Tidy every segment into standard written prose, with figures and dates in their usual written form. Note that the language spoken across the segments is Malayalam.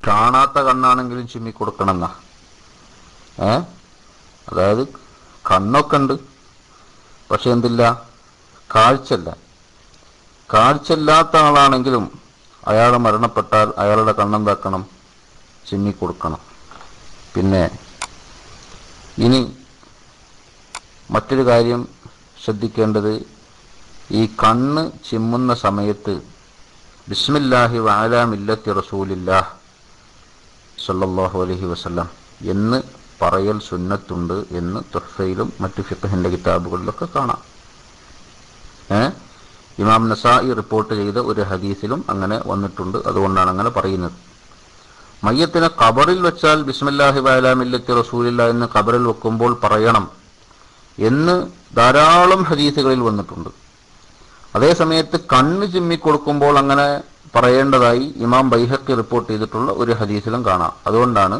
കാണാത്ത കണ്ണാണെങ്കിലും ചിമ്മിക്കൊടുക്കണം എന്നാ. അതായത് കണ്ണൊക്കെ ഉണ്ട്, പക്ഷെ എന്തില്ല, കാഴ്ചല്ല. കാഴ്ചയില്ലാത്ത ആളാണെങ്കിലും അയാൾ മരണപ്പെട്ടാൽ അയാളുടെ കണ്ണെന്താക്കണം, ചിമ്മിക്കൊടുക്കണം. പിന്നെ ഇനി മറ്റൊരു കാര്യം ശ്രദ്ധിക്കേണ്ടത്, ഈ കണ്ണ് ചിമ്മുന്ന സമയത്ത് ബിസ്മില്ലാഹി വഅലാ മില്ലത്തി റസൂലില്ലാഹ് സല്ലല്ലാഹു അലൈഹി വസല്ലം എന്ന് പറയൽ സുന്നത്തുണ്ട് എന്ന് തുഹ്ഫയിലും മറ്റു ഫിഖ്ഹിന്റെ കിതാബുകളിലൊക്കെ കാണാം. ഇമാം നസായി റിപ്പോർട്ട് ചെയ്ത ഒരു ഹദീസിലും അങ്ങനെ വന്നിട്ടുണ്ട്. അതുകൊണ്ടാണ് അങ്ങനെ പറയുന്നത്. മയ്യത്തിനെ ഖബറിൽ വെച്ചാൽ ബിസ്മില്ലാഹി വഅലാ മില്ലത്തി റസൂലില്ലാഹ് എന്ന് ഖബറിൽ വെക്കുമ്പോൾ പറയണം എന്ന് ധാരാളം ഹദീസുകളിൽ വന്നിട്ടുണ്ട്. അതേ സമയത്ത് കണ്ണ് ചിമ്മിക്കൊടുക്കുമ്പോൾ അങ്ങനെ പറയേണ്ടതായി ഇമാം ബൈഹഖി റിപ്പോർട്ട് ചെയ്തിട്ടുള്ള ഒരു ഹദീസിലും കാണാം. അതുകൊണ്ടാണ്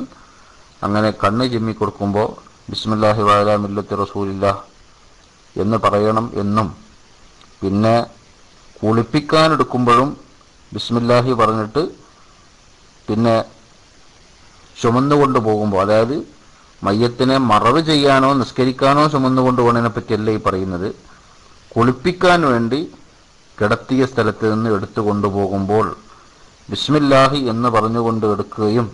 അങ്ങനെ കണ്ണ് ചിമ്മിക്കൊടുക്കുമ്പോൾ ബിസ്മില്ലാഹി വഅലാ മില്ലത്തി റസൂലില്ലാഹ് എന്ന് പറയണം എന്നും, പിന്നെ കുളിപ്പിക്കാനെടുക്കുമ്പോഴും ബിസ്മില്ലാഹി പറഞ്ഞിട്ട് പിന്നെ ചുമന്നുകൊണ്ട് പോകുമ്പോൾ, അതായത് മയ്യത്തിനെ മറവ് ചെയ്യാനോ നിസ്കരിക്കാനോ ചുമന്നുകൊണ്ട് പോകുന്നതിനെ പറ്റിയല്ല ഈ പറയുന്നത്. കുളിപ്പിക്കാൻ വേണ്ടി കിടത്തിയ സ്ഥലത്ത് നിന്ന് എടുത്തു കൊണ്ടുപോകുമ്പോൾ ബിസ്മില്ലാഹി എന്ന് പറഞ്ഞുകൊണ്ട് എടുക്കുകയും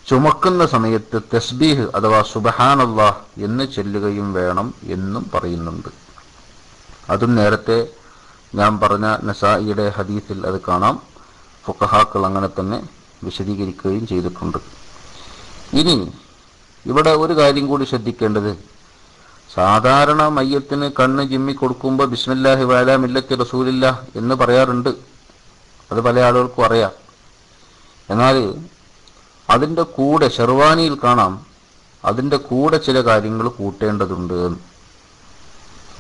ചുമക്കുന്ന സമയത്ത് തസ്ബീഹ് അഥവാ സുബ്ഹാനല്ലാഹ് എന്ന് ചൊല്ലുകയും വേണം എന്നും പറയുന്നുണ്ട്. അതും നേരത്തെ ഞാൻ പറഞ്ഞ നസായിയുടെ ഹദീസിൽ അത് കാണാം. ഫുഖഹാക്കൾ അങ്ങനെ തന്നെ വിശദീകരിക്കുകയും ചെയ്തിട്ടുണ്ട്. ഇനി ഇവിടെ ഒരു കാര്യം കൂടി ശ്രദ്ധിക്കേണ്ടത്, സാധാരണ മയ്യത്തിന് കണ്ണ് ചിമ്മിക്കൊടുക്കുമ്പോൾ ബിസ്മില്ലാഹി വഅലാ മില്ലത്തി റസൂലില്ലാഹ് എന്ന് പറയാറുണ്ട്. അത് പല ആളുകൾക്കും അറിയാം. എന്നാൽ അതിൻ്റെ കൂടെ ഷെർവാനിയിൽ കാണാം, അതിൻ്റെ കൂടെ ചില കാര്യങ്ങൾ കൂട്ടേണ്ടതുണ്ട്.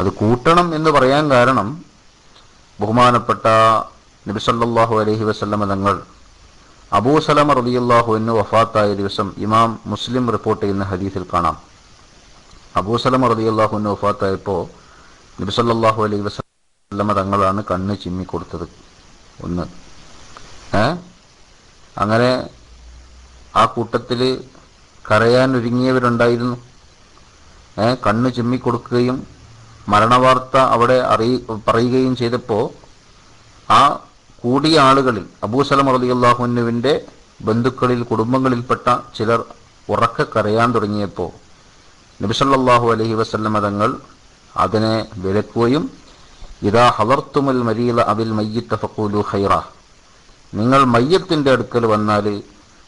അത് കൂട്ടണം എന്ന് പറയാൻ കാരണം, ബഹുമാനപ്പെട്ട നബി സല്ലല്ലാഹു അലൈഹി വസല്ലമ തങ്ങൾ അബൂ സലമ റളിയല്ലാഹു അൻഹു വഫാത്തായ ദിവസം ഇമാം മുസ്ലിം റിപ്പോർട്ട് ചെയ്യുന്ന ഹദീസിൽ കാണാം. അബൂ സലമ റളിയല്ലാഹു അൻഹു വഫാത്തായപ്പോൾ നബി സല്ലല്ലാഹു അലൈഹി വസല്ലമ തങ്ങളാണ് കണ്ണ് ചിമ്മിക്കൊടുത്തത്. ഒന്ന് അങ്ങനെ ആ കൂട്ടത്തിൽ കരയാൻ ഒരുങ്ങിയവരുണ്ടായിരുന്നു. കണ്ണ് ചിമ്മിക്കൊടുക്കുകയും മരണവാർത്ത അവിടെ പറയുകയും ചെയ്തപ്പോൾ ആ കൂടിയ ആളുകളിൽ അബൂ സലമ റളിയല്ലാഹു അൻഹുവിൻ്റെ ബന്ധുക്കളിൽ കുടുംബങ്ങളിൽപ്പെട്ട ചിലർ ഉറക്കെ കരയാൻ തുടങ്ങിയപ്പോൾ നബി സല്ലല്ലാഹു അലൈഹി വസല്ലമ തങ്ങൾ അതിനെ വിലക്കുകയും, ഇദാ ഹളർത്തുമുൽ മരീദ അബിൽ മയ്യിത്ത ഫഖൂലു ഖൈറ, നിങ്ങൾ മയ്യത്തിൻ്റെ അടുക്കൽ വന്നാൽ,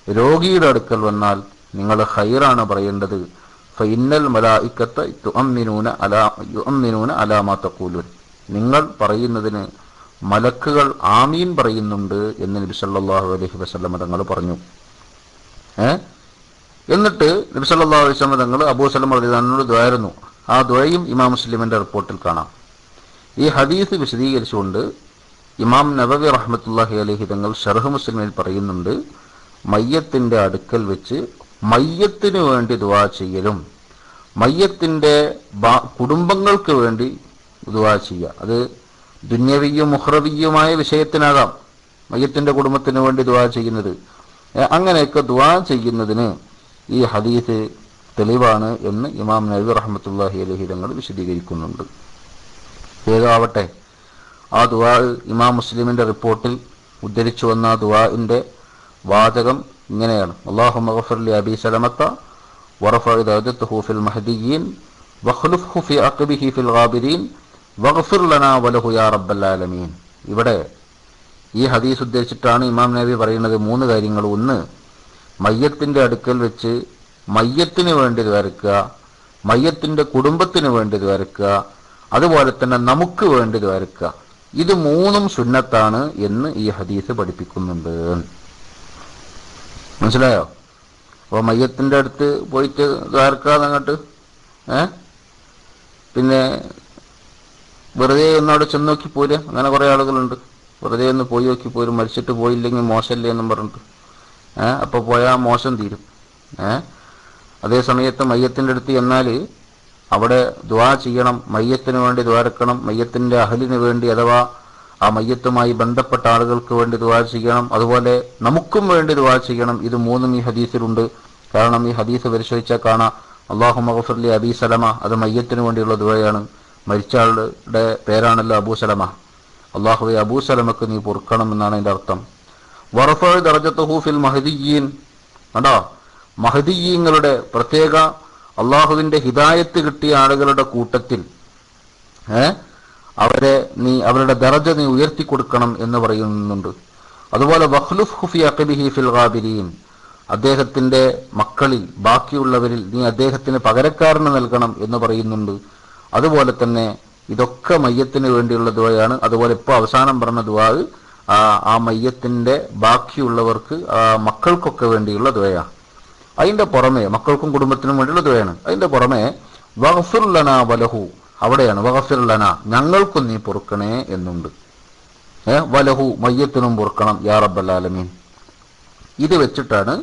രോഗിയുടെ അടുക്കൽ വന്നാൽ നിങ്ങൾ ഖൈറാണ് പറയേണ്ടത്. ഫഇന്നൽ മലായികത യുഅമ്മിനൂന അലാ മാ തഖൂലൂൻ, നിങ്ങൾ പറയുന്നതിന് മലക്കുകൾ ആമീൻ പറയുന്നുണ്ട് എന്ന് നബി സല്ലല്ലാഹു അലൈഹി വസല്ലമ തങ്ങൾ പറഞ്ഞു. എന്നിട്ട് നബി സല്ലല്ലാഹു അലൈഹി വസല്ലമ തങ്ങൾ അബൂ സലമ റളിയല്ലാഹു അൻഹു ദുആയിരുന്നു. ആ ദുആയും ഇമാം മുസ്ലിമിന്റെ റിപ്പോർട്ടിൽ കാണാം. ഈ ഹദീസ് വിശദീകരിച്ചുകൊണ്ട് ഇമാം നബവി റഹ്മത്തുള്ളാഹി അലൈഹി തങ്ങൾ ശർഹ് മുസ്ലിമിൽ പറയുന്നുണ്ട്, മയ്യത്തിന്റെ അടുക്കൽ വെച്ച് മയ്യത്തിന് വേണ്ടി ദുആ ചെയ്യലും മയ്യത്തിന്റെ കുടുംബങ്ങൾക്ക് വേണ്ടി ദുആ ചെയ്യുക, അത് ദുന്യവിയും മുഖ്റവിയുമായ വിഷയത്തിനാകാം. മയ്യത്തിന്റെ കുടുംബത്തിന് വേണ്ടി ദുആ ചെയ്യുന്നത്, അങ്ങനെയൊക്കെ ദുആ ചെയ്യുന്നതിന് ഈ ഹദീസ് തെളിവാണ് എന്ന് ഇമാം നബവി റഹ്മത്തുള്ളാഹി അലൈഹി തങ്ങൾ വിശദീകരിക്കുന്നുണ്ട്. ഏതാവട്ടെ, ആ ദുആ ഇമാം മുസ്ലിമിന്റെ റിപ്പോർട്ടിൽ ഉദ്ധരിച്ചു വന്ന ആ ദുആഇന്റെ വാചകം ഇങ്ങനെയാണ്: അല്ലാഹുമ്മ ഗഫിർ ലി അബീ സലമത വറഫഅ ദറജതഹു ഫിൽ മഹ്ദിയീൻ വഖ്ലുഫ്ഹു ഫി അഖ്ബിഹി ഫിൽ ഗാബിരീൻ വഗ്ഫിർ ലനാ വലഹു യാ റബ്ബൽ ആലമീൻ. ഇവിടെ ഈ ഹദീസ് ഉദ്ധരിച്ചിട്ടാണ് ഇമാം നബി പറയുന്നത് മൂന്ന് കാര്യങ്ങൾ. ഒന്ന്, മയ്യത്തിന്റെ അടുക്കൽ വെച്ച് മയ്യത്തിന് വേണ്ടി ദ്വാരക്കുക, മയ്യത്തിന്റെ കുടുംബത്തിന് വേണ്ടി ദ്വാരക്കുക, അതുപോലെ തന്നെ നമുക്ക് വേണ്ടി ദ്വാരക്കുക. ഇത് മൂന്നും സുന്നത്താണ് എന്ന് ഈ ഹദീസ് പഠിപ്പിക്കുന്നുണ്ട്. മനസ്സിലായോ? അപ്പോൾ മയ്യത്തിന്റെ അടുത്ത് പോയിട്ട് ദ്വാരക്കാതെ അങ്ങോട്ട് പിന്നെ വെറുതെ ഒന്നവിടെ ചെന്ന് നോക്കി പോരുക, അങ്ങനെ കുറേ ആളുകളുണ്ട്. വെറുതെ ഒന്ന് പോയി നോക്കി പോരും, മരിച്ചിട്ട് പോയില്ലെങ്കിൽ മോശമല്ലേ എന്നും പറഞ്ഞിട്ട് അപ്പോൾ പോയാൽ മോശം തീരും. അതേ സമയത്ത് മയ്യത്തിൻ്റെ അടുത്ത് എന്നാൽ അവിടെ ദുആ ചെയ്യണം, മയ്യത്തിന് വേണ്ടി ദ്വാരക്കണം, മയ്യത്തിൻ്റെ അഹലിന് വേണ്ടി അഥവാ ആ മയ്യത്തുമായി ബന്ധപ്പെട്ട ആളുകൾക്ക് വേണ്ടി ദുആ ചെയ്യണം, അതുപോലെ നമുക്കും വേണ്ടി ദുആ ചെയ്യണം. ഇത് മൂന്നും ഈ ഹദീസിലുണ്ട്. കാരണം ഈ ഹദീസ് പരിശോധിച്ചാൽ കാണാം, അല്ലാഹുമ്മ ഗഫിർലി അബീ സലമ, അത് മയ്യത്തിന് വേണ്ടിയുള്ള ദുആയാണ്. മരിച്ച ആളുടെ പേരാണല്ലോ അബൂ സലമ. അല്ലാഹുവേ അബൂ സലമക്ക് നീ പൊറുക്കണം എന്നാണ് അതിൻ്റെ അർത്ഥം. വറഫഅ ദറജത്തുഹു ഫിൽ മഹ്ദിയ്യീൻ, കണ്ടോ, മഹ്ദിയ്യീങ്ങളുടെ പ്രത്യേക അള്ളാഹുവിന്റെ ഹിദായത്ത് കിട്ടിയ ആളുകളുടെ കൂട്ടത്തിൽ അവരുടെ ദറജ നീ ഉയർത്തി കൊടുക്കണം എന്ന് പറയുന്നുണ്ട്. അതുപോലെ വഖ്ലുഫ്ഹു ഫി അഖ്ബിഹി ഫിൽ ഗാബിരീൻ, അദ്ദേഹത്തിന്റെ മക്കളിൽ ബാക്കിയുള്ളവരിൽ നീ അദ്ദേഹത്തിന് പകരക്കാരന് നൽകണം എന്ന് പറയുന്നുണ്ട്. അതുപോലെ തന്നെ ഇതൊക്കെ മയ്യത്തിന് വേണ്ടിയുള്ള ദുആയാണ്. അതുപോലെ ഇപ്പോൾ അവസാനം പറഞ്ഞ ദുആ ആ മയ്യത്തിന്റെ ബാക്കിയുള്ളവർക്ക് മക്കൾക്കൊക്കെ വേണ്ടിയുള്ള ദുആയാണ്. അതിന്റെ പുറമെ മക്കൾക്കും കുടുംബത്തിനും വേണ്ടിയുള്ള ദുആയാണ്. അതിന്റെ പുറമെ വഗ്ഫിർ ലനാ വലഹു, അവിടെയാണ് വഗ്ഫിർ ലനാ, ഞങ്ങൾക്കും നീ പൊറുക്കണേ എന്നുണ്ട്. വലഹു, മയ്യത്തിനും പൊറുക്കണം യാ റബ്ബൽ ആലമീൻ. ഇത് വെച്ചിട്ടാണ്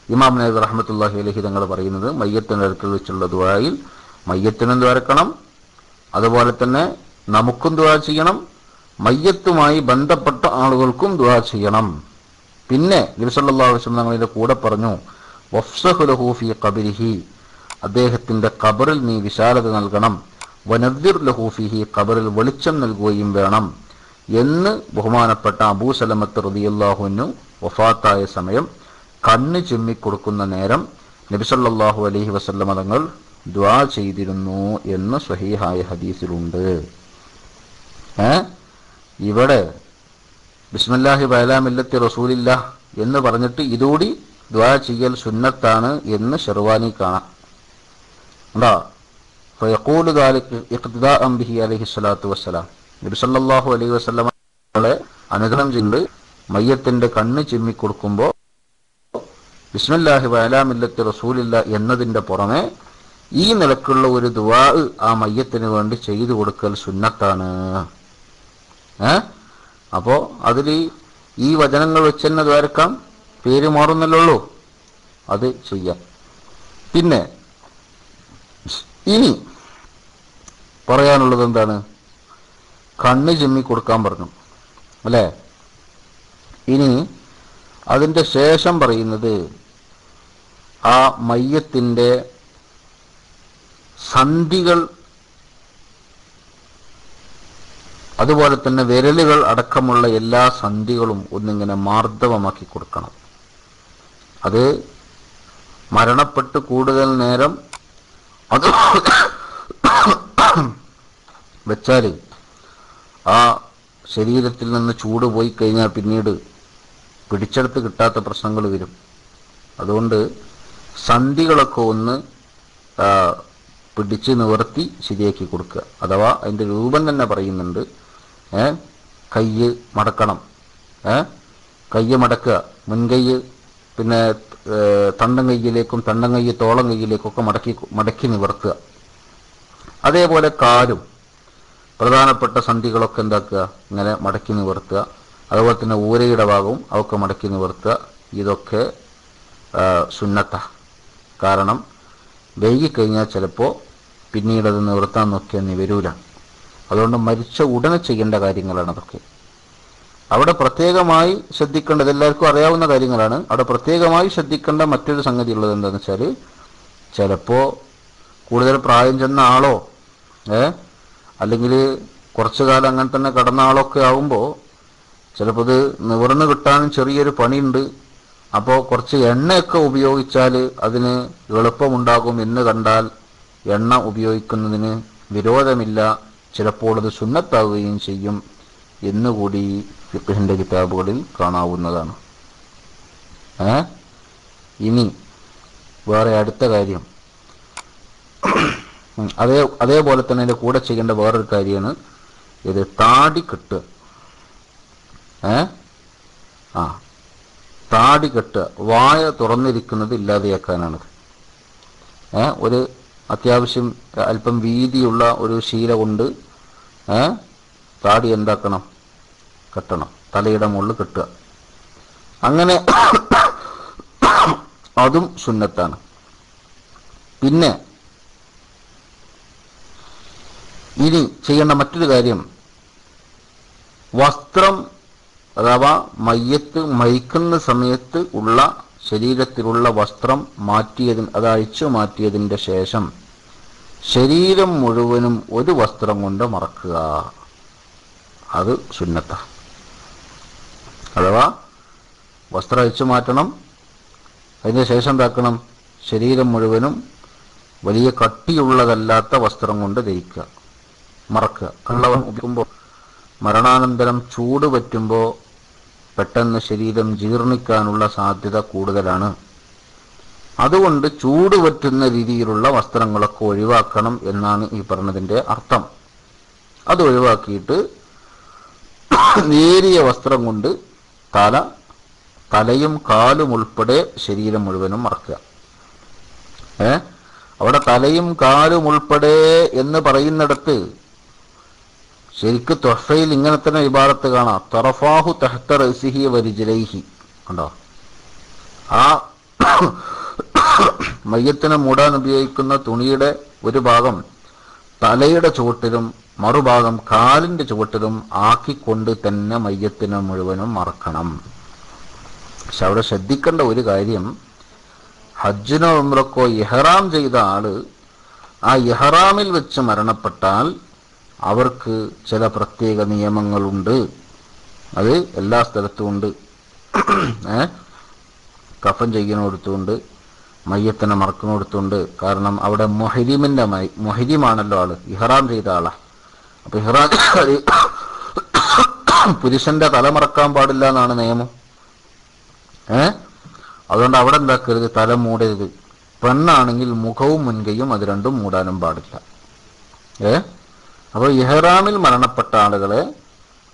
ഇമാം നബി റഹ്മത്തുള്ളാഹി അലൈഹി തങ്ങൾ പറയുന്നത്, മയ്യത്തിന്റെ അടുക്കൽ വെച്ചുള്ള ദുആയിൽ മയ്യത്തിനും ദ്വാരക്കണം, അതുപോലെ തന്നെ നമുക്കും ദുആ ചെയ്യണം, മയ്യത്തുമായി ബന്ധപ്പെട്ട ആളുകൾക്കും ദുആ ചെയ്യണം. പിന്നെ നബി സല്ലല്ലാഹു അലൈഹി വസല്ലം തങ്ങളുടെ കൂടെ പറഞ്ഞു, വഫ്സഹു ലഹു ഫീ ഖബരിഹി, അദ്ദേഹത്തിന്റെ ഖബറിൽ നീ വിശാലത നൽകണം, വനദ്ദിർ ലഹു ഫീഹി, ഖബറിൽ വെളിച്ചം നൽകുകയും വേണം എന്ന് ബഹുമാനപ്പെട്ട അബൂ സലമത്ത് റളിയല്ലാഹു അൻഹു വഫാത്തായ സമയം കണ്ണ് ചിമ്മിക്കൊടുക്കുന്ന നേരം നബി സല്ലല്ലാഹു അലൈഹി വസല്ലം തങ്ങൾ ദുആ ചെയ്തിരുന്നു എന്ന് സ്വഹീഹായ ഹദീസിലുണ്ട്. ഇവിടെ ബിസ്മില്ലാഹി വഅലാ മില്ലത്തി റസൂലില്ലാഹ് എന്ന് പറഞ്ഞിട്ട് ഇതുകൂടി ദുആ ചെയ്യൽ സുന്നത്താണ് എന്ന് ഷർവാനി കാണാം. എന്താ ഫയഖൂലു ദാലിക ഇഖ്തിദാഅൻ ബിഹി അലൈഹി സ്വലാത്തു വസ്സലാം, നബി സല്ലല്ലാഹു അലൈഹി വസല്ലമയെ അനുകരണം ചെയ്ത് മയ്യത്തിന്റെ കണ്ണ് ചിമ്മിക്കൊടുക്കുമ്പോൾ ബിസ്മില്ലാഹി വഅലാ മില്ലത്തി റസൂലില്ലാഹ് എന്നതിന്റെ പുറമെ ഈ നിലക്കുള്ള ഒരു ദുആ ആ മയ്യത്തിന് വേണ്ടി ചെയ്തു കൊടുക്കൽ സുന്നത്താണ്. അപ്പോ അതിൽ ഈ വചനങ്ങൾ വെച്ച് തന്നെ ദ്വാരക്കാം, പേര് മാറുന്നല്ലുള്ളൂ, അത് ചെയ്യാം. പിന്നെ ഇനി പറയാനുള്ളത് എന്താണ്? കണ്ണ് ചിമ്മി കൊടുക്കാൻ പറഞ്ഞു അല്ലേ? ഇനി അതിൻ്റെ ശേഷം പറയുന്നത് ആ മയ്യത്തിൻ്റെ സന്ധികൾ, അതുപോലെ തന്നെ വിരലുകൾ അടക്കമുള്ള എല്ലാ സന്ധികളും ഒന്നിങ്ങനെ മാർദ്ദവമാക്കി കൊടുക്കണം. അത് മരണപ്പെട്ട് കൂടുതൽ നേരം അത് വെച്ചാൽ ആ ശരീരത്തിൽ നിന്ന് ചൂട് പോയി കഴിഞ്ഞാൽ പിന്നീട് പിടിച്ചെടുത്ത് കിട്ടാത്ത പ്രശ്നങ്ങൾ വരും. അതുകൊണ്ട് സന്ധികളൊക്കെ ഒന്ന് പിടിച്ച് നിവർത്തി ശരിയാക്കി കൊടുക്കുക. അഥവാ അതിൻ്റെ രൂപം തന്നെ പറയുന്നുണ്ട്, കയ്യ് മടക്കണം, കയ്യ് മടക്കുക, മുൻകൈ പിന്നെ തണ്ടം കയ്യിലേക്കും തണ്ടം കയ്യ് തോളം കയ്യിലേക്കൊക്കെ മടക്കി നിവർത്തുക. അതേപോലെ കാലും പ്രധാനപ്പെട്ട സന്ധികളൊക്കെ എന്താക്കുക, ഇങ്ങനെ മടക്കി നിവർത്തുക. അതുപോലെ തന്നെ ഊരയുടെ ഭാഗവും അവർക്ക് മടക്കി നിവർത്തുക. ഇതൊക്കെ സുന്നത്ത. കാരണം വൈകിക്കഴിഞ്ഞാൽ ചിലപ്പോൾ പിന്നീട് അത് നിവർത്താൻ നോക്കിയാൽ വരൂല. അതുകൊണ്ട് മരിച്ച ഉടനെ ചെയ്യേണ്ട കാര്യങ്ങളാണ് അതൊക്കെ. അവിടെ പ്രത്യേകമായി ശ്രദ്ധിക്കേണ്ടത്, എല്ലാവർക്കും അറിയാവുന്ന കാര്യങ്ങളാണ്. അവിടെ പ്രത്യേകമായി ശ്രദ്ധിക്കേണ്ട മറ്റൊരു സംഗതി ഉള്ളത് എന്താണെന്ന് വെച്ചാൽ, ചിലപ്പോൾ കൂടുതൽ പ്രായം ചെന്ന ആളോ അല്ലെങ്കിൽ കുറച്ചു കാലം അങ്ങനെ തന്നെ കടന്ന ആളൊക്കെ ആവുമ്പോൾ ചിലപ്പോൾ ഇത് നിവർന്ന് കിട്ടാനും ചെറിയൊരു പണിയുണ്ട്. അപ്പോൾ കുറച്ച് എണ്ണയൊക്കെ ഉപയോഗിച്ചാൽ അതിന് എളുപ്പമുണ്ടാകും എന്ന് കണ്ടാൽ എണ്ണ ഉപയോഗിക്കുന്നതിന് വിരോധമില്ല, ചിലപ്പോൾ അത് സുന്നത്താവുകയും ചെയ്യും എന്നുകൂടി ഫിഖ്ഹിന്റെ കിതാബുകളിൽ കാണാവുന്നതാണ്. ഇനി വേറെ അടുത്ത കാര്യം, അതേപോലെ തന്നെ അതിൻ്റെ കൂടെ ചെയ്യേണ്ട വേറൊരു കാര്യമാണ് ഇത് താടി കെട്ടുക. താടി കെട്ടുക, വായ തുറന്നിരിക്കുന്നത് ഇല്ലാതെയാക്കാനാണത്. ഒരു അത്യാവശ്യം അല്പം വീതിയുള്ള ഒരു ശീല കൊണ്ട് താടി എന്താക്കണം, കെട്ടണം, തലയുടെ മുകളിൽ കെട്ടുക. അങ്ങനെ അതും സുന്നത്താണ്. പിന്നെ ഇനി ചെയ്യേണ്ട മറ്റൊരു കാര്യം, വസ്ത്രം അഥവാ മയ്യത്ത് മരിക്കുന്ന സമയത്ത് ഉള്ള ശരീരത്തിലുള്ള വസ്ത്രം മാറ്റിയതിന് അത് അഴിച്ചു മാറ്റിയതിൻ്റെ ശേഷം ശരീരം മുഴുവനും ഒരു വസ്ത്രം കൊണ്ട് മറക്കുക. അത് സുന്നത്ത. അഥവാ വസ്ത്രം അഴിച്ചു മാറ്റണം, അതിന് ശേഷം എന്താക്കണം, ശരീരം മുഴുവനും വലിയ കട്ടിയുള്ളതല്ലാത്ത വസ്ത്രം കൊണ്ട് ധരിക്കുക, മറക്കുക. കള്ളവൻ ഉപയോഗിക്കുമ്പോൾ മരണാനന്തരം ചൂട് പറ്റുമ്പോൾ പെട്ടെന്ന് ശരീരം ജീർണിക്കാനുള്ള സാധ്യത കൂടുതലാണ്. അതുകൊണ്ട് ചൂട് പറ്റുന്ന രീതിയിലുള്ള വസ്ത്രങ്ങളൊക്കെ ഒഴിവാക്കണം എന്നാണ് ഈ പറഞ്ഞതിൻ്റെ അർത്ഥം. അത് ഒഴിവാക്കിയിട്ട് നേരിയ വസ്ത്രം കൊണ്ട് തലയും കാലും ഉൾപ്പെടെ ശരീരം മുഴുവനും മറക്കുക. അവിടെ തലയും കാലും ഉൾപ്പെടെ എന്ന് പറയുന്നിടത്ത് ശരിക്ക് തൊഹഫയിൽ ഇങ്ങനെ തന്നെ ഇബാറത്ത് കാണാം, തറഫാഹു തഹ്ത റഅ്സിഹി വരിജ്ലൈഹി. കണ്ടോ, ആ മയ്യത്തിനെ മൂടാൻ ഉപയോഗിക്കുന്ന തുണിയുടെ ഒരു ഭാഗം തലയുടെ ചുവട്ടിലും മറുഭാഗം കാലിന്റെ ചുവട്ടിലും ആക്കിക്കൊണ്ട് തന്നെ മയ്യത്തിനെ മുഴുവനും മറക്കണം. പക്ഷെ അവിടെ ശ്രദ്ധിക്കേണ്ട ഒരു കാര്യം, ഹജ്ജിനോ ഉംറക്കോ ഇഹ്റാം ചെയ്ത ആള് ആ ഇഹ്റാമിൽ വെച്ച് മരണപ്പെട്ടാൽ അവർക്ക് ചില പ്രത്യേക നിയമങ്ങളുണ്ട്. അത് എല്ലാ സ്ഥലത്തും ഉണ്ട്. കഫൻ ചെയ്യുന്നിടത്തുണ്ട്, മയ്യത്തിനെ മറക്കുന്നിടത്തുണ്ട്. കാരണം അവിടെ മൊഹരിമാണല്ലോ ആള്, ഇഹ്റാം ചെയ്ത ആളാ. അപ്പൊ ഇഹ്റാം പുരുഷന്റെ തല മറക്കാൻ പാടില്ല എന്നാണ് നിയമം. അതുകൊണ്ട് അവിടെ എന്താക്കരുത്, തല മൂടരുത്. പെണ്ണാണെങ്കിൽ മുഖവും മുൻകൈയും അത് രണ്ടും മൂടാനും പാടില്ല. അപ്പോൾ ഇഹ്റാമിൽ മരണപ്പെട്ട ആളുകളെ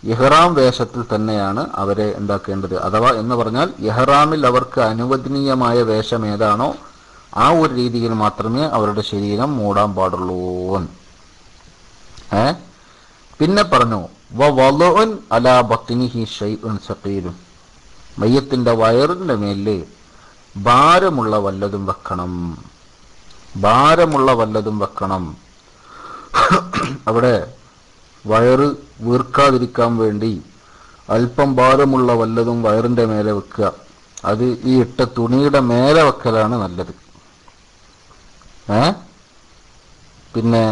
ഇഹ്റാം വേഷത്തിൽ തന്നെയാണ് അവരെ എന്താക്കേണ്ടത്. അഥവാ എന്ന് പറഞ്ഞാൽ ഇഹ്റാമിൽ അവർക്ക് അനുവദനീയമായ വേഷം ഏതാണോ ആ ഒരു രീതിയിൽ മാത്രമേ അവരുടെ ശരീരം മൂടാൻ പാടുള്ളൂ. പിന്നെ പറഞ്ഞു വളഉൻ അലാ ബത്നിഹി ഷൈഉൻ സഖീലുൻ, മയ്യത്തിന്റെ വയറിന്റെ മേല് ഭാരമുള്ള വല്ലതും വെക്കണം, ഭാരമുള്ള വല്ലതും വെക്കണം. അവിടെ വയറ് വീർക്കാതിരിക്കാൻ വേണ്ടി അല്പം ഭാരമുള്ള വല്ലതും വയറിന്റെ മേലെ വെക്കുക. അത് ഈ ഇട്ട തുണിയുടെ മേലെ വെക്കലാണ് നല്ലത്. പിന്നെ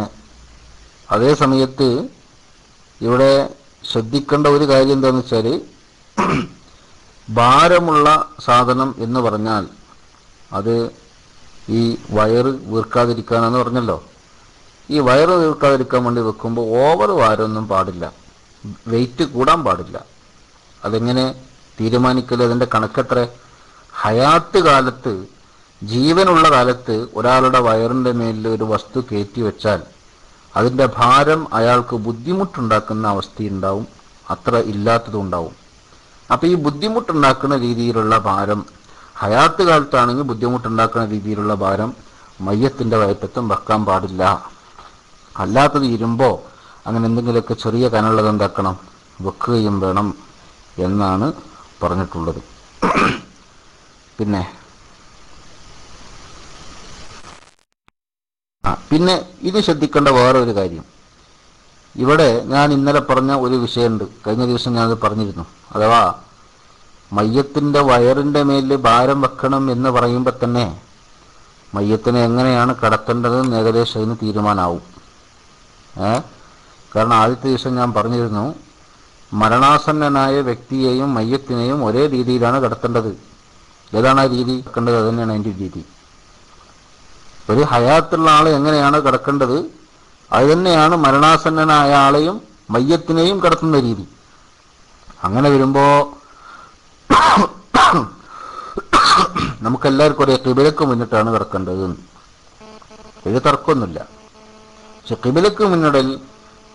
അതേ സമയത്ത് ഇവിടെ ശ്രദ്ധിക്കേണ്ട ഒരു കാര്യം എന്താണെന്ന് വെച്ചാൽ, ഭാരമുള്ള സാധനം എന്ന് പറഞ്ഞാൽ അത് ഈ വയറ് വീർക്കാതിരിക്കാനെന്ന് പറഞ്ഞല്ലോ. ഈ വയറ് വീർക്കാതിരിക്കാൻ വേണ്ടി വെക്കുമ്പോൾ ഓവർ ഭാരമൊന്നും പാടില്ല, വെയിറ്റ് കൂടാൻ പാടില്ല. അതെങ്ങനെ തീരുമാനിക്കല്? അതിൻ്റെ കണക്കെത്ര? ഹയാത്ത് കാലത്ത്, ജീവനുള്ള കാലത്ത് ഒരാളുടെ വയറിൻ്റെ മേലിൽ ഒരു വസ്തു കയറ്റി വെച്ചാൽ അതിൻ്റെ ഭാരം അയാൾക്ക് ബുദ്ധിമുട്ടുണ്ടാക്കുന്ന അവസ്ഥയുണ്ടാവും, അത്ര ഇല്ലാത്തതും ഉണ്ടാവും. അപ്പം ഈ ബുദ്ധിമുട്ടുണ്ടാക്കുന്ന രീതിയിലുള്ള ഭാരം, ഹയാത്ത് കാലത്താണെങ്കിൽ ബുദ്ധിമുട്ടുണ്ടാക്കുന്ന രീതിയിലുള്ള ഭാരം മയ്യത്തിൻ്റെ വയറ്റത്തും വെക്കാൻ പാടില്ല. അല്ലാത്തത് ഇരുമ്പോ അങ്ങനെ എന്തെങ്കിലുമൊക്കെ ചെറിയ കനമുള്ളത് എന്താക്കണം, വെക്കുകയും വേണം എന്നാണ് പറഞ്ഞിട്ടുള്ളത്. പിന്നെ ഇത് ശ്രദ്ധിക്കേണ്ട വേറെ ഒരു കാര്യം, ഇവിടെ ഞാൻ ഇന്നലെ പറഞ്ഞ ഒരു വിഷയമുണ്ട്, കഴിഞ്ഞ ദിവസം ഞാനത് പറഞ്ഞിരുന്നു. അഥവാ മയ്യത്തിൻ്റെ വയറിൻ്റെ മേലിൽ ഭാരം വെക്കണം എന്ന് പറയുമ്പോൾ തന്നെ മയ്യത്തിനെ എങ്ങനെയാണ് കടത്തേണ്ടതെന്ന് ഏകദേശം അതിന് തീരുമാനമാവും. കാരണം ആദ്യത്തെ ദിവസം ഞാൻ പറഞ്ഞിരുന്നു, മരണാസന്നനായ വ്യക്തിയെയും മയ്യത്തിനെയും ഒരേ രീതിയിലാണ് കടത്തേണ്ടത്. ഏതാണ് ആ രീതി കിടക്കേണ്ടത്? അത് തന്നെയാണ് അതിൻ്റെ രീതി. ഒരു ഹയാത്തുള്ള ആളെ എങ്ങനെയാണ് കിടക്കേണ്ടത് അത് തന്നെയാണ് മരണാസന്നനായ ആളെയും മയ്യത്തിനെയും കടത്തുന്ന രീതി. അങ്ങനെ വരുമ്പോൾ നമുക്കെല്ലാവർക്കും ഒരേ കിബിലക്ക് മുന്നിട്ടാണ് കിടക്കേണ്ടത്. ഇത് തർക്കമൊന്നുമില്ല. പക്ഷെ കിബിലക്ക് മുന്നിടൽ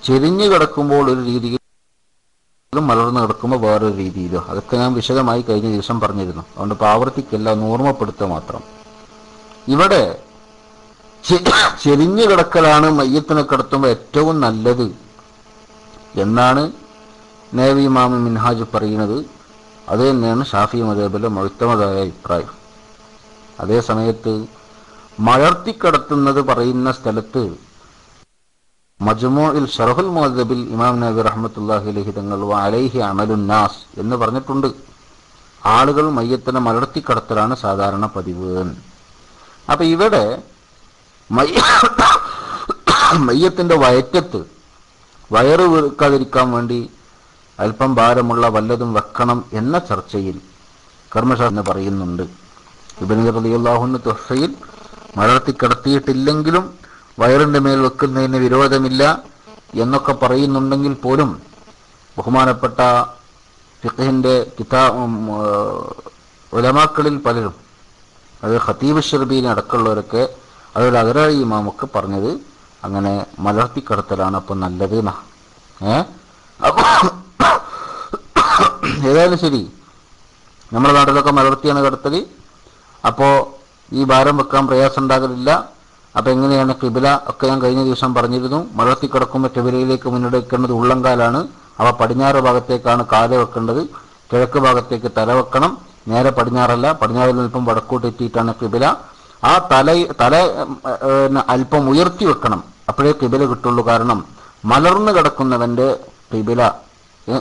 ചെരിഞ്ഞു കിടക്കുമ്പോൾ ഒരു രീതിയിലും മലർന്ന് കിടക്കുമ്പോൾ വേറൊരു രീതിയിലോ, അതൊക്കെ ഞാൻ വിശദമായി കഴിഞ്ഞ ദിവസം പറഞ്ഞിരുന്നു. അതുകൊണ്ട് ഇപ്പോൾ ആവർത്തിക്കല്ല, ഓർമ്മപ്പെടുത്തുക മാത്രം. ഇവിടെ ചെരിഞ്ഞു കിടക്കലാണ് മയ്യത്തിനെ കിടത്തുമ്പോൾ ഏറ്റവും നല്ലത് എന്നാണ് നബി ഇമാം മിൻഹാജ് പറയുന്നത്. അത് തന്നെയാണ് ഷാഫി മദ്ഹബിലെ മുഅ്തമദായ അഭിപ്രായം. അതേ സമയത്ത് മലർത്തിക്കിടത്തുന്നത് പറയുന്ന സ്ഥലത്ത് മജ്മൂഇൽ ശറഹുൽ മുഹദ്ദബിൽ ഇമാം നബി റഹ്മത്തുള്ളാഹി അലൈഹി തങ്ങൾ അലൈഹി അമലുൻ നാസ് എന്ന് പറഞ്ഞിട്ടുണ്ട്. ആളുകൾ മയ്യത്തിനെ മലർത്തിക്കടത്തലാണ് സാധാരണ പതിവ്. അപ്പൊ ഇവിടെ മയ്യത്തിന്റെ വയറ്റത്ത് വയറ് വീർക്കാതിരിക്കാൻ വേണ്ടി അല്പം ഭാരമുള്ള വല്ലതും വെക്കണം എന്ന ചർച്ചയിൽ കർമ്മശാസ്ത്രം പറയുന്നുണ്ട്. ഇബ്നു റളിയല്ലാഹു അൻഹു തുഹ്ഫയിൽ മലർത്തിക്കിടത്തിയിട്ടില്ലെങ്കിലും വയറിന്റെ മേൽ വെക്കുന്നതിന് വിരോധമില്ല എന്നൊക്കെ പറയുന്നുണ്ടെങ്കിൽ പോലും ബഹുമാനപ്പെട്ട ഫിഖ്ഹിന്റെ ഉലമാക്കളിൽ പലരും, അത് ഖതീബ് ശർബീനി അടക്കമുള്ളവരൊക്കെ, അതുപോലെ അഗറായി ഇമാമൊക്കെ പറഞ്ഞത് അങ്ങനെ മലർത്തിക്കിടത്തലാണ് അപ്പം നല്ലത് എന്നാ. ഏതായാലും ശരി, നമ്മുടെ നാട്ടിലൊക്കെ മലർത്തിയാണ് കിടത്തൽ. അപ്പോൾ ഈ ഭാരം വെക്കാൻ പ്രയാസം ഉണ്ടാകലില്ല. അപ്പം എങ്ങനെയാണ് കിബില ഒക്കെ ഞാൻ കഴിഞ്ഞ ദിവസം പറഞ്ഞിരുന്നു. മലർത്തി കിടക്കുമ്പോൾ കിബിലയിലേക്ക് മുന്നോട്ട് ഉള്ളംകാലാണ്. അവ പടിഞ്ഞാറ് ഭാഗത്തേക്കാണ് കാല് വെക്കേണ്ടത്. കിഴക്ക് ഭാഗത്തേക്ക് തല വെക്കണം. നേരെ പടിഞ്ഞാറല്ല, പടിഞ്ഞാറിൽ നിൽപ്പം വടക്കോട്ട് എത്തിയിട്ടാണ് കിബില. ആ തല അല്പം ഉയർത്തി വെക്കണം, അപ്പോഴേ കിബില കിട്ടുള്ളൂ. കാരണം മലർന്നു കിടക്കുന്നവന്റെ കിബില,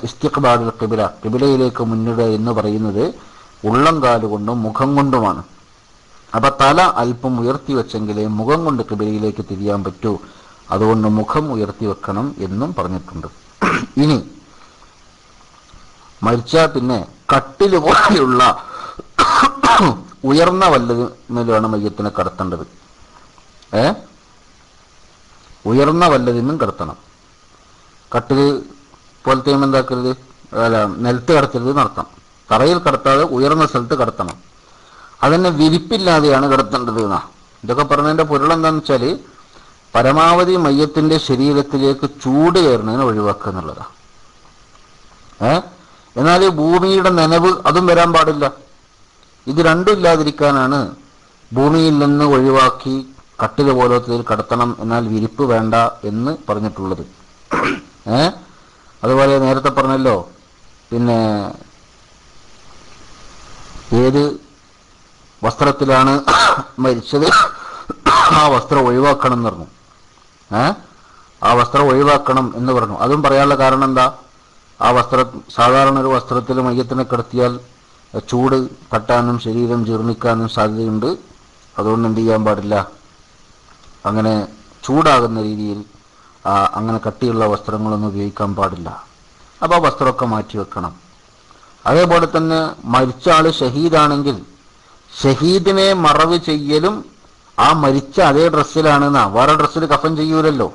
ഇസ്തിഖ്ബാലുൽ കിബില, കിബിലയിലേക്ക് മുന്നിടുക എന്ന് പറയുന്നത് ഉള്ളംകാല് കൊണ്ടും മുഖം കൊണ്ടുമാണ്. അപ്പൊ തല അല്പം ഉയർത്തി വെച്ചെങ്കിലേ മുഖം കൊണ്ട് കിബിലയിലേക്ക് തിരിയാൻ പറ്റൂ. അതുകൊണ്ട് മുഖം ഉയർത്തി വെക്കണം എന്നും പറഞ്ഞിട്ടുണ്ട്. ഇനി മരിച്ചാൽ പിന്നെ കട്ടില് പോലെയുള്ള ഉയർന്ന വല്ലതിലാണ് മയ്യത്തിനെ കടത്തേണ്ടത്. ഉയർന്ന വല്ലതിനും കടത്തണം. കട്ടില് പോലത്തെ എന്താക്കരുത്, അല്ല നിലത്ത് കടത്തരുത് നടത്തണം. തറയിൽ കടത്താതെ ഉയർന്ന സ്ഥലത്ത് കടത്തണം. അതന്നെ വിരിപ്പില്ലാതെയാണ് കിടത്തേണ്ടത് എന്നാ. ഇതൊക്കെ പറഞ്ഞതിന്റെ പൊരുളെന്താന്ന് വെച്ചാൽ പരമാവധി മയ്യത്തിന്റെ ശരീരത്തിലേക്ക് ചൂട് കയറുന്നതിന് ഒഴിവാക്കുക എന്നുള്ളതാ. എന്നാൽ ഭൂമിയുടെ നനവ് അതും വരാൻ പാടില്ല. ഇത് രണ്ടും ഇല്ലാതിരിക്കാനാണ് ഭൂമിയിൽ നിന്ന് ഒഴിവാക്കി കട്ടില് പോലത്തിൽ കടത്തണം, എന്നാൽ വിരിപ്പ് വേണ്ട എന്ന് പറഞ്ഞിട്ടുള്ളത്. അതുപോലെ നേരത്തെ പറഞ്ഞല്ലോ, പിന്നെ ഏത് വസ്ത്രത്തിലാണ് മരിച്ചത് ആ വസ്ത്രം ഒഴിവാക്കണം എന്ന് പറഞ്ഞു. ആ വസ്ത്രം ഒഴിവാക്കണം എന്ന് പറഞ്ഞു. അതും പറയാനുള്ള കാരണം എന്താ? ആ സാധാരണ ഒരു വസ്ത്രത്തിൽ മയ്യത്തിനെ കിടത്തിയാൽ ചൂട് തട്ടാനും ശരീരം ജീർണിക്കാനും സാധ്യതയുണ്ട്. അതുകൊണ്ട് എന്ത് ചെയ്യാൻ പാടില്ല, അങ്ങനെ ചൂടാകുന്ന രീതിയിൽ അങ്ങനെ കട്ടിയുള്ള വസ്ത്രങ്ങളൊന്നും ഉപയോഗിക്കാൻ പാടില്ല. അപ്പോൾ ആ വസ്ത്രമൊക്കെ മാറ്റി വെക്കണം. അതേപോലെ തന്നെ മരിച്ച ആള് ഷഹീദാണെങ്കിൽ ഷഹീദിനെ മറവ് ചെയ്യലും ആ മരിച്ച അതേ ഡ്രസ്സിലാണെന്നാ, വേറെ ഡ്രസ്സിൽ കഫൻ ചെയ്യൂലല്ലോ.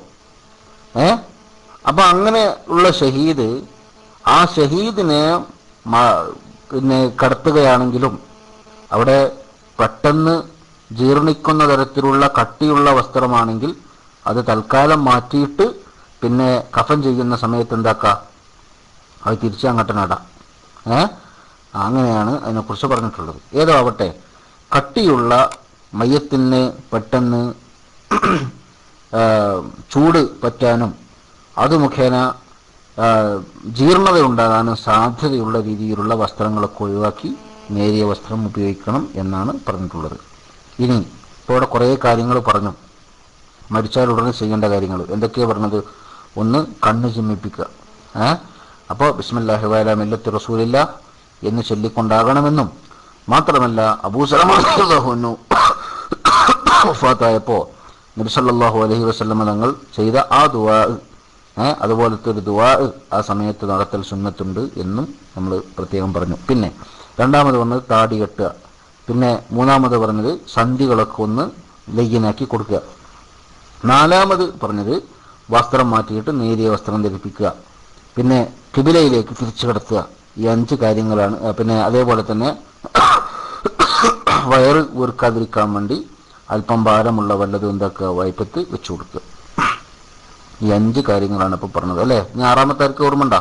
അപ്പൊ അങ്ങനെ ഉള്ള ഷഹീദ്, ആ ഷഹീദിനെ പിന്നെ കടത്തുകയാണെങ്കിലും അവിടെ പെട്ടെന്ന് ജീർണിക്കുന്ന തരത്തിലുള്ള കട്ടിയുള്ള വസ്ത്രമാണെങ്കിൽ അത് തൽക്കാലം മാറ്റിയിട്ട് പിന്നെ കഫൻ ചെയ്യുന്ന സമയത്ത് എന്താക്കാം, അത് തിരിച്ച് അങ്ങോട്ട് നടാം. അങ്ങനെയാണ് അതിനെക്കുറിച്ച് പറഞ്ഞിട്ടുള്ളത്. ഏതോ ആവട്ടെ, കട്ടിയുള്ള മയ്യത്തിന് പെട്ടെന്ന് ചൂട് പറ്റാനും അത് മുഖേന ജീർണത ഉണ്ടാകാനും സാധ്യതയുള്ള രീതിയിലുള്ള വസ്ത്രങ്ങളൊക്കെ ഒഴിവാക്കി നേരിയ വസ്ത്രം ഉപയോഗിക്കണം എന്നാണ് പറഞ്ഞിട്ടുള്ളത്. ഇനി ഇപ്പോൾ ഇവിടെ കുറേ കാര്യങ്ങൾ പറഞ്ഞു. മരിച്ചാൽ ഉടനെ ചെയ്യേണ്ട കാര്യങ്ങൾ എന്തൊക്കെയാണ് പറഞ്ഞത്? ഒന്ന്, കണ്ണ് ചിമ്മിപ്പിക്കുക. അപ്പോൾ ബിസ്മില്ലാഹി വഅലാ മില്ലത്തി റസൂലില്ലാ എന്ന് ചൊല്ലിക്കൊണ്ടാകണമെന്നും, മാത്രമല്ല അബൂ സലമ റളിയല്ലാഹു അൻഹു വഫാത്തായപ്പോൾ നബി സല്ലല്ലാഹു അലൈഹി വസല്ലമ തങ്ങൾ ചെയ്ത ആ ദുആ, അതുപോലത്തെ ഒരു ദുആ ആ സമയത്ത് നടത്തൽ സുന്നത്തുണ്ട് എന്നും നമ്മൾ പ്രത്യേകം പറഞ്ഞു. പിന്നെ രണ്ടാമത് പറഞ്ഞത് താടി കെട്ടുക. പിന്നെ മൂന്നാമത് പറഞ്ഞത് സന്ധികളൊക്കെ ഒന്ന് ലയ്യനാക്കി കൊടുക്കുക. നാലാമത് പറഞ്ഞത് വസ്ത്രം മാറ്റിയിട്ട് നേരിയ വസ്ത്രം ധരിപ്പിക്കുക. പിന്നെ കിബിലയിലേക്ക് തിരിച്ചു കിടത്തുക. ഈ 5 കാര്യങ്ങളാണ്. പിന്നെ അതേപോലെ തന്നെ വയറ് വീർക്കാതിരിക്കാൻ വേണ്ടി അല്പം ഭാരമുള്ള വല്ലതും എന്താക്കുക, വയറ്റത്ത് വെച്ചു കൊടുക്കുക. ഈ 5 കാര്യങ്ങളാണ് ഇപ്പൊ പറഞ്ഞത് അല്ലേ. ഇനി 6ാമത്തെ ആർക്ക് ഓർമ്മ?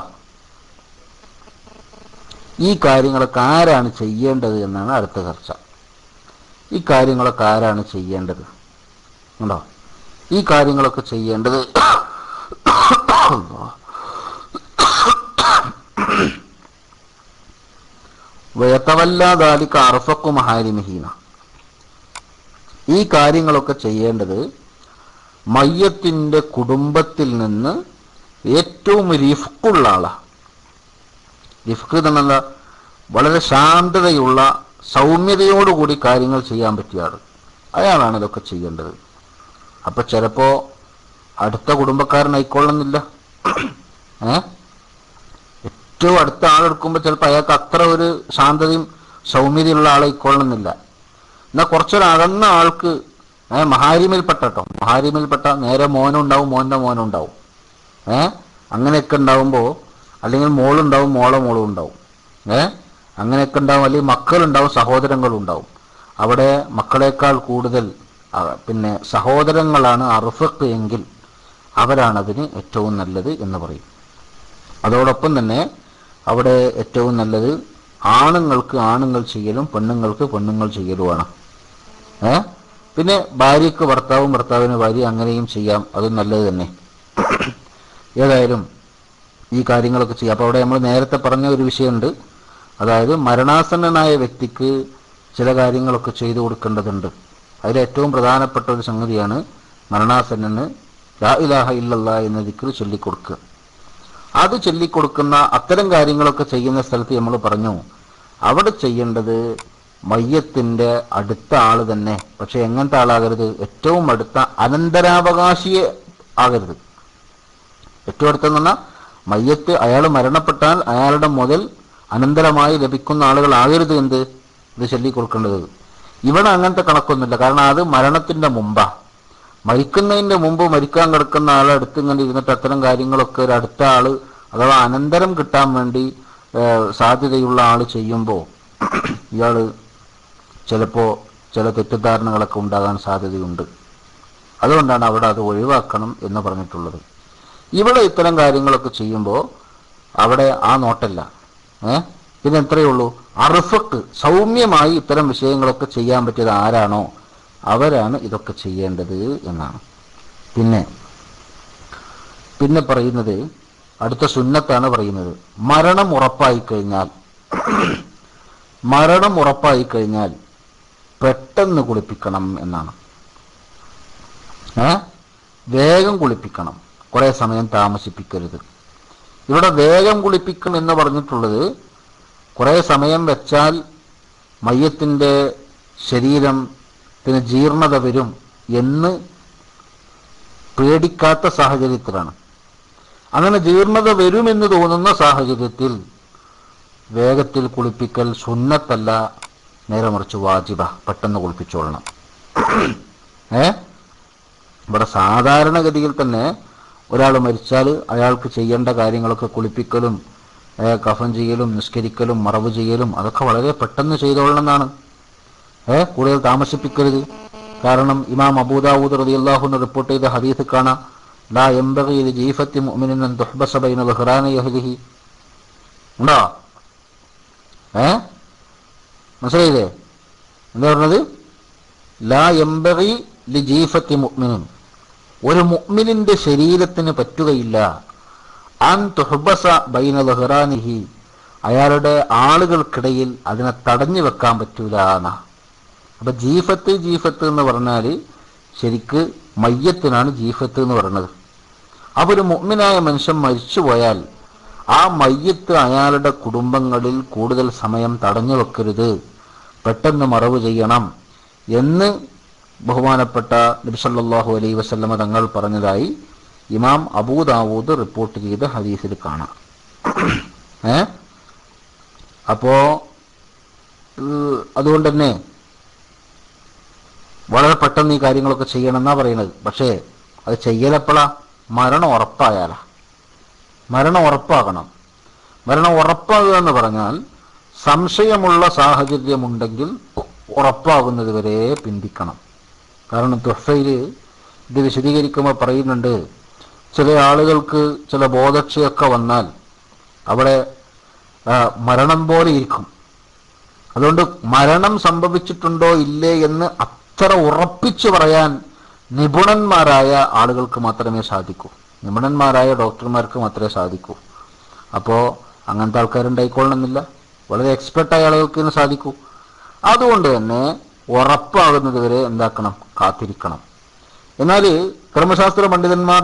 ഈ കാര്യങ്ങളൊക്കെ ആരാണ് ചെയ്യേണ്ടത് എന്നാണ് അടുത്ത ചർച്ച. ഈ കാര്യങ്ങളൊക്കെ ആരാണ് ചെയ്യേണ്ടത് ഉണ്ടോ? ഈ കാര്യങ്ങളൊക്കെ ചെയ്യേണ്ടത് വയതവല്ലാദാലിക അർഫഖു മഹാരിമിഹീന. ഈ കാര്യങ്ങളൊക്കെ ചെയ്യേണ്ടത് മയ്യത്തിൻ്റെ കുടുംബത്തിൽ നിന്ന് ഏറ്റവും റിഫ്ക്കുള്ള ആളാണ്. റിഫ്ക്ക് എന്നുള്ള വളരെ ശാന്തതയുള്ള സൗമ്യതയോടുകൂടി കാര്യങ്ങൾ ചെയ്യാൻ പറ്റിയ ആൾ, അയാളാണ് ഇതൊക്കെ ചെയ്യേണ്ടത്. അപ്പം ചിലപ്പോൾ അടുത്ത കുടുംബക്കാരനായിക്കൊള്ളുന്നില്ല. ഏറ്റവും അടുത്ത ആളെടുക്കുമ്പോൾ ചിലപ്പോൾ അയാൾക്ക് അത്ര ഒരു ശാന്തതയും സൗമ്യതയുള്ള ആളായിക്കൊള്ളുന്നില്ല. എന്നാൽ കുറച്ചൊരു അകന്ന ആൾക്ക് മഹാരിമിൽപ്പെട്ട നേരെ മോനും ഉണ്ടാവും, മോൻ്റെ മോനും ഉണ്ടാവും. അങ്ങനെയൊക്കെ ഉണ്ടാവുമ്പോൾ, അല്ലെങ്കിൽ മോളുണ്ടാവും, മോളും ഉണ്ടാവും. അങ്ങനെയൊക്കെ ഉണ്ടാവും. അല്ലെങ്കിൽ മക്കളുണ്ടാവും, സഹോദരങ്ങളും ഉണ്ടാവും. അവിടെ മക്കളെക്കാൾ കൂടുതൽ പിന്നെ സഹോദരങ്ങളാണ് അർഫഖ് എങ്കിൽ അവരാണതിന് ഏറ്റവും നല്ലത് എന്ന് പറയും. അതോടൊപ്പം തന്നെ അവിടെ ഏറ്റവും നല്ലത് ആണുങ്ങൾക്ക് ആണുങ്ങൾ ചെയ്യലും പെണ്ണുങ്ങൾക്ക് പെണ്ണുങ്ങൾ ചെയ്യലുമാണ്. പിന്നെ ഭാര്യയ്ക്ക് ഭർത്താവും ഭർത്താവിന് ഭാര്യ അങ്ങനെയും ചെയ്യാം, അതും നല്ലത് തന്നെ. ഏതായാലും ഈ കാര്യങ്ങളൊക്കെ ചെയ്യാം. അപ്പോൾ അവിടെ നമ്മൾ നേരത്തെ പറഞ്ഞ ഒരു വിഷയമുണ്ട്. അതായത് മരണാസന്നനായ വ്യക്തിക്ക് ചില കാര്യങ്ങളൊക്കെ ചെയ്തു കൊടുക്കേണ്ടതുണ്ട്. അതിലേറ്റവും പ്രധാനപ്പെട്ട ഒരു സംഗതിയാണ് മരണാസന്നന് ലാ ഇലാഹ ഇല്ലല്ലാഹ് എന്ന ദിക്ർ ചൊല്ലിക്കൊടുക്കുക. അത് ചൊല്ലിക്കൊടുക്കുന്ന അത്തരം കാര്യങ്ങളൊക്കെ ചെയ്യുന്ന സ്ഥലത്ത് നമ്മൾ പറഞ്ഞു, അവിടെ ചെയ്യേണ്ടത് മയ്യത്തിൻ്റെ അടുത്ത ആൾ തന്നെ. പക്ഷെ എങ്ങനത്തെ ആളാകരുത്? ഏറ്റവും അടുത്ത അനന്തരാവകാശിയെ ആകരുത്. ഏറ്റവും അടുത്തെന്ന് പറഞ്ഞാൽ മയ്യത്ത് അയാൾ മരണപ്പെട്ടാൽ അയാളുടെ മുതൽ അനന്തരമായി ലഭിക്കുന്ന ആളുകളാകരുത് എന്ത് ഇത് ചൊല്ലിക്കൊടുക്കേണ്ടത്. ഇവിടെ അങ്ങനത്തെ കണക്കൊന്നുമില്ല. കാരണം അത് മരണത്തിൻ്റെ മുമ്പാ. മരിക്കുന്നതിൻ്റെ മുമ്പ് മരിക്കാൻ കിടക്കുന്ന ആളെ അടുത്ത് ഇങ്ങനെ ഇരുന്നിട്ട് അത്തരം കാര്യങ്ങളൊക്കെ ഒരു അടുത്ത ആൾ അഥവാ അനന്തരം കിട്ടാൻ വേണ്ടി സാധ്യതയുള്ള ആൾ ചെയ്യുമ്പോൾ ഇയാൾ ചിലപ്പോൾ ചില തെറ്റിദ്ധാരണകളൊക്കെ ഉണ്ടാകാൻ സാധ്യതയുണ്ട്. അതുകൊണ്ടാണ് അവിടെ അത് ഒഴിവാക്കണം എന്ന് പറഞ്ഞിട്ടുള്ളത്. ഇവിടെ ഇത്തരം കാര്യങ്ങളൊക്കെ ചെയ്യുമ്പോൾ അവിടെ ആ നോട്ടല്ല. പിന്നെ എത്രയേ ഉള്ളൂ, അർഫക്ക് സൗമ്യമായി ഇത്തരം വിഷയങ്ങളൊക്കെ ചെയ്യാൻ പറ്റിയത് ആരാണോ അവരാണ് ഇതൊക്കെ ചെയ്യേണ്ടത് എന്നാണ്. പിന്നെ പറയുന്നത് അടുത്ത സുന്നത്താണ് പറയുന്നത്. മരണം ഉറപ്പായി കഴിഞ്ഞാൽ പെട്ടെന്ന് കുളിപ്പിക്കണം എന്നാണ്. വേഗം കുളിപ്പിക്കണം, കുറേ സമയം താമസിപ്പിക്കരുത്. ഇവിടെ വേഗം കുളിപ്പിക്കണം എന്ന് പറഞ്ഞിട്ടുള്ളത് കുറേ സമയം വെച്ചാൽ മയ്യത്തിൻ്റെ ശരീരത്തിന് ജീർണത വരും എന്ന് പേടിക്കാത്ത സാഹചര്യത്തിലാണ്. അങ്ങനെ ജീർണത വരുമെന്ന് തോന്നുന്ന സാഹചര്യത്തിൽ വേഗത്തിൽ കുളിപ്പിക്കൽ സുന്നത്തല്ല, നേരെ മറിച്ച് വാജിബ. പെട്ടെന്ന് കുളിപ്പിച്ചോളണം. ഇവിടെ സാധാരണഗതിയിൽ തന്നെ ഒരാൾ മരിച്ചാൽ അയാൾക്ക് ചെയ്യേണ്ട കാര്യങ്ങളൊക്കെ കുളിപ്പിക്കലും കഫൻ ചെയ്യലും നിസ്കരിക്കലും മറവ് ചെയ്യലും അതൊക്കെ വളരെ പെട്ടെന്ന് ചെയ്തോളണം എന്നാണ്. കൂടുതൽ താമസിപ്പിക്കരുത്. കാരണം ഇമാം അബൂ ദാവൂദ് റളിയല്ലാഹു അൻഹു റിപ്പോർട്ട് ചെയ്ത ഹദീസ് കാണാം, ലാ യംബഗി ലിജീഫത്തി മുഅ്മിനിൻ അൻ തുഹ്ബസ ബൈന ദഹ്റാനി അഹ്ലിഹി. ഉണ്ടോ? മനസ്സിലായില്ലേ എന്താ പറഞ്ഞത്? ലാ യംബഗി ലിജീഫത്തി മുഅ്മിനിൻ, ഒരു മുഅ്മിനിന്റെ ശരീരത്തിന് പറ്റുകയില്ല അൻ തുഹ്ബസ ബൈന ദഹ്റാനിഹി, അയാളുടെ ആളുകൾക്കിടയിൽ അതിനെ തടഞ്ഞു വെക്കാൻ പറ്റൂല എന്നാ. അപ്പൊ ജീഫത്ത് എന്ന് പറഞ്ഞാൽ ശരിക്ക് മയ്യത്തിനാണ് ജീഫത്ത് എന്ന് പറയുന്നത്. അപ്പൊ ഒരു മുഅ്മിനായ മനുഷ്യൻ മരിച്ചുപോയാൽ ആ മയ്യത്ത് അയാളുടെ കുടുംബങ്ങളിൽ കൂടുതൽ സമയം തടഞ്ഞു വെക്കരുത്, പെട്ടെന്ന് മറവ് ചെയ്യണം എന്ന് ബഹുമാനപ്പെട്ട നബി സല്ലല്ലാഹു അലൈഹി വസല്ലമ തങ്ങൾ പറഞ്ഞതായി ഇമാം അബൂ ദാവൂദ് റിപ്പോർട്ട് ചെയ്ത ഹദീസിൽ കാണാം. അപ്പോ അതുകൊണ്ട് തന്നെ വളരെ പെട്ടെന്ന് ഈ കാര്യങ്ങളൊക്കെ ചെയ്യണമെന്നാ പറയുന്നത്. പക്ഷേ അത് ചെയ്യലപ്പോഴാ? മരണം ഉറപ്പായാലാ. മരണം ഉറപ്പാകണം. മരണം ഉറപ്പാകുക എന്ന് പറഞ്ഞാൽ സംശയമുള്ള സാഹചര്യമുണ്ടെങ്കിൽ ഉറപ്പാകുന്നത് വരെ പിന്തിക്കണം. കാരണം തുഹ്ഫയിൽ ഇത് വിശദീകരിക്കുമ്പോൾ പറയുന്നുണ്ട്, ചില ആളുകൾക്ക് ചില ബോധക്ഷയൊക്കെ വന്നാൽ അവിടെ മരണം പോലെ ഇരിക്കും. അതുകൊണ്ട് മരണം സംഭവിച്ചിട്ടുണ്ടോ ഇല്ലേ എന്ന് അത്ര ഉറപ്പിച്ചു പറയാൻ നിപുണന്മാരായ ആളുകൾക്ക് മാത്രമേ സാധിക്കൂ. നിപുണന്മാരായ ഡോക്ടർമാർക്ക് മാത്രമേ സാധിക്കൂ. അപ്പോൾ അങ്ങനത്തെ ആൾക്കാരുണ്ടായിക്കൊള്ളണമെന്നില്ല. വളരെ എക്സ്പെർട്ടായ ആളുകൾക്ക് സാധിക്കൂ. അതുകൊണ്ട് തന്നെ ഉറപ്പാകുന്നത് വരെ എന്താക്കണം? കാത്തിരിക്കണം. എന്നാൽ കർമ്മശാസ്ത്ര പണ്ഡിതന്മാർ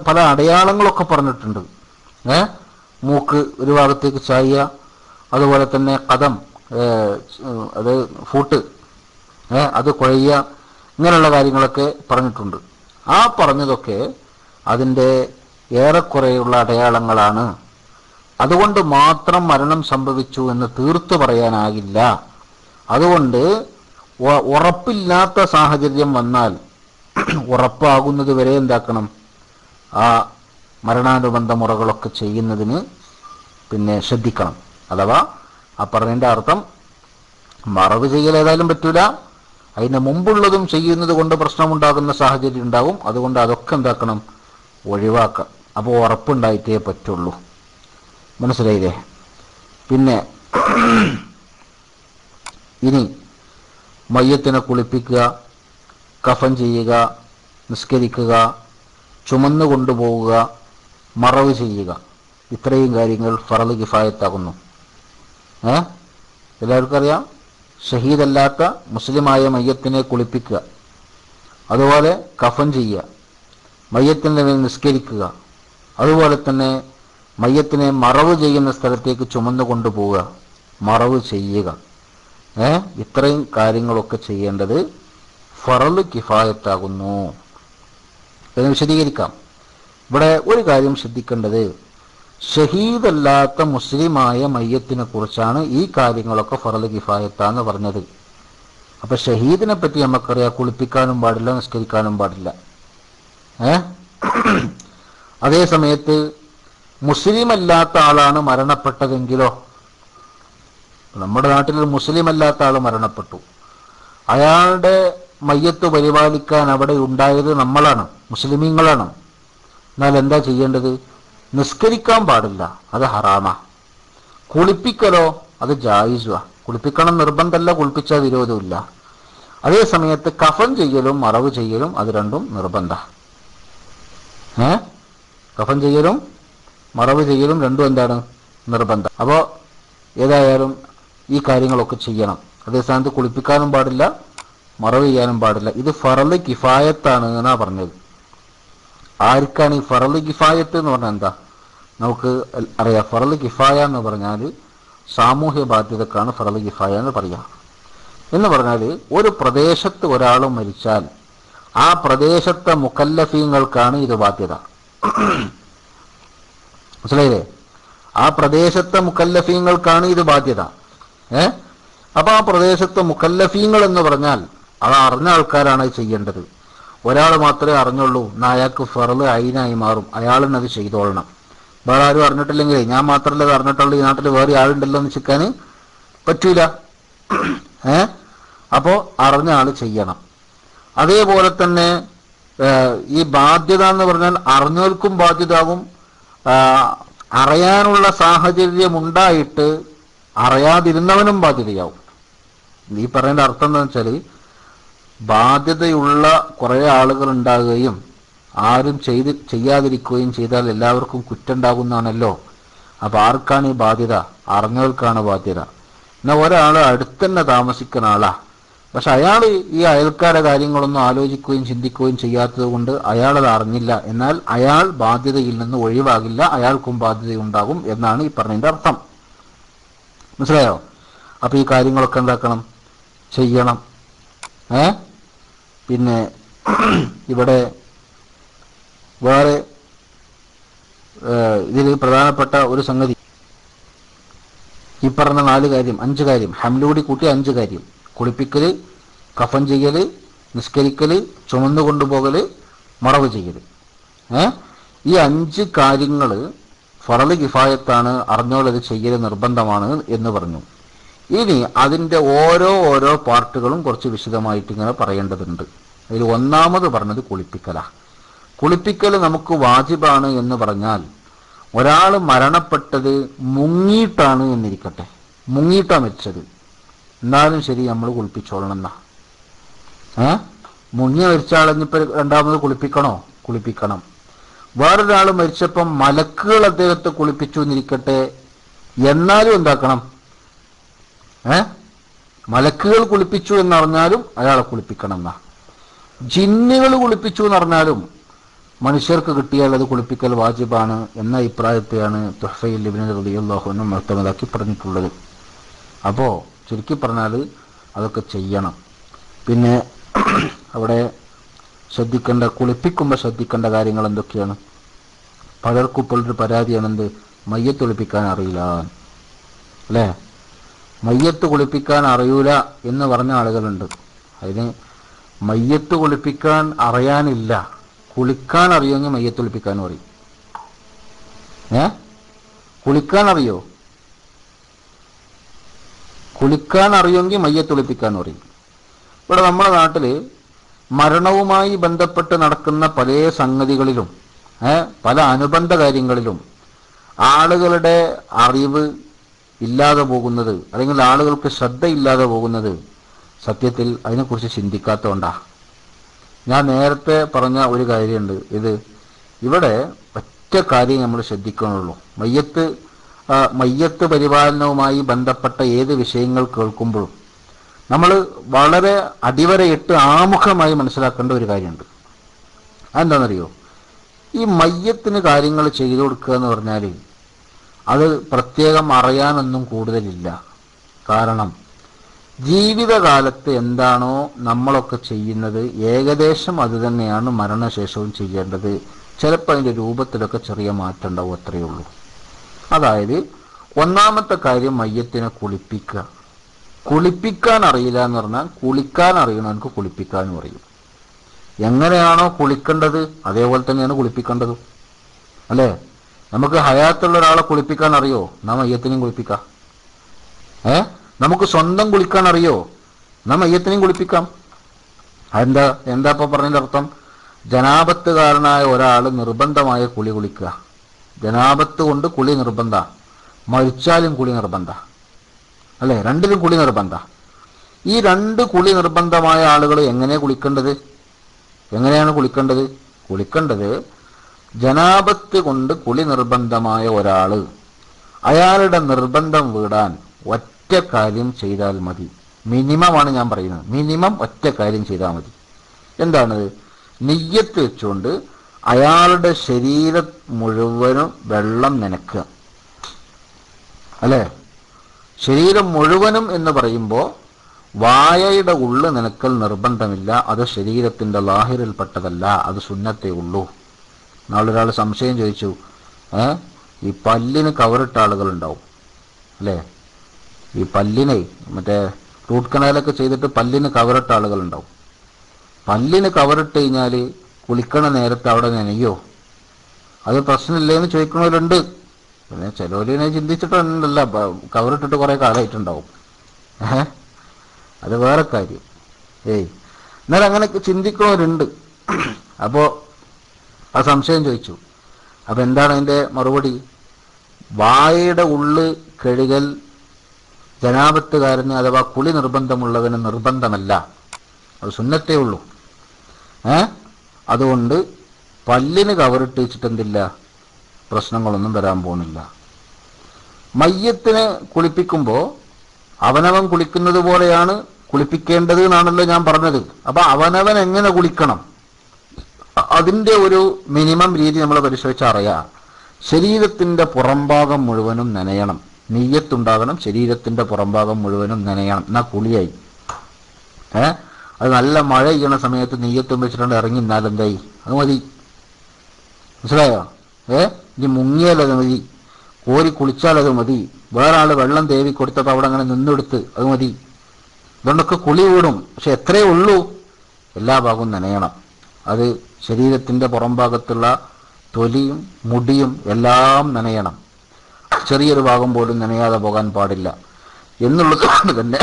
പല അടയാളങ്ങളൊക്കെ പറഞ്ഞിട്ടുണ്ട്. മൂക്ക് ഒരു ഭാഗത്തേക്ക് ചായുക, അതുപോലെ തന്നെ കദം അത് ഫൂട്ട് അത് കുഴയുക, ഇങ്ങനെയുള്ള കാര്യങ്ങളൊക്കെ പറഞ്ഞിട്ടുണ്ട്. ആ പറഞ്ഞതൊക്കെ അതിൻ്റെ ഏറെക്കുറെയുള്ള അടയാളങ്ങളാണ്. അതുകൊണ്ട് മാത്രം മരണം സംഭവിച്ചു എന്ന് തീർത്തു പറയാനാകില്ല. അതുകൊണ്ട് ഉറപ്പില്ലാത്ത സാഹചര്യം വന്നാൽ ഉറപ്പാകുന്നത് വരെ എന്താക്കണം, ആ മരണാനുബന്ധ മുറകളൊക്കെ ചെയ്യുന്നതിന് പിന്നെ ശ്രദ്ധിക്കണം. അഥവാ ആ പറഞ്ഞതിൻ്റെ അർത്ഥം മറവ് ചെയ്യൽ ഏതായാലും പറ്റൂല, അതിന് മുമ്പുള്ളതും ചെയ്യുന്നത് കൊണ്ട് പ്രശ്നമുണ്ടാകുന്ന സാഹചര്യം ഉണ്ടാകും. അതുകൊണ്ട് അതൊക്കെ എന്താക്കണം, ഒഴിവാക്കാം. അപ്പോൾ ഉറപ്പുണ്ടായിട്ടേ പറ്റുള്ളൂ. മനസ്സിലായില്ലേ? പിന്നെ ഇനി മയ്യത്തിനെ കുളിപ്പിക്കുക, കഫൻ ചെയ്യുക, നിസ്കരിക്കുക, ചുമന്നു കൊണ്ടുപോവുക, മറവ് ചെയ്യുക, ഇത്രയും കാര്യങ്ങൾ ഫർള് കിഫായത്താകുന്നു. എല്ലാവർക്കും അറിയാം. ഷഹീദല്ലാത്ത മുസ്ലിമായ മയ്യത്തിനെ കുളിപ്പിക്കുക, അതുപോലെ കഫൻ ചെയ്യുക, മയ്യത്തിൻ്റെ മേൽ നിസ്കരിക്കുക, അതുപോലെ തന്നെ മയ്യത്തിനെ മറവ് ചെയ്യുന്ന സ്ഥലത്തേക്ക് ചുമന്നു കൊണ്ടുപോവുക, മറവ് ചെയ്യുക. ഇത്രയും കാര്യങ്ങളൊക്കെ ചെയ്യേണ്ടത് ഫർള് കിഫായത്താകുന്നു എന്ന് വിശദീകരിക്കാം. ഇവിടെ ഒരു കാര്യം ശ്രദ്ധിക്കേണ്ടത്, ഷഹീദല്ലാത്ത മുസ്ലിമായ മയ്യത്തിനെ കുറിച്ചാണ് ഈ കാര്യങ്ങളൊക്കെ ഫർള് കിഫായത്താന്ന് പറഞ്ഞത്. അപ്പൊ ഷഹീദിനെ പറ്റി നമുക്കറിയാം, കുളിപ്പിക്കാനും പാടില്ല, നിസ്കരിക്കാനും പാടില്ല. അതേ സമയത്ത് മുസ്ലിം അല്ലാത്ത ആളാണ് മരണപ്പെട്ടതെങ്കിലോ, നമ്മുടെ നാട്ടിൽ മുസ്ലിം അല്ലാത്ത ആൾ മരണപ്പെട്ടു, അയാളുടെ മയ്യത്ത് പരിപാലിക്കാൻ അവിടെ ഉണ്ടായത് നമ്മളാണ്, മുസ്ലിമീങ്ങളാണ്. എന്നാൽ എന്താ ചെയ്യേണ്ടത്? നിസ്കരിക്കാൻ പാടില്ല, അത് ഹറാമാ. കുളിപ്പിക്കലോ അത് ജായിസുവാ. കുളിപ്പിക്കണം നിർബന്ധമല്ല, കുളിപ്പിച്ചാൽ വിരോധമില്ല. അതേ സമയത്ത് കഫൻ ചെയ്യലും മറവ് ചെയ്യലും അത് രണ്ടും നിർബന്ധ. കഫൻ ചെയ്യലും മറവ് ചെയ്യലും രണ്ടും എന്താണ്? നിർബന്ധം. അപ്പോൾ ഏതായാലും ഈ കാര്യങ്ങളൊക്കെ ചെയ്യണം. അതേ സ്ഥാനത്ത് കുളിപ്പിക്കാനും പാടില്ല, മറവ് ചെയ്യാനും പാടില്ല. ഇത് ഫർള് കിഫായത്താണ് എന്നാ പറഞ്ഞത്. ആർക്കാണ് ഈ ഫർള് കിഫായത്ത് എന്ന് പറഞ്ഞാൽ എന്താ? നമുക്ക് അറിയാം. ഫർള് കിഫായ എന്ന് പറഞ്ഞാൽ സാമൂഹ്യ ബാധ്യതക്കാണ് ഫർള് കിഫായ എന്ന് പറയാം. എന്ന് പറഞ്ഞാൽ ഒരു പ്രദേശത്ത് ഒരാൾ മരിച്ചാൽ ആ പ്രദേശത്തെ മുക്കല്ലഫീങ്ങൾക്കാണ് ഇത് ബാധ്യത. മനസ്സിലായില്ലേ? ആ പ്രദേശത്തെ മുക്കല്ലഫീങ്ങൾക്കാണ് ഇത് ബാധ്യത. അപ്പൊ ആ പ്രദേശത്തെ മുക്കല്ലഫീങ്ങൾ എന്ന് പറഞ്ഞാൽ അത് അറിഞ്ഞ ആൾക്കാരാണ് ചെയ്യേണ്ടത്. ഒരാൾ മാത്രമേ അറിഞ്ഞുള്ളൂ, എന്നാൽ അയാൾക്ക് ഫർള് ഐനായി മാറും, അയാളിന് അത് ചെയ്തോളണം. വേറെ ആരും അറിഞ്ഞിട്ടില്ലെങ്കിലേ ഞാൻ മാത്രമല്ല അത് അറിഞ്ഞിട്ടുള്ളൂ, ഈ നാട്ടിൽ വേറെ ആളുണ്ടല്ലോ എന്ന് ചിക്കാൻ പറ്റൂല. അപ്പോൾ അറിഞ്ഞ ആൾ ചെയ്യണം. അതേപോലെ തന്നെ ഈ ബാധ്യത എന്ന് പറഞ്ഞാൽ അറിഞ്ഞവർക്കും ബാധ്യതാകും, അറിയാനുള്ള സാഹചര്യം ഉണ്ടായിട്ട് അറിയാതിരുന്നവനും ബാധ്യതയാവും. ഈ പറയേണ്ട അർത്ഥം എന്താണെന്ന് വെച്ചാൽ, ബാധ്യതയുള്ള കുറേ ആളുകൾ ഉണ്ടാകുകയും ആരും ചെയ്യാതിരിക്കുകയും ചെയ്താൽ എല്ലാവർക്കും കുറ്റുണ്ടാകുന്നതാണല്ലോ. അപ്പൊ ആർക്കാണ് ഈ ബാധ്യത? അറിഞ്ഞവർക്കാണ് ബാധ്യത. എന്നാൽ ഒരാൾ അടുത്തന്നെ താമസിക്കുന്ന ആളാ, പക്ഷെ അയാൾ ഈ അയൽക്കാരുടെ കാര്യങ്ങളൊന്നും ആലോചിക്കുകയും ചിന്തിക്കുകയും ചെയ്യാത്തത് കൊണ്ട് അയാളത് അറിഞ്ഞില്ല. എന്നാൽ അയാൾ ബാധ്യതയിൽ നിന്ന് ഒഴിവാകില്ല, അയാൾക്കും ബാധ്യതയുണ്ടാകും എന്നാണ് ഈ പറഞ്ഞതിന്റെ അർത്ഥം. മനസ്സിലായോ? അപ്പൊ ഈ കാര്യങ്ങളൊക്കെ എന്താക്കണം? ചെയ്യണം. പിന്നെ ഇവിടെ വേറെ ഇതിൽ പ്രധാനപ്പെട്ട ഒരു സംഗതി, ഈ പറഞ്ഞ 4 കാര്യം 5 കാര്യം ഹംലൂടി കൂട്ടി 5 കാര്യം: കുളിപ്പിക്കല്, കഫൻ ചെയ്യല്, നിസ്കരിക്കല്, ചുമന്നു കൊണ്ടുപോകല്, മറവ് ചെയ്യല്. ഈ 5 കാര്യങ്ങൾ ഫർള് കിഫായത്താണ്, അറിഞ്ഞോളത് ചെയ്യല് നിർബന്ധമാണ് എന്ന് പറഞ്ഞു. ഇനി അതിൻ്റെ ഓരോ പാർട്ടുകളും കുറച്ച് വിശദമായിട്ട് ഇങ്ങനെ പറയേണ്ടതുണ്ട്. അതിൽ ഒന്നാമത് പറഞ്ഞത് കുളിപ്പിക്കലാ. കുളിപ്പിക്കൽ നമുക്ക് വാജിബാണ് എന്ന് പറഞ്ഞാൽ, ഒരാൾ മരണപ്പെട്ടത് മുങ്ങിയിട്ടാണ് എന്നിരിക്കട്ടെ, മുങ്ങിയിട്ടാ മരിച്ചത്, എന്നാലും ശരി നമ്മൾ കുളിപ്പിച്ചോളണം എന്നാ. മുങ്ങി മരിച്ച ആളഞ്ഞിപ്പോൾ രണ്ടാമത് കുളിപ്പിക്കണോ? കുളിപ്പിക്കണം. വേറൊരാൾ മരിച്ചപ്പം മലക്കുകൾ അദ്ദേഹത്തെ കുളിപ്പിച്ചു എന്നിരിക്കട്ടെ, എന്നാലും എന്താക്കണം? മലക്കുകൾ കുളിപ്പിച്ചു എന്നറിഞ്ഞാലും അയാളെ കുളിപ്പിക്കണം എന്നാ. ജിന്നുകൾ കുളിപ്പിച്ചു എന്ന് പറഞ്ഞാലും മനുഷ്യർക്ക് കിട്ടിയാൽ അത് കുളിപ്പിക്കൽ വാജിബാണ് എന്ന അഭിപ്രായത്തെയാണ് തുഹ്ഫയിൽ ഇബ്നു റളിയല്ലാഹു അൻഹു മുഅ്തമദാക്കി പറഞ്ഞിട്ടുള്ളത്. അപ്പോൾ ചുരുക്കി പറഞ്ഞാൽ അതൊക്കെ ചെയ്യണം. പിന്നെ അവിടെ ശ്രദ്ധിക്കേണ്ട, കുളിപ്പിക്കുമ്പോൾ ശ്രദ്ധിക്കേണ്ട കാര്യങ്ങൾ എന്തൊക്കെയാണ്? പലർക്കും ഇപ്പോഴൊരു പരാതിയാണ്, എന്ത്, മയ്യത്ത് കുളിപ്പിക്കാൻ അറിയില്ല അല്ലേ? മയ്യത്ത് കുളിപ്പിക്കാൻ അറിയൂല എന്ന് പറഞ്ഞ ആളുകളുണ്ട്. അതിന് മയ്യത്ത് കുളിപ്പിക്കാൻ അറിയാനില്ല, കുളിക്കാൻ അറിയുമെങ്കിൽ മയ്യത്ത് കുളിപ്പിക്കാനും അറിയും. കുളിക്കാൻ അറിയോ? കുളിക്കാൻ അറിയുമെങ്കിൽ മയ്യത്ത് കുളിപ്പിക്കാനും അറിയും. ഇവിടെ നമ്മുടെ നാട്ടിൽ മരണവുമായി ബന്ധപ്പെട്ട് നടക്കുന്ന പല സംഗതികളിലും പല അനുബന്ധ കാര്യങ്ങളിലും ആളുകളുടെ അറിവ് ഇല്ലാതെ പോകുന്നത്, അല്ലെങ്കിൽ ആളുകൾക്ക് ശ്രദ്ധയില്ലാതെ പോകുന്നത് സത്യത്തിൽ അതിനെക്കുറിച്ച് ചിന്തിക്കാത്തതുകൊണ്ടാ. ഞാൻ നേരത്തെ പറഞ്ഞ ഒരു കാര്യമുണ്ട്. ഇവിടെ ഒറ്റ കാര്യം നമ്മൾ ശ്രദ്ധിക്കണുള്ളൂ. മയ്യത്ത് പരിപാലനവുമായി ബന്ധപ്പെട്ട ഏത് വിഷയങ്ങൾ കേൾക്കുമ്പോഴും നമ്മൾ വളരെ അടിവരയിട്ട് ആമുഖമായി മനസ്സിലാക്കേണ്ട ഒരു കാര്യമുണ്ട്. അതെന്താണെന്നറിയോ? ഈ മയ്യത്തിന് കാര്യങ്ങൾ ചെയ്തു കൊടുക്കുക എന്ന് പറഞ്ഞാൽ അത് പ്രത്യേകം അറിയാനൊന്നും കൂടുതലില്ല. കാരണം ജീവിതകാലത്ത് എന്താണോ നമ്മളൊക്കെ ചെയ്യുന്നത് ഏകദേശം അത് തന്നെയാണ് മരണശേഷവും ചെയ്യേണ്ടത്. ചിലപ്പോൾ അതിൻ്റെ രൂപത്തിലൊക്കെ ചെറിയ മാറ്റം ഉണ്ടാവും, അത്രയേ ഉള്ളൂ. അതായത് ഒന്നാമത്തെ കാര്യം മയ്യത്തിനെ കുളിപ്പിക്കുക. കുളിപ്പിക്കാൻ അറിയില്ല എന്ന് പറഞ്ഞാൽ കുളിക്കാൻ അറിയണവർക്ക് കുളിപ്പിക്കാനും അറിയും. എങ്ങനെയാണോ കുളിക്കേണ്ടത് അതേപോലെ തന്നെയാണ് കുളിപ്പിക്കേണ്ടത്, അല്ലേ? നമുക്ക് ഹയാത്തുള്ള ഒരാളെ കുളിപ്പിക്കാൻ അറിയോ? നാം മയ്യത്തിനെയും കുളിപ്പിക്കാം. നമുക്ക് സ്വന്തം കുളിക്കാൻ അറിയോ? നാം മയ്യത്തിനെയും കുളിപ്പിക്കാം. എന്താ ഇപ്പൊ പറഞ്ഞതിന്റെ അർത്ഥം? ജനാപത്തുകാരനായ ഒരാൾ നിർബന്ധമായ കുളി കുളിക്കുക. ജനാപത്ത് കൊണ്ട് കുളി നിർബന്ധ, മരിച്ചാലും കുളി നിർബന്ധ, അല്ലേ? രണ്ടിലും കുളി നിർബന്ധ. ഈ രണ്ട് കുളി നിർബന്ധമായ ആളുകൾ എങ്ങനെയാണ് കുളിക്കേണ്ടത്? കുളിക്കേണ്ടത് ജനാപത്ത് കൊണ്ട് കുളി നിർബന്ധമായ ഒരാൾ അയാളുടെ നിർബന്ധം വീടാൻ ഒറ്റ കാര്യം ചെയ്താൽ മതി. മിനിമമാണ് ഞാൻ പറയുന്നത്. മിനിമം ഒറ്റ കാര്യം ചെയ്താൽ മതി. എന്താണത്? നിയ്യത്ത് വെച്ചുകൊണ്ട് അയാളുടെ ശരീരം മുഴുവനും വെള്ളം നനയ്ക്കുക, അല്ലേ? ശരീരം മുഴുവനും എന്ന് പറയുമ്പോൾ വായയുടെ ഉള്ളു നനക്കൽ നിർബന്ധമില്ല. അത് ശരീരത്തിന്റെ ലാഹിറിൽപ്പെട്ടതല്ല, അത് സുന്നത്തേ ഉള്ളൂ. നാളൊരാൾ സംശയം ചോദിച്ചു, ഈ പല്ലിന് കവറിട്ട ആളുകളുണ്ടാവും, അല്ലേ? ഈ പല്ലിനെ മറ്റേ റൂട്ട് കനാലൊക്കെ ചെയ്തിട്ട് പല്ലിന് കവറിട്ട ആളുകളുണ്ടാവും. പല്ലിന് കവറിട്ട് കഴിഞ്ഞാൽ കുളിക്കണ നേരത്തെ അവിടെ നനയോ? അത് പ്രശ്നമില്ലേന്ന് ചോദിക്കുന്നവരുണ്ട്. പിന്നെ ചിലവരിനെ ചിന്തിച്ചിട്ടല്ല, കവറിട്ടിട്ട് കുറെ കാലമായിട്ടുണ്ടാവും. അത് വേറെ കാര്യം. എന്നാൽ അങ്ങനെയൊക്കെ ചിന്തിക്കുന്നവരുണ്ട്. അപ്പോൾ ആ സംശയം ചോദിച്ചു. അപ്പം എന്താണ് അതിൻ്റെ മറുപടി? വായയുടെ ഉള്ള് കഴുകൽ ജനാപത്തുകാരന് അഥവാ കുളി നിർബന്ധമുള്ളവന് നിർബന്ധമല്ല, അത് സുന്നത്തേ ഉള്ളൂ. അതുകൊണ്ട് പല്ലിന് കവറിട്ട് വെച്ചിട്ട് എന്തില്ല, പ്രശ്നങ്ങളൊന്നും വരാൻ പോകുന്നില്ല. മയ്യത്തിനെ കുളിപ്പിക്കുമ്പോൾ അവനവൻ കുളിക്കുന്നത് പോലെയാണ് കുളിപ്പിക്കേണ്ടത് എന്നാണല്ലോ ഞാൻ പറഞ്ഞത്. അപ്പൊ അവനവൻ എങ്ങനെ കുളിക്കണം, അതിൻ്റെ ഒരു മിനിമം രീതി നമ്മൾ പരിശോധിച്ചാൽ അറിയാം. ശരീരത്തിന്റെ പുറംഭാഗം മുഴുവനും നനയണം. നിയ്യത്തുണ്ടാകണം, ശരീരത്തിന്റെ പുറംഭാഗം മുഴുവനും നനയണം. എന്നാ കുളിയായി. അത് നല്ല മഴ ചെയ്യണ സമയത്ത് നെയ്യത്തും വെച്ചിട്ടുണ്ട് ഇറങ്ങി നിന്നാൽ എന്തായി? അത് മതി. മനസ്സിലായോ? ഇനി മുങ്ങിയാലത് മതി, കോരി കുളിച്ചാലത് മതി, വേറെ ആള് വെള്ളം തേവി കൊടുത്തപ്പോൾ അവിടെ അങ്ങനെ നിന്നെടുത്ത് അത് മതി. ഇതുകൊണ്ടൊക്കെ കുളി വീടും. പക്ഷെ എത്രയേ ഉള്ളൂ, എല്ലാ ഭാഗവും നനയണം. അത് ശരീരത്തിന്റെ പുറം ഭാഗത്തുള്ള തൊലിയും മുടിയും എല്ലാം നനയണം. ചെറിയൊരു ഭാഗം പോലും നനയാതെ പോകാൻ പാടില്ല എന്നുള്ളത് കൊണ്ട് തന്നെ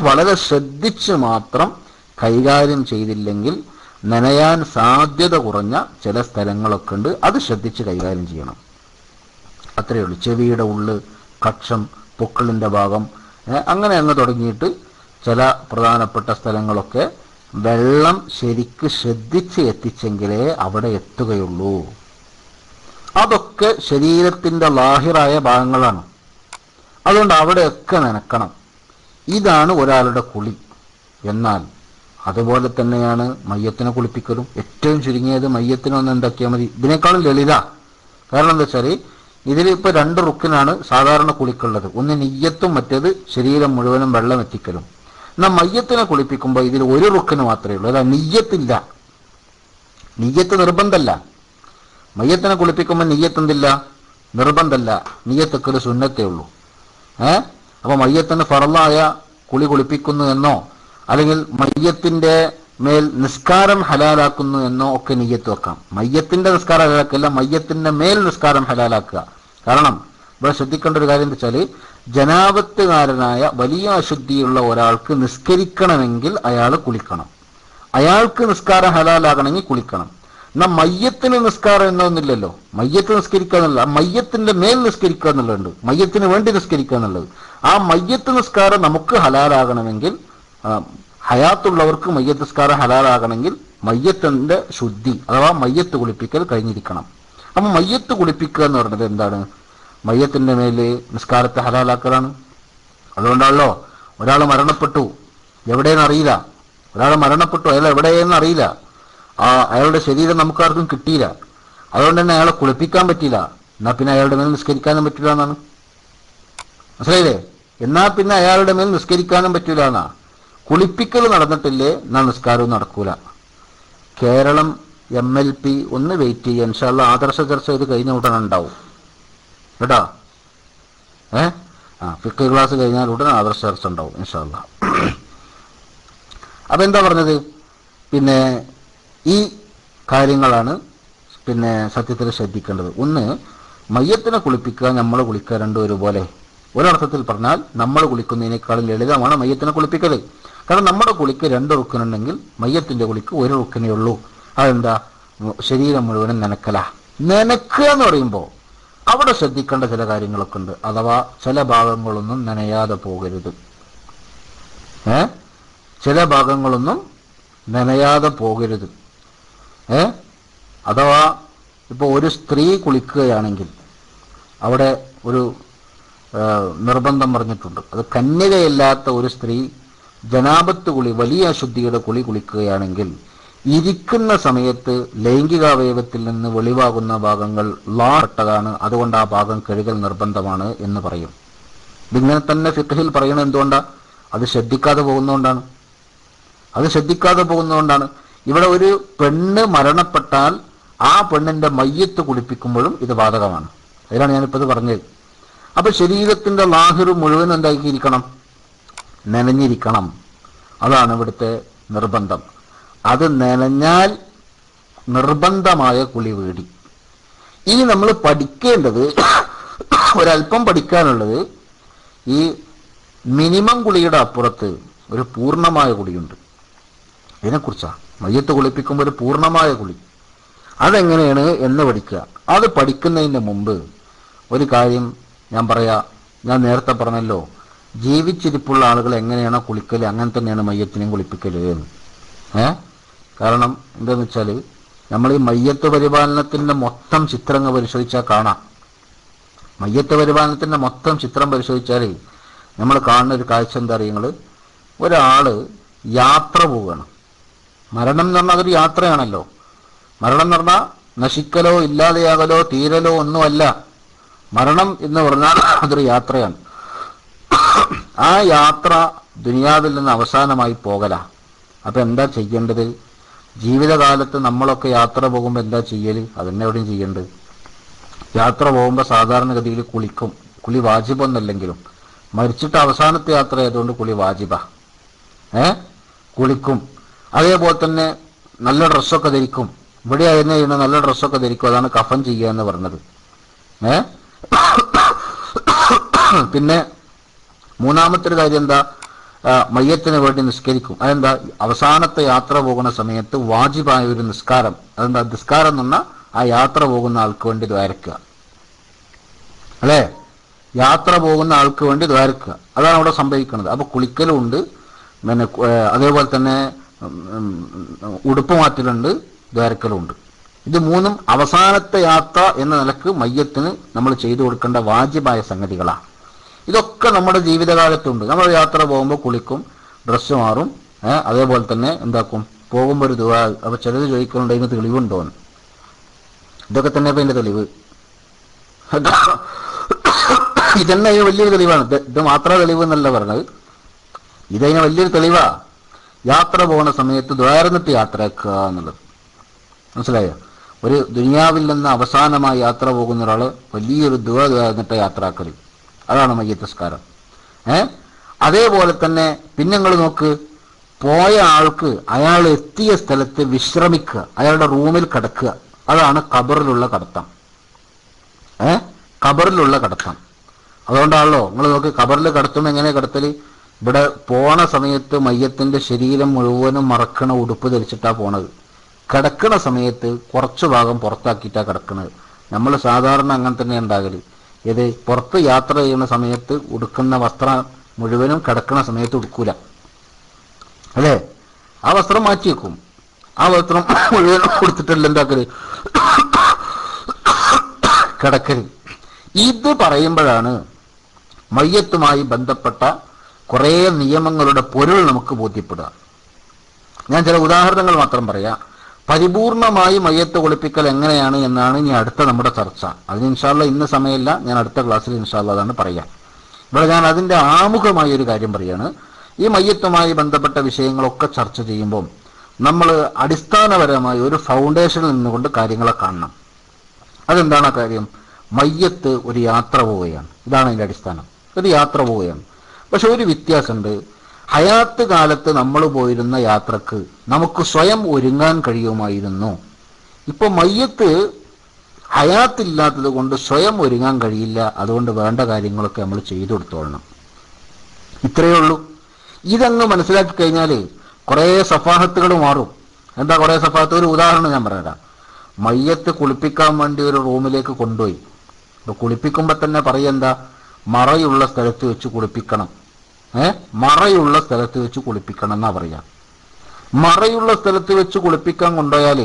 വളരെ ശ്രദ്ധിച്ച് മാത്രം കൈകാര്യം ചെയ്തില്ലെങ്കിൽ നനയാൻ സാധ്യത കുറഞ്ഞ ചില സ്ഥലങ്ങളൊക്കെ ഉണ്ട്. അത് ശ്രദ്ധിച്ച് കൈകാര്യം ചെയ്യണം. അത്രയേ ഉള്ളൂ. ചെവിയുടെ ഉള്ള്, കക്ഷം, പൊക്കിളിന്റെ ഭാഗം, അങ്ങനെ അങ്ങ് തുടങ്ങിയിട്ട് ചില പ്രധാനപ്പെട്ട സ്ഥലങ്ങളൊക്കെ വെള്ളം ശരിക്ക് ശ്രദ്ധിച്ച് എത്തിച്ചെങ്കിലേ അവിടെ എത്തുകയുള്ളൂ. അതൊക്കെ ശരീരത്തിന്റെ ലാഹിറായ ഭാഗങ്ങളാണ്. അതുകൊണ്ട് അവിടെയൊക്കെ നനക്കണം. ഇതാണ് ഒരാളുടെ കുളി. എന്നാൽ അതുപോലെ തന്നെയാണ് മയ്യത്തിനെ കുളിപ്പിക്കലും. ഏറ്റവും ചുരുങ്ങിയത് മയ്യത്തിനൊന്ന് എന്താക്കിയാൽ മതി. ഇതിനേക്കാളും ലളിത. കാരണം എന്താ വെച്ചാൽ ഇതിലിപ്പോ 2 റുക്കിനാണ് സാധാരണ കുളിക്കുള്ളത്. ഒന്ന് നിയ്യത്തും, മറ്റേത് ശരീരം മുഴുവനും വെള്ളം എത്തിക്കലും. എന്നാൽ മയ്യത്തിനെ കുളിപ്പിക്കുമ്പോൾ ഇതിൽ 1 റുക്കിന് മാത്രമേ ഉള്ളൂ. അതാ നിയ്യത്തില്ല. നിയ്യത്ത് നിർബന്ധമല്ല. മയ്യത്തിനെ കുളിപ്പിക്കുമ്പോൾ നിയ്യത്ത് എന്തില്ല? നിർബന്ധമല്ല. നിയ്യത്തൊക്കെ ഒരു സുന്നത്തേ ഉള്ളൂ. അപ്പൊ മയ്യത്തിന് ഫറളായ കുളി കുളിപ്പിക്കുന്നു എന്നോ അല്ലെങ്കിൽ മയ്യത്തിന്റെ മേൽ നിസ്കാരം ഹലാലാക്കുന്നു എന്നോ ഒക്കെ നിയ്യത്ത് വെക്കാം. മയ്യത്തിന്റെ നിസ്കാരം ഹലാലാക്കല്ല, മയ്യത്തിന്റെ മേൽ നിസ്കാരം ഹലാലാക്കുക. കാരണം ഇവിടെ ശ്രദ്ധിക്കേണ്ട ഒരു കാര്യം എന്താ വെച്ചാൽ, ജനാപത്തുകാരനായ വലിയ അശുദ്ധിയുള്ള ഒരാൾക്ക് നിസ്കരിക്കണമെങ്കിൽ അയാൾ കുളിക്കണം. അയാൾക്ക് നിസ്കാരം ഹലാലാകണമെങ്കിൽ കുളിക്കണം. എന്നാൽ മയ്യത്തിന് നിസ്കാരം എന്നൊന്നുമില്ലല്ലോ. മയ്യത്ത് നിസ്കരിക്കുക എന്നുള്ള, മയ്യത്തിന്റെ മേൽ നിസ്കരിക്കുക എന്നുള്ളതുണ്ട്. മയ്യത്തിന് വേണ്ടി നിസ്കരിക്കുക എന്നുള്ളത്. ആ മയ്യത്ത് നിസ്കാരം നമുക്ക് ഹലാലാകണമെങ്കിൽ, ഹയാത്തുള്ളവർക്ക് മയ്യത്ത് നിസ്കാരം ഹലാലാകണമെങ്കിൽ മയ്യത്തിന്റെ ശുദ്ധി അഥവാ മയ്യത്ത് കുളിപ്പിക്കൽ കഴിഞ്ഞിരിക്കണം. അപ്പൊ മയ്യത്ത് കുളിപ്പിക്കുക എന്ന് പറയുന്നത് എന്താണ്? മയ്യത്തിന്റെ മേല് നിസ്കാരത്തെ ഹലാലാക്കലാണ്. അതുകൊണ്ടാണല്ലോ ഒരാൾ മരണപ്പെട്ടു, എവിടെയെന്ന് അറിയില്ല. ഒരാൾ മരണപ്പെട്ടു, അയാൾ എവിടെയെന്ന് അറിയില്ല. അയാളുടെ ശരീരം നമുക്കാർക്കും കിട്ടിയില്ല. അതുകൊണ്ട് തന്നെ അയാളെ കുളിപ്പിക്കാൻ പറ്റിയില്ല. എന്നാ പിന്നെ അയാളുടെ മേൽ നിസ്കരിക്കാനും പറ്റില്ല എന്നാണ്. മനസ്സിലായില്ലേ? എന്നാ പിന്നെ അയാളുടെ മേൽ നിസ്കരിക്കാനും പറ്റില്ല എന്നാ. കുളിപ്പിക്കൽ നടന്നിട്ടില്ലേ എന്നാ നിസ്കാരവും നടക്കൂല. കേരളം MLP ഒന്ന് വെയിറ്റ് ചെയ്യുക. ഇൻഷാ അല്ലാഹ് ആദർശ ചർച്ച ഇത് കഴിഞ്ഞ ഉടനെ ഉണ്ടാവും കേട്ടോ. ഫിഖ് ക്ലാസ് കഴിഞ്ഞാൽ ഉടനെ ആദർശ ചർച്ച ഉണ്ടാവും ഇൻഷാ അല്ലാഹ്. അപ്പൊ എന്താ പറഞ്ഞത്? പിന്നെ ഈ കാര്യങ്ങളാണ് പിന്നെ സത്യത്തിൽ ശ്രദ്ധിക്കേണ്ടത്. ഒന്ന്, മയ്യത്തിനെ കുളിപ്പിക്കുക, നമ്മൾ കുളിക്കുക, രണ്ടും ഒരുപോലെ. ഒരർത്ഥത്തിൽ പറഞ്ഞാൽ നമ്മൾ കുളിക്കുന്നതിനേക്കാളും ലളിതമാണ് മയ്യത്തിനെ കുളിപ്പിക്കൽ. കാരണം നമ്മുടെ കുളിക്ക് 2 റുക്കിനുണ്ടെങ്കിൽ മയ്യത്തിന്റെ കുളിക്ക് 1 റുക്കിനേ ഉള്ളൂ. അതെന്താ? ശരീരം മുഴുവനും നനക്കല. നനക്കുക എന്ന് പറയുമ്പോൾ അവിടെ ശ്രദ്ധിക്കേണ്ട ചില കാര്യങ്ങളൊക്കെ ഉണ്ട്. അഥവാ ചില ഭാഗങ്ങളൊന്നും നനയാതെ പോകരുത്. ചില ഭാഗങ്ങളൊന്നും നനയാതെ പോകരുത്. അഥവാ ഇപ്പോൾ ഒരു സ്ത്രീ കുളിക്കുകയാണെങ്കിൽ അവിടെ ഒരു നിർബന്ധം പറഞ്ഞിട്ടുണ്ട്. അത് കന്യകയല്ലാത്ത ഒരു സ്ത്രീ ജനാപത്ത് കുളി, വലിയ അശുദ്ധിയുടെ കുളി കുളിക്കുകയാണെങ്കിൽ ഇരിക്കുന്ന സമയത്ത് ലൈംഗികാവയവത്തിൽ നിന്ന് വെളിവാകുന്ന ഭാഗങ്ങൾ പെട്ടതാണ്. അതുകൊണ്ട് ആ ഭാഗം കഴുകൽ നിർബന്ധമാണ് എന്ന് പറയും. ഇതിങ്ങനെ തന്നെ ഫിഖ്ഹിൽ പറയണത് എന്തുകൊണ്ടാ? അത് ശ്രദ്ധിക്കാതെ പോകുന്നതുകൊണ്ടാണ്. ഇവിടെ ഒരു പെണ്ണ് മരണപ്പെട്ടാൽ ആ പെണ്ണിന്റെ മയ്യത്ത് കുളിപ്പിക്കുമ്പോഴും ഇത് ബാധകമാണ്. അതിലാണ് ഞാനിപ്പോൾ ഇത് പറഞ്ഞത്. അപ്പൊ ശരീരത്തിന്റെ ലാഹിറ് മുഴുവൻ എന്താക്കിയിരിക്കണം? നനഞ്ഞിരിക്കണം. അതാണ് ഇവിടുത്തെ നിർബന്ധം. അത് നനഞ്ഞാൽ നിർബന്ധമായ കുളി വീടി. ഇനി നമ്മൾ പഠിക്കേണ്ടത്, ഒരല്പം പഠിക്കാനുള്ളത്, ഈ മിനിമം കുളിയുടെ അപ്പുറത്ത് ഒരു പൂർണ്ണമായ കുളിയുണ്ട്. ഇതിനെക്കുറിച്ചാണ്. മയ്യത്ത് കുളിപ്പിക്കുമ്പോൾ ഒരു പൂർണ്ണമായ കുളി അതെങ്ങനെയാണ് എന്ന് പഠിക്കുക. അത് പഠിക്കുന്നതിന് മുമ്പ് ഒരു കാര്യം ഞാൻ പറയാം. ഞാൻ നേരത്തെ പറഞ്ഞല്ലോ, ജീവിച്ചിരിപ്പുള്ള ആളുകൾ എങ്ങനെയാണോ കുളിക്കൽ അങ്ങനെ തന്നെയാണ് മയ്യത്തിനെയും കുളിപ്പിക്കൽ എന്ന്. കാരണം എന്താണെന്ന് വെച്ചാൽ, നമ്മൾ ഈ മയ്യത്ത് പരിപാലനത്തിൻ്റെ മൊത്തം ചിത്രങ്ങൾ പരിശോധിച്ചാൽ കാണാം. മയ്യത്ത് പരിപാലനത്തിൻ്റെ മൊത്തം ചിത്രം പരിശോധിച്ചാൽ നമ്മൾ കാണുന്ന ഒരു കാഴ്ച എന്താ അറിയുങ്ങൾ? ഒരാൾ യാത്ര പോവുകയാണ്. മരണം എന്ന് പറഞ്ഞാൽ അതൊരു യാത്രയാണല്ലോ. മരണം എന്ന് പറഞ്ഞാൽ നശിക്കലോ ഇല്ലാതെയാകലോ തീരലോ ഒന്നുമല്ല. മരണം എന്ന് പറഞ്ഞാൽ അതൊരു യാത്രയാണ്. ആ യാത്ര ദുനിയാവിൽ നിന്ന് അവസാനമായി പോകല. അപ്പൊ എന്താ ചെയ്യേണ്ടത്? ജീവിതകാലത്ത് നമ്മളൊക്കെ യാത്ര പോകുമ്പോൾ എന്താ ചെയ്യൽ? അതന്നെ എവിടെയും ചെയ്യേണ്ടത്. യാത്ര പോകുമ്പോൾ സാധാരണഗതിയിൽ കുളിക്കും. കുളി വാജിബൊന്നല്ലെങ്കിലും മരിച്ചിട്ട് അവസാനത്തെ യാത്ര ആയതുകൊണ്ട് കുളി വാജിബ. കുളിക്കും. അതേപോലെ തന്നെ നല്ല ഡ്രസ്സൊക്കെ ധരിക്കും. ഇവിടെ ആയിരുന്നു ചെയ്യുന്ന നല്ല ഡ്രസ്സൊക്കെ ധരിക്കും. അതാണ് കഫൻ ചെയ്യുക എന്ന് പറഞ്ഞത്. പിന്നെ മൂന്നാമത്തെ ഒരു കാര്യം എന്താ? മയ്യത്തിന് വേണ്ടി നിസ്കരിക്കും. അതെന്താ? അവസാനത്തെ യാത്ര പോകുന്ന സമയത്ത് വാജിബായ ഒരു നിസ്കാരം. അതെന്താ? നിസ്കാരം എന്ന് പറഞ്ഞാൽ ആ യാത്ര പോകുന്ന ആൾക്ക് വേണ്ടി ദ്വാരക്കുക. അല്ലേ? യാത്ര പോകുന്ന ആൾക്ക് വേണ്ടി ദ്വാരക്കുക. അതാണ് അവിടെ സംഭവിക്കുന്നത്. അപ്പൊ കുളിക്കലും ഉണ്ട്, പിന്നെ അതേപോലെ തന്നെ ഉടുപ്പ് മാറ്റലുണ്ട്, ദ്വാരക്കലുണ്ട്. ഇത് മൂന്നും അവസാനത്തെ യാത്ര എന്ന നിലക്ക് മയ്യത്തിന് നമ്മൾ ചെയ്തു കൊടുക്കേണ്ട വാജിബായ സംഗതികളാണ്. ഇതൊക്കെ നമ്മുടെ ജീവിതകാലത്തുണ്ട്. നമ്മൾ യാത്ര പോകുമ്പോൾ കുളിക്കും, ഡ്രസ്സ് മാറും, അതേപോലെ തന്നെ എന്താക്കും, പോകുമ്പോൾ ഒരു ദുആ. അപ്പൊ ചിലത് ചോദിക്കുന്നുണ്ട് അതിന് തെളിവുണ്ടോന്ന്. ഇതൊക്കെ തന്നെ ഇപ്പൊ അതിന്റെ തെളിവ്. ഇതന്നെ അതിന് വലിയൊരു തെളിവാണ്. ഇത് മാത്രം തെളിവ് എന്നല്ല പറഞ്ഞത്, ഇതതിന് വലിയൊരു തെളിവാ. യാത്ര പോകുന്ന സമയത്ത് ദ്വാരന്നിട്ട് യാത്രയാക്കുക എന്നുള്ളത് മനസ്സിലായോ? ഒരു ദുനിയാവിൽ നിന്ന് അവസാനമായി യാത്ര പോകുന്ന ഒരാൾ വലിയൊരു ദ്വാരന്നിട്ട് യാത്രയാക്കൽ, അതാണ് മയ്യത്ത് നിസ്കാരം. അതേപോലെ തന്നെ പിന്നെ നിങ്ങൾ നോക്ക്, പോയ ആൾക്ക് അയാൾ എത്തിയ സ്ഥലത്ത് വിശ്രമിക്കുക, അയാളുടെ റൂമിൽ കിടക്കുക, അതാണ് ഖബറിലുള്ള കടത്തം. ഖബറിലുള്ള കടത്തം. അതുകൊണ്ടാണല്ലോ നിങ്ങൾ നോക്ക്, ഖബറിൽ കടത്തുമ്പോൾ എങ്ങനെ കടത്തൽ? ഇവിടെ പോണ സമയത്ത് മയ്യത്തിന്റെ ശരീരം മുഴുവനും മറക്കണ ഉടുപ്പ് ധരിച്ചിട്ടാ പോണത്. കിടക്കണ സമയത്ത് കുറച്ചു ഭാഗം പുറത്താക്കിയിട്ടാ കിടക്കണത്. നമ്മൾ സാധാരണ അങ്ങനെ തന്നെ ഉണ്ടാകല്. ഇത് പുറത്ത് യാത്ര ചെയ്യുന്ന സമയത്ത് ഉടുക്കുന്ന വസ്ത്രം മുഴുവനും കിടക്കണ സമയത്ത് ഉടുക്കൂല, അല്ലേ? ആ വസ്ത്രം മാറ്റി വെക്കും. ആ വസ്ത്രം മുഴുവനും കൊടുത്തിട്ടല്ല എന്താക്കല്, കിടക്കല്. ഇത് പറയുമ്പോഴാണ് മയ്യത്തുമായി ബന്ധപ്പെട്ട കുറേ നിയമങ്ങളുടെ പൊരുൾ നമുക്ക് ബോധ്യപ്പെടുക. ഞാൻ ചില ഉദാഹരണങ്ങൾ മാത്രം പറയാം. പരിപൂർണമായി മയ്യത്ത് കുളിപ്പിക്കൽ എങ്ങനെയാണ് എന്നാണ് ഇനി അടുത്ത നമ്മുടെ ചർച്ച. അതിന് ഇൻഷാല്ല ഇന്ന് സമയമില്ല, ഞാൻ അടുത്ത ക്ലാസ്സിൽ ഇൻഷാല്ല അതാണ് പറയാം. ഇവിടെ ഞാൻ അതിൻ്റെ ആമുഖമായ ഒരു കാര്യം പറയാണ്. ഈ മയ്യത്തുമായി ബന്ധപ്പെട്ട വിഷയങ്ങളൊക്കെ ചർച്ച ചെയ്യുമ്പോൾ നമ്മൾ അടിസ്ഥാനപരമായി ഒരു ഫൗണ്ടേഷനിൽ നിന്നുകൊണ്ട് കാര്യങ്ങളെ കാണണം. അതെന്താണ് ആ കാര്യം? മയ്യത്ത് ഒരു യാത്ര പോവുകയാണ്, ഇതാണ് അതിൻ്റെ അടിസ്ഥാനം. ഒരു യാത്ര പോവുകയാണ്. പക്ഷെ ഒരു വ്യത്യാസമുണ്ട്. ഹയാത്ത് കാലത്ത് നമ്മൾ പോയിരുന്ന യാത്രക്ക് നമുക്ക് സ്വയം ഒരുങ്ങാൻ കഴിയുമായിരുന്നു. ഇപ്പൊ മയ്യത്ത് ഹയാത്തില്ലാത്തത് കൊണ്ട് സ്വയം ഒരുങ്ങാൻ കഴിയില്ല. അതുകൊണ്ട് വേണ്ട കാര്യങ്ങളൊക്കെ നമ്മൾ ചെയ്തു കൊടുത്തോളണം. ഇത്രയേ ഉള്ളൂ. ഇതങ്ങ് മനസ്സിലാക്കി കഴിഞ്ഞാൽ കുറേ സഫാഹത്തുകൾ മാറും. എന്താ കുറേ സഫാഹത്ത്? ഒരു ഉദാഹരണം ഞാൻ പറഞ്ഞുതരാം. മയ്യത്ത് കുളിപ്പിക്കാൻ വേണ്ടി ഒരു റൂമിലേക്ക് കൊണ്ടുപോയി. ഇപ്പൊ കുളിപ്പിക്കുമ്പോൾ തന്നെ പറയെന്താ, മറയുള്ള സ്ഥലത്ത് വെച്ച് കുളിപ്പിക്കണം. മറയുള്ള സ്ഥലത്ത് വെച്ച് കുളിപ്പിക്കണം എന്നാ പറയാ. മറയുള്ള സ്ഥലത്ത് വെച്ച് കുളിപ്പിക്കാൻ കൊണ്ടുപോയാൽ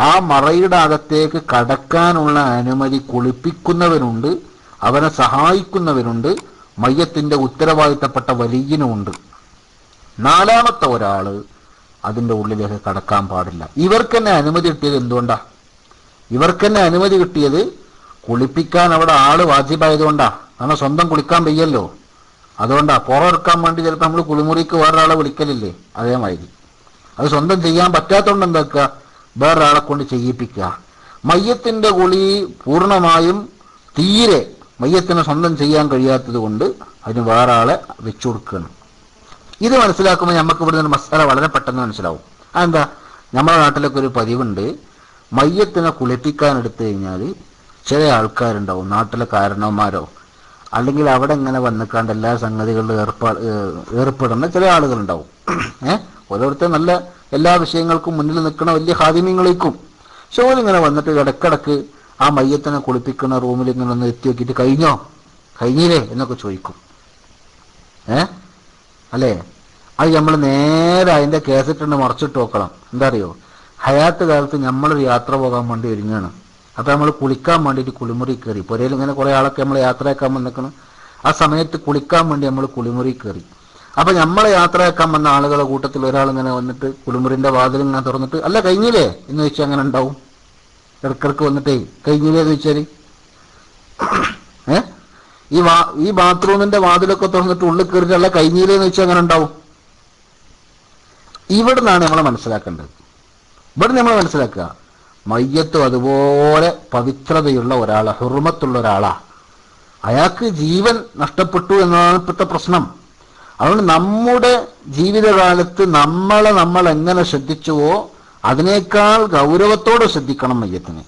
ആ മറയുടെ അകത്തേക്ക് കടക്കാനുള്ള അനുമതി കുളിപ്പിക്കുന്നവനുണ്ട്, അവനെ സഹായിക്കുന്നവനുണ്ട്, മയ്യത്തിന്റെ ഉത്തരവാദിത്തപ്പെട്ട വലിയനുമുണ്ട്. നാലാമത്തെ ഒരാള് അതിന്റെ ഉള്ളിലേക്ക് കടക്കാൻ പാടില്ല. ഇവർക്കെന്നെ അനുമതി കിട്ടിയത് എന്തുകൊണ്ടാ? ഇവർക്കെന്നെ അനുമതി കിട്ടിയത് കുളിപ്പിക്കാൻ അവിടെ ആള് വാജിബായതുകൊണ്ടാ. കാരണം സ്വന്തം കുളിക്കാൻ വയ്യല്ലോ, അതുകൊണ്ടാ. പുറമെടുക്കാൻ വേണ്ടി ചിലപ്പോൾ നമ്മൾ കുളിമുറിക്ക് വേറൊരാളെ വിളിക്കലില്ലേ, അതേമാതിരി. അത് സ്വന്തം ചെയ്യാൻ പറ്റാത്തതുകൊണ്ട് എന്താക്കുക, വേറൊരാളെ കൊണ്ട് ചെയ്യിപ്പിക്കുക. മയ്യത്തിന്റെ കുളി പൂർണ്ണമായും തീരെ മയ്യത്തിന് സ്വന്തം ചെയ്യാൻ കഴിയാത്തത് കൊണ്ട് അതിന് വേറെ ആളെ വെച്ചു കൊടുക്കുകയാണ്. ഇത് മനസ്സിലാക്കുമ്പോൾ നമുക്ക് ഇവിടുന്ന് ഒരു മസാല വളരെ പെട്ടെന്ന് മനസ്സിലാവും. അതെന്താ? നമ്മുടെ നാട്ടിലൊക്കെ ഒരു പതിവുണ്ട്, മയ്യത്തിനെ കുളിപ്പിക്കാൻ എടുത്തു കഴിഞ്ഞാൽ ചില ആൾക്കാരുണ്ടാവും, നാട്ടിലെ കാരണവന്മാരോ അല്ലെങ്കിൽ അവിടെ ഇങ്ങനെ വന്നിക്കാണ്ട് എല്ലാ സംഗതികളിലും ഏർപ്പെടുന്ന ചില ആളുകളുണ്ടാവും. ഓരോരുത്തർ നല്ല എല്ലാ വിഷയങ്ങൾക്കും മുന്നിൽ നിൽക്കുന്ന വലിയ ഹാദിമ്യങ്ങളേക്കും. പക്ഷെ ഓരിങ്ങനെ വന്നിട്ട് ഇടക്കിടക്ക് ആ മയ്യത്തിനെ കുളിപ്പിക്കുന്ന റൂമിൽ ഇങ്ങനെ ഒന്ന് എത്തി നോക്കിയിട്ട് കഴിഞ്ഞില്ലേ എന്നൊക്കെ ചോദിക്കും. അല്ലേ? അത് നമ്മൾ നേരെ അതിന്റെ കേസറ്റ് മറച്ചിട്ട് നോക്കണം. എന്താ അറിയോ, ഹയാത്ത് കാലത്ത് നമ്മളൊരു യാത്ര പോകാൻ വേണ്ടി ഒരുങ്ങാണ്. അപ്പൊ നമ്മൾ കുളിക്കാൻ വേണ്ടിയിട്ട് കുളിമുറി കയറി. പുരയിൽ ഇങ്ങനെ കുറെ ആളൊക്കെ നമ്മൾ യാത്രയാക്കാൻ വന്നിക്കണം. ആ സമയത്ത് കുളിക്കാൻ വേണ്ടി നമ്മൾ കുളിമുറി കയറി. അപ്പൊ നമ്മളെ യാത്രയാക്കാൻ വന്ന ആളുകളുടെ കൂട്ടത്തിൽ ഒരാൾ ഇങ്ങനെ വന്നിട്ട് കുളിമുറിന്റെ വാതിൽ ഇങ്ങനെ തുറന്നിട്ട് അല്ല കഴിഞ്ഞില്ലേ എന്ന് ചോദിച്ചാൽ അങ്ങനെ ഉണ്ടാവും. ഇടക്കിടക്ക് വന്നിട്ടേ കഴിഞ്ഞില്ലേ എന്ന് ചോദിച്ചാല് ഈ ബാത്റൂമിന്റെ വാതിലൊക്കെ തുറന്നിട്ട് ഉള്ളിൽ കയറിയിട്ട് അല്ല കഴിഞ്ഞില്ലേ എന്ന് ചോദിച്ചാൽ അങ്ങനെ ഉണ്ടാവും. ഇവിടുന്നാണ് നമ്മൾ മനസ്സിലാക്കേണ്ടത്. ഇവിടെ നമ്മൾ മനസ്സിലാക്കുക, മയ്യത്തും അതുപോലെ പവിത്രതയുള്ള ഒരാളാ, ഹുർമത്തുള്ള ഒരാളാ. അയാൾക്ക് ജീവൻ നഷ്ടപ്പെട്ടു എന്നതാണ് ഇപ്പോഴത്തെ പ്രശ്നം. അതുകൊണ്ട് നമ്മുടെ ജീവിതകാലത്ത് നമ്മൾ എങ്ങനെ ശ്രദ്ധിച്ചുവോ അതിനേക്കാൾ ഗൗരവത്തോടെ ശ്രദ്ധിക്കണം മയ്യത്തിനെ.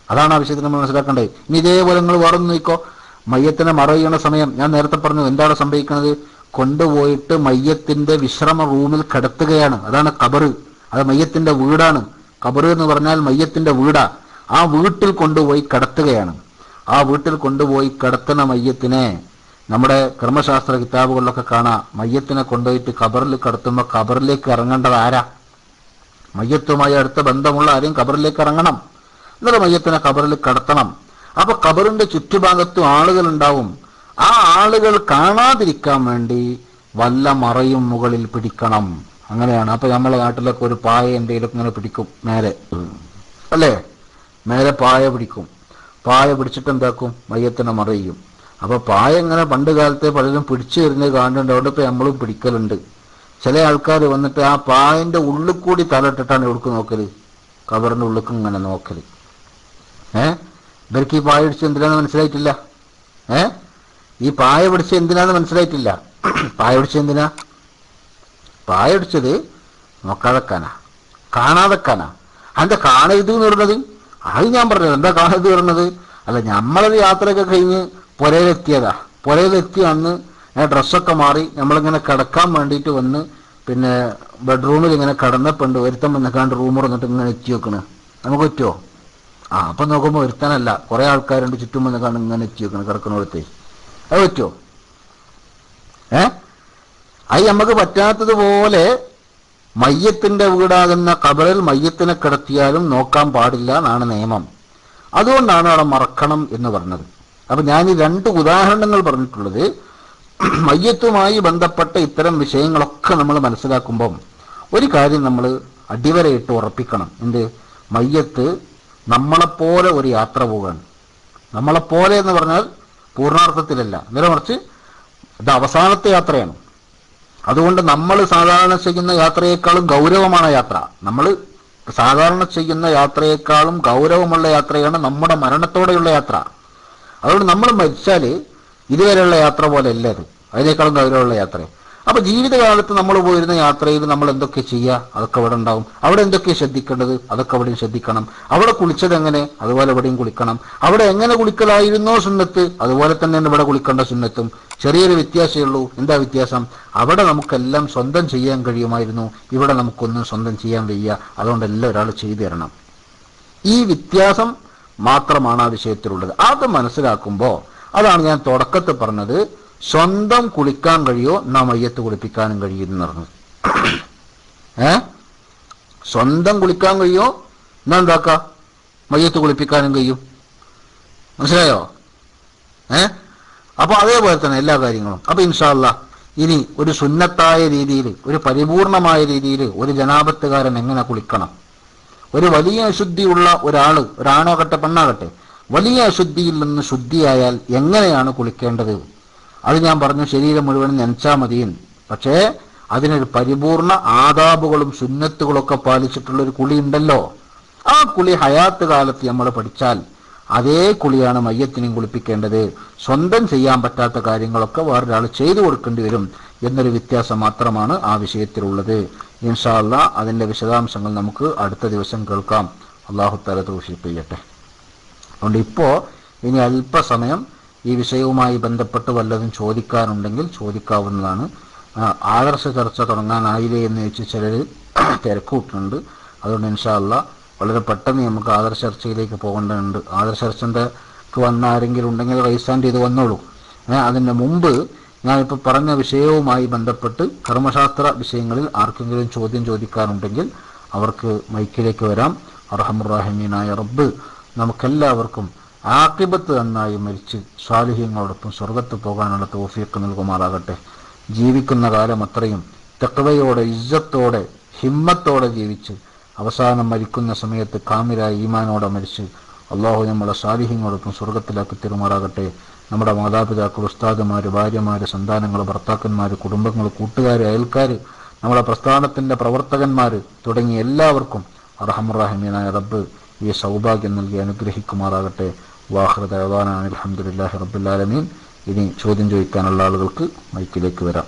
അതാണ് ആ വിഷയത്തിൽ നമ്മൾ മനസ്സിലാക്കേണ്ടത്. ഇനി ഇതേപോലെ നിങ്ങൾ വേറെ നോക്കിക്കോ, മയ്യത്തിനെ മറയുന്ന സമയം ഞാൻ നേരത്തെ പറഞ്ഞു എന്താണ് സംഭവിക്കുന്നത്? കൊണ്ടുപോയിട്ട് മയ്യത്തിന്റെ വിശ്രമ റൂമിൽ കിടത്തുകയാണ്. അതാണ് ഖബറ്. അത് മയ്യത്തിന്റെ വീടാണ്. ഖബറ് എന്ന് പറഞ്ഞാൽ മയ്യത്തിന്റെ വീടാ. ആ വീട്ടിൽ കൊണ്ടുപോയി കിടത്തുകയാണ്. ആ വീട്ടിൽ കൊണ്ടുപോയി കിടത്തുന്ന മയ്യത്തിനെ നമ്മുടെ കർമ്മശാസ്ത്ര കിതാബുകളിലൊക്കെ കാണാം. മയ്യത്തിനെ കൊണ്ടുപോയിട്ട് ഖബറിൽ കിടത്തുമ്പോൾ ഖബറിലേക്ക് ഇറങ്ങേണ്ടത് ആരാ? മയ്യത്തുമായി അടുത്ത ബന്ധമുള്ള ആരെയും ഖബറിലേക്ക് ഇറങ്ങണം. എന്നിട്ട് മയ്യത്തിനെ ഖബറിൽ കിടത്തണം. അപ്പൊ ഖബറിന്റെ ചുറ്റുഭാഗത്തും ആളുകൾ ഉണ്ടാവും. ആ ആളുകൾ കാണാതിരിക്കാൻ വേണ്ടി വല്ല മറയും മുകളിൽ പിടിക്കണം. അങ്ങനെയാണ്. അപ്പൊ നമ്മളെ നാട്ടിലൊക്കെ ഒരു പായ എന്തെങ്കിലുമൊക്കെ ഇങ്ങനെ പിടിക്കും മേലെ, അല്ലേ? മേലെ പായ പിടിക്കും. പായ പിടിച്ചിട്ട് എന്താക്കും? മയ്യത്തിനെ മറയും. അപ്പൊ പായ ഇങ്ങനെ പണ്ട് കാലത്തെ പലരും പിടിച്ചു വരുന്നത് കാണുന്നുണ്ട്. അവിടെ ഇപ്പൊ നമ്മളും പിടിക്കലുണ്ട്. ചില ആൾക്കാർ വന്നിട്ട് ആ പായന്റെ ഉള്ളിൽ കൂടി തലയിട്ടിട്ടാണ് എവിടേക്ക് നോക്കല്? കബറിന്റെ ഉള്ളിൽ ഇങ്ങനെ നോക്കല്. ഇവർക്ക് ഈ പായ പിടിച്ച് എന്തിനാന്ന് മനസ്സിലായിട്ടില്ല. ഈ പായ പിടിച്ച് എന്തിനാന്ന് മനസ്സിലായിട്ടില്ല. പായ പിടിച്ച് എന്തിനാ? പായ പിടിച്ചത് നോക്കാതെക്കാനാ, കാണാതെക്കാനാ. എന്താ കാണരുത് എന്ന് പറയുന്നത്? അത് ഞാൻ പറഞ്ഞത്. എന്താ കാണരുത് പറയുന്നത്? അല്ല, നമ്മളൊരു യാത്രയൊക്കെ കഴിഞ്ഞ് പുരയിലെത്തിയതാ. പുരയിലെത്തി അന്ന് ഡ്രസ്സൊക്കെ മാറി നമ്മളിങ്ങനെ കിടക്കാൻ വേണ്ടിയിട്ട് വന്ന് പിന്നെ ബെഡ്റൂമിൽ ഇങ്ങനെ കിടന്നപ്പണ്ട് ഒരുത്തം വന്നിക്കാണ്ട് റൂം തുറന്നിട്ട് ഇങ്ങനെ എത്തി വെക്കണ്. നമുക്ക് പറ്റുമോ? അപ്പം നോക്കുമ്പോൾ ഒരുത്തനല്ല, കുറേ ആൾക്കാരുണ്ട് ചുറ്റും വന്നിക്കാണ്ട് ഇങ്ങനെ എത്തി വെക്കണം കിടക്കണോടത്തെ. അത് പറ്റുമോ? അത് നമുക്ക് പറ്റാത്തതുപോലെ മയ്യത്തിന്റെ വീടാകുന്ന ഖബറിൽ മയ്യത്തിനെ കിടത്തിയാലും നോക്കാൻ പാടില്ല എന്നാണ് നിയമം. അതുകൊണ്ടാണ് അവിടെ മറക്കണം എന്ന് പറഞ്ഞത്. അപ്പൊ ഞാൻ ഈ 2 ഉദാഹരണങ്ങൾ പറഞ്ഞിട്ടുള്ളത് മയ്യത്തുമായി ബന്ധപ്പെട്ട ഇത്തരം വിഷയങ്ങളൊക്കെ നമ്മൾ മനസ്സിലാക്കുമ്പം ഒരു കാര്യം നമ്മൾ അടിവരയിട്ട് ഉറപ്പിക്കണം. എന്ത്? മയ്യത്ത് നമ്മളെപ്പോലെ ഒരു യാത്ര പോവുകയാണ്. നമ്മളെപ്പോലെ എന്ന് പറഞ്ഞാൽ പൂർണ്ണാർത്ഥത്തിലല്ല, നേരെ മറിച്ച് ഇത് അവസാനത്തെ യാത്രയാണ്. അതുകൊണ്ട് നമ്മൾ സാധാരണ ചെയ്യുന്ന യാത്രയേക്കാളും ഗൗരവമാണ് യാത്ര. നമ്മൾ സാധാരണ ചെയ്യുന്ന യാത്രയേക്കാളും ഗൗരവമുള്ള യാത്രയാണ് നമ്മുടെ മരണത്തോടെയുള്ള യാത്ര. അതുകൊണ്ട് നമ്മൾ മരിച്ചാൽ ഇതുവരെയുള്ള യാത്ര പോലെ അല്ല അത്, അതിനേക്കാളും ഗൗരവമുള്ള യാത്ര. അപ്പൊ ജീവിതകാലത്ത് നമ്മൾ പോയിരുന്ന യാത്രയിൽ നമ്മൾ എന്തൊക്കെ ചെയ്യുക അതൊക്കെ അവിടെ ഉണ്ടാവും. അവിടെ എന്തൊക്കെ ശ്രദ്ധിക്കേണ്ടത് അതൊക്കെ അവിടെയും ശ്രദ്ധിക്കണം. അവിടെ കുളിച്ചത് എങ്ങനെ അതുപോലെ ഇവിടെയും കുളിക്കണം. അവിടെ എങ്ങനെ കുളിക്കലായിരുന്നോ സുന്നത്ത് അതുപോലെ തന്നെയാണ് ഇവിടെ കുളിക്കേണ്ട സുന്നത്തും. ചെറിയൊരു വ്യത്യാസമേ ഉള്ളൂ. എന്താ വ്യത്യാസം? അവിടെ നമുക്കെല്ലാം സ്വന്തം ചെയ്യാൻ കഴിയുമായിരുന്നു, ഇവിടെ നമുക്കൊന്നും സ്വന്തം ചെയ്യാൻ വയ്യ. അതുകൊണ്ട് എല്ലാം ഒരാൾ ചെയ്തു തരണം. ഈ വ്യത്യാസം മാത്രമാണ് ആ വിഷയത്തിലുള്ളത്. അത് മനസ്സിലാക്കുമ്പോൾ അതാണ് ഞാൻ തുടക്കത്തിൽ പറഞ്ഞത്, സ്വന്തം കുളിക്കാൻ കഴിയോ എന്നാ മയ്യത്ത് കുളിപ്പിക്കാനും കഴിയുമെന്ന് പറഞ്ഞത്. സ്വന്തം കുളിക്കാൻ കഴിയോ എന്നാ എന്താക്കാം? മയ്യത്ത് കുളിപ്പിക്കാനും കഴിയും. മനസ്സിലായോ? അപ്പൊ അതേപോലെ തന്നെ എല്ലാ കാര്യങ്ങളും. അപ്പൊ ഇൻഷാ അല്ലാഹ് ഇനി ഒരു സുന്നത്തായ രീതിയിൽ, ഒരു പരിപൂർണമായ രീതിയിൽ ഒരു ജനാപത്തുകാരൻ എങ്ങനെ കുളിക്കണം, ഒരു വലിയ അശുദ്ധിയുള്ള ഒരാണാകട്ടെ പെണ്ണാകട്ടെ, വലിയ അശുദ്ധിയിൽ നിന്ന് ശുദ്ധിയായാൽ എങ്ങനെയാണ് കുളിക്കേണ്ടത് അത് ഞാൻ പറഞ്ഞു. ശരീരം മുഴുവൻ നനച്ചാൽ മതിയും. പക്ഷേ അതിനൊരു പരിപൂർണ ആദാബുകളും സുന്നത്തുകളൊക്കെ പാലിച്ചിട്ടുള്ള ഒരു കുളി ഉണ്ടല്ലോ. ആ കുളി ഹയാത്ത് കാലത്ത് നമ്മൾ പഠിച്ചാൽ അതേ കുളിയാണ് മയ്യത്തിനെയും കുളിപ്പിക്കേണ്ടത്. സ്വന്തം ചെയ്യാൻ പറ്റാത്ത കാര്യങ്ങളൊക്കെ വേറൊരാൾ ചെയ്തു കൊടുക്കേണ്ടി വരും എന്നൊരു വ്യത്യാസം മാത്രമാണ് ആ വിഷയത്തിലുള്ളത്. ഇൻഷാ അല്ലാഹ് അതിന്റെ വിശദാംശങ്ങൾ നമുക്ക് അടുത്ത ദിവസം കേൾക്കാം. അല്ലാഹു തആല തൗഫീഖ് ചെയ്യട്ടെ. അതുകൊണ്ട് ഇപ്പോ ഇനി അല്പസമയം ഈ വിഷയവുമായി ബന്ധപ്പെട്ട് വല്ലതും ചോദിക്കാനുണ്ടെങ്കിൽ ചോദിക്കാവുന്നതാണ്. ആദർശ ചർച്ച തുടങ്ങാനായില്ലേ എന്ന് ചോദിച്ച് ചിലർ തിരക്കൂട്ടുന്നുണ്ട്. അതുകൊണ്ട് ഇൻഷാ അല്ലാഹ് വളരെ പെട്ടെന്ന് നമുക്ക് ആദർശ ചർച്ചയിലേക്ക് പോകേണ്ടതുണ്ട്. ആദർശ ചർച്ചൻ്റെ വന്ന ആരെങ്കിലും ഉണ്ടെങ്കിൽ റൈസ് ഹാൻഡ് ചെയ്ത് വന്നോളൂ. അതിൻ്റെ മുമ്പ് ഞാനിപ്പോൾ പറഞ്ഞ വിഷയവുമായി ബന്ധപ്പെട്ട് കർമ്മശാസ്ത്ര വിഷയങ്ങളിൽ ആർക്കെങ്കിലും ചോദ്യം ചോദിക്കാനുണ്ടെങ്കിൽ അവർക്ക് മൈക്കിലേക്ക് വരാം. അർഹമുർ-റഹീമീനായ റബ്ബ് നമുക്കെല്ലാവർക്കും ആഖിബത്ത് നന്നായി മരിച്ച് സ്വാലിഹീങ്ങളോടൊപ്പം സ്വർഗത്ത് പോകാനുള്ള തൗഫീഖ് നൽകുമാറാകട്ടെ. ജീവിക്കുന്ന കാലം അത്രയും തഖ്വയോടെ, ഇസ്സത്തോടെ, ഹിമ്മത്തോടെ ജീവിച്ച് അവസാനം മരിക്കുന്ന സമയത്ത് കാമിലായ ഈമാനോടെ മരിച്ച് അള്ളാഹു നമ്മളെ സ്വാലിഹീങ്ങളോടൊപ്പം സ്വർഗത്തിലാക്കി തരുമാറാകട്ടെ. നമ്മുടെ മാതാപിതാക്കൾ, ഉസ്താദുമാർ, ഭാര്യമാർ, സന്താനങ്ങൾ, ഭർത്താക്കന്മാർ, കുടുംബങ്ങൾ, കൂട്ടുകാർ, അയൽക്കാർ, നമ്മുടെ പ്രസ്ഥാനത്തിൻ്റെ പ്രവർത്തകന്മാർ തുടങ്ങി എല്ലാവർക്കും അർഹമുർ-റഹീമീനായ റബ്ബ് ഈ സൗഭാഗ്യം നൽകി അനുഗ്രഹിക്കുമാറാകട്ടെ. വാഖിറു ദഅ്വാനാ അൽഹംദുലില്ലാഹി റബ്ബിൽ ആലമീൻ. ഇനി ചോദ്യം ചോദിക്കാനുള്ള ആളുകൾക്ക് മൈക്കിലേക്ക് വരാം.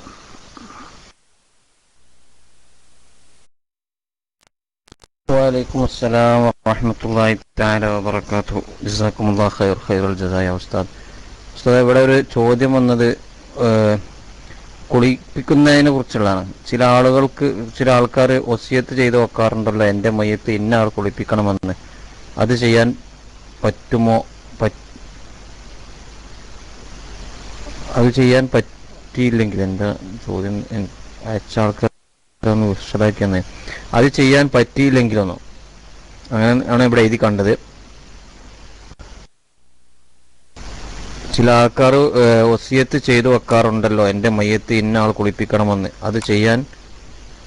വലൈക്കും അസ്സലാം വറഹ്മത്തുള്ളാഹി തആല വബറകാതുഹു. ജസാക്കുമുല്ലാഹു ഖൈറൽ ജസായ ഉസ്താദ്. ഉസ്താദ്, ഇവിടെ ഒരു ചോദ്യം വന്നത് കുളിപ്പിക്കുന്നതിനെ കുറിച്ചുള്ളതാണ്. ചില ആൾക്കാർ വസിയത്ത് ചെയ്ത് വെക്കാറുണ്ടല്ലോ, എൻ്റെ മയ്യത്ത് ഇന്ന ആൾ കുളിപ്പിക്കണമെന്ന്. അത് ചെയ്യാൻ പറ്റുമോ? അത് ചെയ്യാൻ പറ്റിയില്ലെങ്കിൽ, എന്താ ചോദ്യം അയച്ച ആൾക്കാർ ഒന്ന് വിശദമാക്കി തന്നെ. അത് ചെയ്യാൻ പറ്റിയില്ലെങ്കിലൊന്നും, അങ്ങനെ ആണ് ഇവിടെ എഴുതി കണ്ടത്. ചില ആൾക്കാർ വസിയത്ത് ചെയ്തു വെക്കാറുണ്ടല്ലോ, എൻ്റെ മയ്യത്ത് ഇന്ന ആൾ കുളിപ്പിക്കണമെന്ന്. അത് ചെയ്യാൻ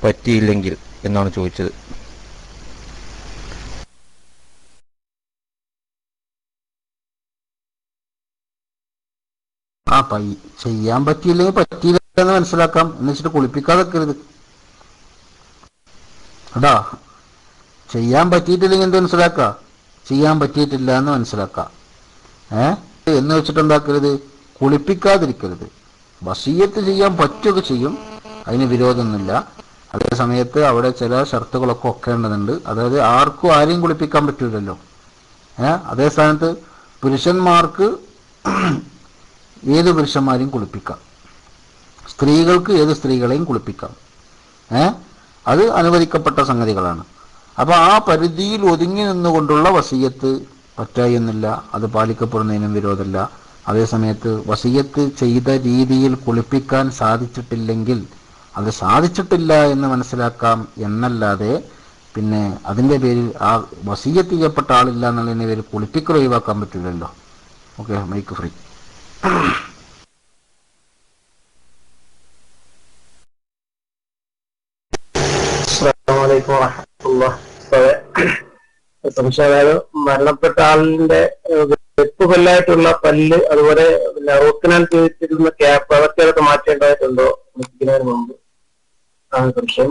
പറ്റിയില്ലെങ്കിൽ എന്നാണ് ചോദിച്ചത്. ചെയ്യാൻ പറ്റിയില്ലെങ്കിൽ പറ്റിയില്ല എന്ന് മനസ്സിലാക്കാം, എന്ന് വെച്ചിട്ട് കുളിപ്പിക്കാതെ വെക്കരുത്. അതാ ചെയ്യാൻ പറ്റിയിട്ടില്ലെങ്കിൽ എന്ത് മനസ്സിലാക്ക, ചെയ്യാൻ പറ്റിയിട്ടില്ല എന്ന് മനസ്സിലാക്ക. എന്ന് വെച്ചിട്ട് എന്താക്കരുത്, കുളിപ്പിക്കാതിരിക്കരുത്. വസിയ്യത്ത് ചെയ്യാൻ പറ്റുകയൊക്കെ ചെയ്യും, അതിന് വിരോധമൊന്നുമില്ല. അതേ സമയത്ത് അവിടെ ചില ഷർത്തുകളൊക്കെ വെക്കേണ്ടതുണ്ട്. അതായത് ആർക്കും ആരെയും കുളിപ്പിക്കാൻ പറ്റൂലല്ലോ. അതേ സ്ഥാനത്ത് പുരുഷന്മാർക്ക് ഏത് പുരുഷന്മാരെയും കുളിപ്പിക്കാം, സ്ത്രീകൾക്ക് ഏത് സ്ത്രീകളെയും കുളിപ്പിക്കാം. അത് അനുവദിക്കപ്പെട്ട സംഗതികളാണ്. അപ്പോൾ ആ പരിധിയിൽ ഒതുങ്ങി നിന്നുകൊണ്ടുള്ള വസിയ്യത്ത് പറ്റായെന്നില്ല, അത് പാലിക്കപ്പെടുന്നതിനും വിരോധമില്ല. അതേസമയത്ത് വസിയ്യത്ത് ചെയ്ത രീതിയിൽ കുളിപ്പിക്കാൻ സാധിച്ചിട്ടില്ലെങ്കിൽ അത് സാധിച്ചിട്ടില്ല എന്ന് മനസ്സിലാക്കാം എന്നല്ലാതെ പിന്നെ അതിൻ്റെ പേരിൽ ആ വസിയ്യത്ത് ചെയ്യപ്പെട്ട ആളില്ല എന്നുള്ളതിൻ്റെ പേരിൽ കുളിപ്പിക്കൽ ഒഴിവാക്കാൻ പറ്റില്ലല്ലോ. Okay, mic free. സംശയം, മരണപ്പെട്ട ആളിന്റെ വെപ്പ് കൊല്ലായിട്ടുള്ള പല്ല്, അതുപോലെ റൂട്ട് കനാൽ ചെയ്തിരുന്ന ക്യാപ്പ്, അതൊക്കെ മാറ്റേണ്ടതായിട്ടുണ്ടോ വെക്കുന്നതിന് മുമ്പ്? സംശയം.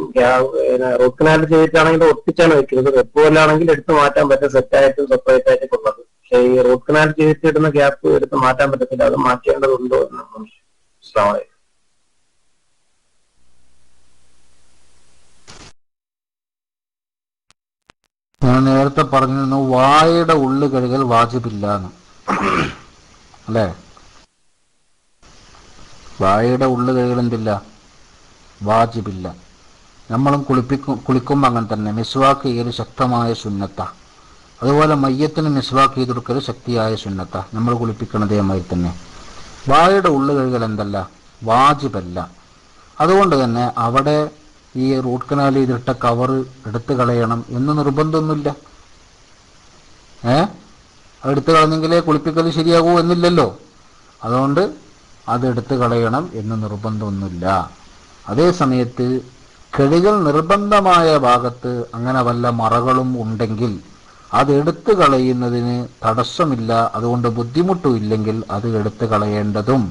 റൂട്ട് കനാൽ ചെയ്തിട്ടാണെങ്കിൽ ഒട്ടിച്ചാണ് വെക്കുന്നത്, വെപ്പ് കൊല്ലാണെങ്കിൽ എടുത്ത് മാറ്റാൻ പറ്റും, സെറ്റായിട്ടും സെപ്പറേറ്റ് ആയിട്ട് കൊള്ളത്. പക്ഷെ ഈ റൂട്ട് കനാൽ ചെയ്തിട്ടിടുന്ന ക്യാപ്പ് എടുത്ത് മാറ്റാൻ പറ്റത്തില്ല, അത് മാറ്റേണ്ടതുണ്ടോ എന്ന് സംശയം. അസ്സലാമു അലൈക്കും. ഞാൻ നേരത്തെ പറഞ്ഞിരുന്നു വായയുടെ ഉള്ളു കഴുകൽ വാജിബില്ല എന്ന്, അല്ലേ? വായയുടെ ഉള്ളു കഴുകൽ എന്തില്ല, വാജിബില്ല. നമ്മളും കുളിക്കുമ്പോൾ അങ്ങനെ തന്നെ. മിസ്വാക്ക് ചെയ്യൽ ശക്തമായ സുന്നത്ത, അതുപോലെ മയ്യത്തിന് മിസ്വാക്ക് ചെയ്ത് കൊടുക്കൽ ശക്തിയായ സുന്നത്ത. നമ്മൾ കുളിപ്പിക്കണതേ മാതിരി തന്നെ. വായയുടെ ഉള്ളു കഴുകൽ എന്തല്ല, വാജിബല്ല. അതുകൊണ്ട് തന്നെ അവിടെ ഈ റൂട്ട് കനാൽ ചെയ്തിട്ട കവർ എടുത്തു കളയണം എന്ന് നിർബന്ധമൊന്നുമില്ല. എടുത്തു കളഞ്ഞെങ്കിലേ കുളിപ്പിക്കൽ ശരിയാകൂ എന്നില്ലല്ലോ. അതുകൊണ്ട് അത് എടുത്തു കളയണം എന്ന് നിർബന്ധമൊന്നുമില്ല. അതേ സമയത്ത് കഴുകൽ നിർബന്ധമായ ഭാഗത്ത് അങ്ങനെ വല്ല മറകളും ഉണ്ടെങ്കിൽ അത് എടുത്തു കളയുന്നതിന് തടസ്സമില്ല, അതുകൊണ്ട് ബുദ്ധിമുട്ടും ഇല്ലെങ്കിൽ അത് എടുത്തു കളയേണ്ടതും,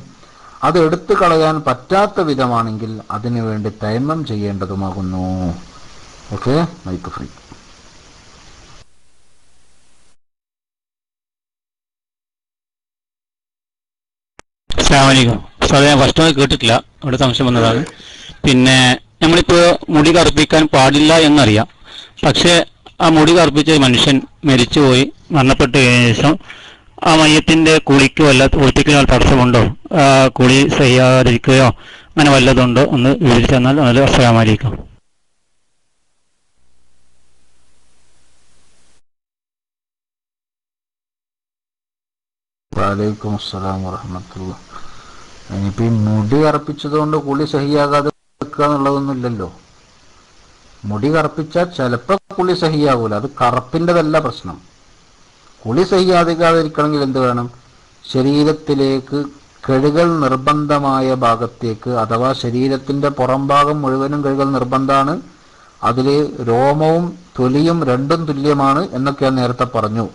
അത് എടുത്തു കളയാൻ പറ്റാത്ത വിധമാണെങ്കിൽ അതിനു വേണ്ടി തയമ്മം ചെയ്യേണ്ടതുമാകുന്നു. Okay, mic free. അസ്സലാമു അലൈക്കും. ഞാൻ ഫസ്റ്റ് കേട്ടിട്ടില്ല, അവിടെ സംശയം വന്നതാണ്. പിന്നെ നമ്മളിപ്പോൾ മുടി കറുപ്പിക്കാൻ പാടില്ല എന്നറിയാം, പക്ഷേ ആ മുടി കറുപ്പിച്ച മനുഷ്യൻ മരിച്ചുപോയി മരണപ്പെട്ട ശേഷം ആ മയ്യത്തിന്റെ കുളിക്ക് കുളിപ്പിക്കുന്ന തടസ്സമുണ്ടോ, കുളി ചെയ്യാതിരിക്കുകയോ അങ്ങനെ വല്ലതുണ്ടോ ഒന്ന് വിവരിച്ചു തന്നാൽ നല്ല. അസ്സലാമു അലൈക്കും. വലൈക്കും അസ്സലാം വറഹ്മത്തുള്ളാഹി. ഇനിയിപ്പോൾ ഈ മുടി കറുപ്പിച്ചതുകൊണ്ട് കുളി സഹിയാകാതെ വെക്കുക എന്നുള്ളതൊന്നുമില്ലല്ലോ. മുടി കറുപ്പിച്ചാൽ ചിലപ്പോൾ കുളി സഹിയാകൂല, അത് കറുപ്പിൻ്റെതല്ല പ്രശ്നം. കുളി സഹിയാതിരിക്കാതിരിക്കണമെങ്കിൽ എന്ത് വേണം, ശരീരത്തിലേക്ക് കഴുകൽ നിർബന്ധമായ ഭാഗത്തേക്ക്, അഥവാ ശരീരത്തിൻ്റെ പുറം ഭാഗം മുഴുവനും കഴുകൽ നിർബന്ധമാണ്. അതിൽ രോമവും തൊലിയും രണ്ടും തുല്യമാണ് എന്നൊക്കെ ഞാൻ നേരത്തെ പറഞ്ഞു.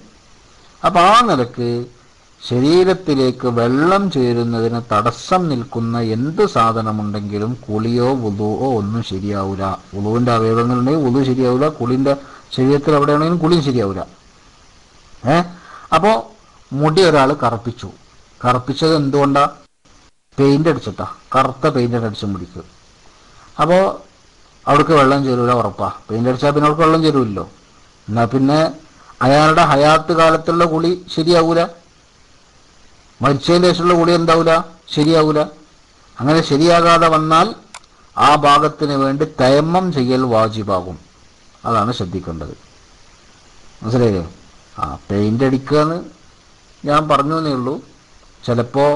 അപ്പം ആ നിലക്ക് ശരീരത്തിലേക്ക് വെള്ളം ചേരുന്നതിന് തടസ്സം നിൽക്കുന്ന എന്ത് സാധനമുണ്ടെങ്കിലും കുളിയോ വുളുവോ ഒന്നും ശരിയാവില്ല. വുളുവിൻ്റെ അവയവങ്ങളുണ്ടെങ്കിൽ വുളു ശരിയാവില്ല, കുളിൻ്റെ ശരീരത്തിൽ എവിടെയാണെങ്കിലും കുളിയും ശരിയാവില്ല. അപ്പോൾ മുടി ഒരാൾ കറുപ്പിച്ചു, കറുപ്പിച്ചത് എന്തുകൊണ്ടാണ്, പെയിൻ്റ് അടിച്ചിട്ടാ, കറുത്ത പെയിൻ്റ് അടിച്ച മുടിക്ക്. അപ്പോൾ അവിടേക്ക് വെള്ളം ചേരൂല, ഉറപ്പാ. പെയിൻ്റ് അടിച്ചാൽ പിന്നെ അവർക്ക് വെള്ളം ചേരുമല്ലോ. എന്നാൽ പിന്നെ അയാളുടെ ഹയാത്ത് കാലത്തുള്ള കുളി ശരിയാവൂല, മരിച്ചതിന് ശേഷമുള്ള കുളി എന്താവൂല, ശരിയാവൂല. അങ്ങനെ ശരിയാകാതെ വന്നാൽ ആ ഭാഗത്തിന് വേണ്ടി തയമ്മം ചെയ്യൽ വാജിബാകും. അതാണ് ശ്രദ്ധിക്കേണ്ടത്. മനസ്സിലായില്ലേ? പെയിൻ്റ് അടിക്കുകയെന്ന് ഞാൻ പറഞ്ഞു എന്നേ ഉള്ളൂ. ചിലപ്പോൾ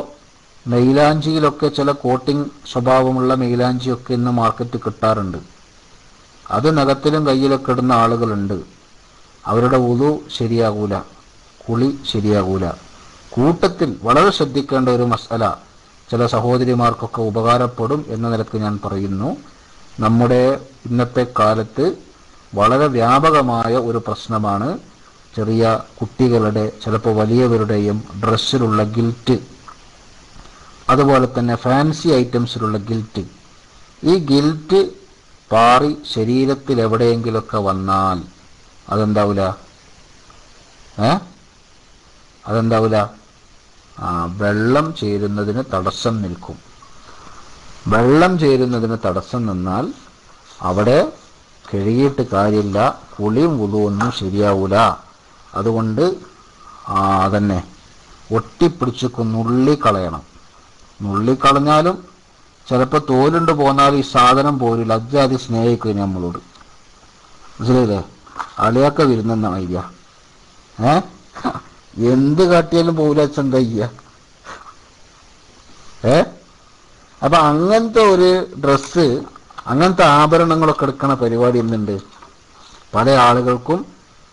മെയിലാഞ്ചിയിലൊക്കെ ചില കോട്ടിംഗ് സ്വഭാവമുള്ള മെയിലാഞ്ചിയൊക്കെ ഇന്ന് മാർക്കറ്റ് കിട്ടാറുണ്ട്. അത് നഖത്തിലും കയ്യിലൊക്കെ ഇടുന്ന ആളുകളുണ്ട്. അവരുടെ വുളു ശരിയാകൂല, കുളി ശരിയാകൂല. കൂട്ടത്തിൽ വളരെ ശ്രദ്ധിക്കേണ്ട ഒരു മസല ചില സഹോദരിമാർക്കൊക്കെ ഉപകാരപ്പെടും എന്ന നിലക്ക് ഞാൻ പറയുന്നു. നമ്മുടെ ഇന്നത്തെ കാലത്ത് വളരെ വ്യാപകമായ ഒരു പ്രശ്നമാണ് ചെറിയ കുട്ടികളുടെ, ചിലപ്പോൾ വലിയവരുടെയും ഡ്രസ്സിലുള്ള ഗിൽറ്റ്, അതുപോലെ തന്നെ ഫാൻസി ഐറ്റംസിലുള്ള ഗിൽറ്റ്. ഈ ഗിൽറ്റ് പാറി ശരീരത്തിൽ എവിടെയെങ്കിലുമൊക്കെ വന്നാൽ അതെന്താവില്ല? അതെന്താവില്ല? വെള്ളം ചേരുന്നതിന് തടസ്സം നിൽക്കും. വെള്ളം ചേരുന്നതിന് തടസ്സം നിന്നാൽ അവിടെ കഴുകിയിട്ട് കാര്യമില്ല, കുളിയും വുളുവൊന്നും ശരിയാവൂല. അതുകൊണ്ട് അതന്നെ ഒട്ടിപ്പിടിച്ച് നുള്ളിക്കളയണം. നുള്ളിക്കളഞ്ഞാലും ചിലപ്പോൾ തോലുണ്ട് പോന്നാൽ ഈ സാധനം പോരില്ല. അജ്ജാതി സ്നേഹിക്കും നമ്മളോട്, മനസ്സിലായില്ലേ? അളിയാക്ക വരുന്നെന്ന ഐഡിയ. എന്ത് കാട്ടിയാലും പോകില്ല, എന്താ ചെയ്യുക? അപ്പൊ അങ്ങനത്തെ ഒരു ഡ്രസ്സ്, അങ്ങനത്തെ ആഭരണങ്ങളൊക്കെ എടുക്കണ പരിപാടി എന്തുണ്ട്? പല ആളുകൾക്കും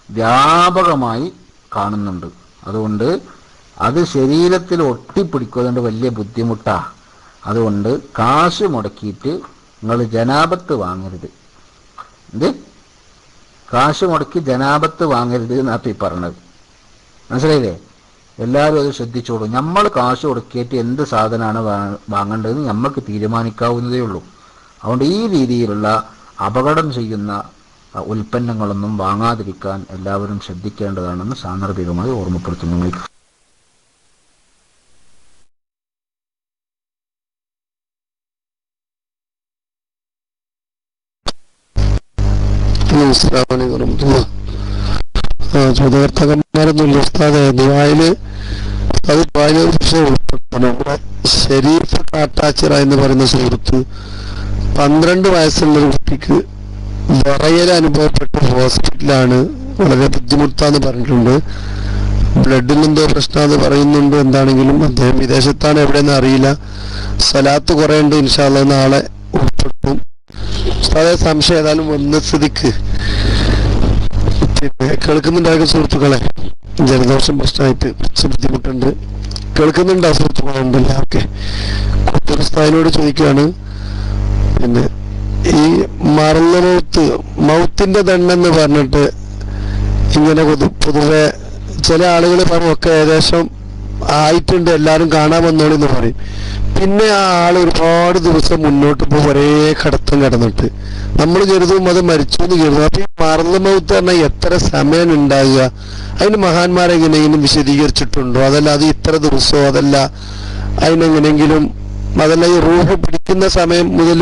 വ്യാപകമായി കാണുന്നുണ്ട്. അതുകൊണ്ട് അത് ശരീരത്തിൽ ഒട്ടിപ്പിടിക്കും. അതുകൊണ്ട് വലിയ ബുദ്ധിമുട്ടാ. അതുകൊണ്ട് കാശ് മുടക്കിയിട്ട് നിങ്ങൾ ജനാപത്ത് വാങ്ങരുത്. എന്ത്? കാശ് മുടക്കി ജനാപത്ത് വാങ്ങരുത് എന്നാണ് ഈ പറഞ്ഞത്. മനസ്സിലായില്ലേ? എല്ലാവരും അത് ശ്രദ്ധിച്ചോളൂ. നമ്മൾ കാശ് കൊടുക്കിയിട്ട് എന്ത് സാധനമാണ് വാങ്ങേണ്ടതെന്ന് നമ്മൾക്ക് തീരുമാനിക്കാവുന്നതേ ഉള്ളൂ. അതുകൊണ്ട് ഈ രീതിയിലുള്ള അപകടം ചെയ്യുന്ന ഉൽപ്പന്നങ്ങളൊന്നും വാങ്ങാതിരിക്കാൻ എല്ലാവരും ശ്രദ്ധിക്കേണ്ടതാണെന്ന് സാന്ദർഭികമായി ഓർമ്മപ്പെടുത്തുന്നു. ചോദ്യകർത്താക്കന്മാരൊന്നുമില്ല ഉസ്താദെ. ദുആയില് അത് നമ്മുടെ ഷരീഫ് കാട്ടാച്ചിറ എന്ന് പറയുന്ന സുഹൃത്ത് 12 വയസ്സുള്ള ഒരു കുട്ടിക്ക് വിറയൽ അനുഭവപ്പെട്ട് ഹോസ്പിറ്റലാണ്, വളരെ ബുദ്ധിമുട്ടാന്ന് പറഞ്ഞിട്ടുണ്ട്. ബ്ലഡിൽ എന്തോ പ്രശ്നമാണെന്ന് പറയുന്നുണ്ട്. എന്താണെങ്കിലും അദ്ദേഹം വിദേശത്താണ്, എവിടെയെന്ന് അറിയില്ല. സലാത്ത് കുറേ ഉണ്ട്, ഇൻഷാ അല്ലാഹ് നാളെ ഉൾപ്പെടുത്തും. ഉസ്താദെ സംശയം ഏതായാലും വന്ന സ്ഥിതിക്ക് പിന്നെ കേൾക്കുന്നുണ്ടാകും സുഹൃത്തുക്കളെ, ജലദോഷം പ്രശ്നമായിട്ട് കുറച്ച് ബുദ്ധിമുട്ടുണ്ട്. കേൾക്കുന്നുണ്ടോ സുഹൃത്തുക്കളെ? ഉണ്ടല്ലോ. ഓക്കെ. ഉസ്താദിനോട് ചോദിക്കുകയാണ്, പിന്നെ ഈ മറന്ന മൗത്തിന്റെ ദണ്ണെന്ന് പറഞ്ഞിട്ട് ഇങ്ങനെ പൊതുവെ ചില ആളുകൾ പറയും ഒക്കെ ഏകദേശം ആയിട്ടുണ്ട്, എല്ലാവരും കാണാൻ വന്നോളെന്ന് പറയും. പിന്നെ ആ ആൾ ഒരുപാട് ദിവസം മുന്നോട്ട് പോകും, ഒരേ കിടത്തം കിടന്നിട്ട് നമ്മൾ കരുതും അത് മരിച്ചു എന്ന് കരുതും. അപ്പൊ ഈ മറന്ന മൗത്ത് പറഞ്ഞാൽ എത്ര സമയം ഉണ്ടാകുക? അതിന് മഹാന്മാരെങ്ങനെയെങ്കിലും വിശദീകരിച്ചിട്ടുണ്ടോ? അതല്ല അത് ഇത്ര ദിവസമോ, അതല്ല അതിനെങ്ങനെയെങ്കിലും, അതല്ല ഈ റൂഹ് പിടിക്കുന്ന സമയം മുതൽ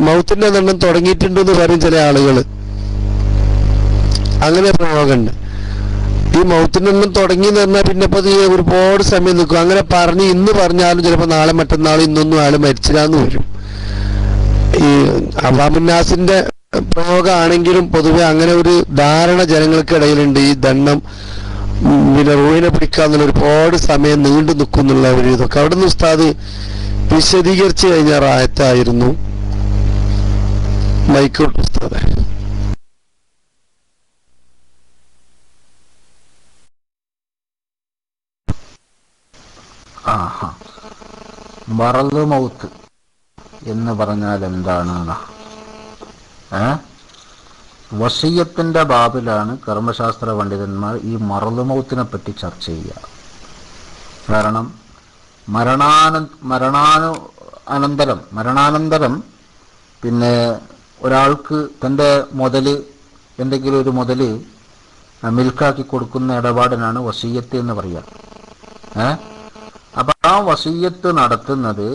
മൗത്തിന്റെ ദണ്ണം തുടങ്ങിയിട്ടുണ്ടെന്ന് പറയും ചില ആളുകൾ. അങ്ങനെ പ്രയോഗമുണ്ട്. ഈ മൗത്തിന്റെ എണ്ണം തുടങ്ങി എന്ന് പറഞ്ഞാൽ പിന്നെ ഇപ്പൊ ഒരുപാട് സമയം നിൽക്കും. അങ്ങനെ പറഞ്ഞ് ഇന്ന് പറഞ്ഞാലും ചിലപ്പോൾ നാളെ മറ്റന്നാളും ഇന്നൊന്നും ആള് മരിച്ചില്ലാന്ന് വരും. ഈ അവാമുന്നാസിന്റെ പ്രയോഗമാണെങ്കിലും പൊതുവെ അങ്ങനെ ഒരു ധാരണ ജനങ്ങൾക്കിടയിലുണ്ട്. ഈ ദണ്ണം പിന്നെ റൂഹിനെ പിടിക്കാന്നുള്ള ഒരുപാട് സമയം നീണ്ടു നിൽക്കുന്നുള്ള ഒരു ഇതൊക്കെ അവിടെ നിന്ന് ഉസ്താദ് വിശദീകരിച്ചു കഴിഞ്ഞ റായത്തായിരുന്നു. മൈക്കോട്ട് ഉസ്താദെ. മറല് മൗത്ത് എന്ന് പറഞ്ഞാൽ എന്താണ്? വസിയ്യത്തിന്റെ ബാബിലാണ് കർമ്മശാസ്ത്ര പണ്ഡിതന്മാർ ഈ മറല് മൗത്തിനെ പറ്റി ചർച്ച ചെയ്യുക. കാരണം മരണാനന്തരം പിന്നെ ഒരാൾക്ക് തൻ്റെ മുതല്, എന്തെങ്കിലും ഒരു മുതല് മിൽക്കാക്കി കൊടുക്കുന്ന ഇടപാടിനാണ് വസിയ്യത്ത് എന്ന് പറയുക. അപ്പൊ ആ വസിയ്യത്ത് നടത്തുന്നത്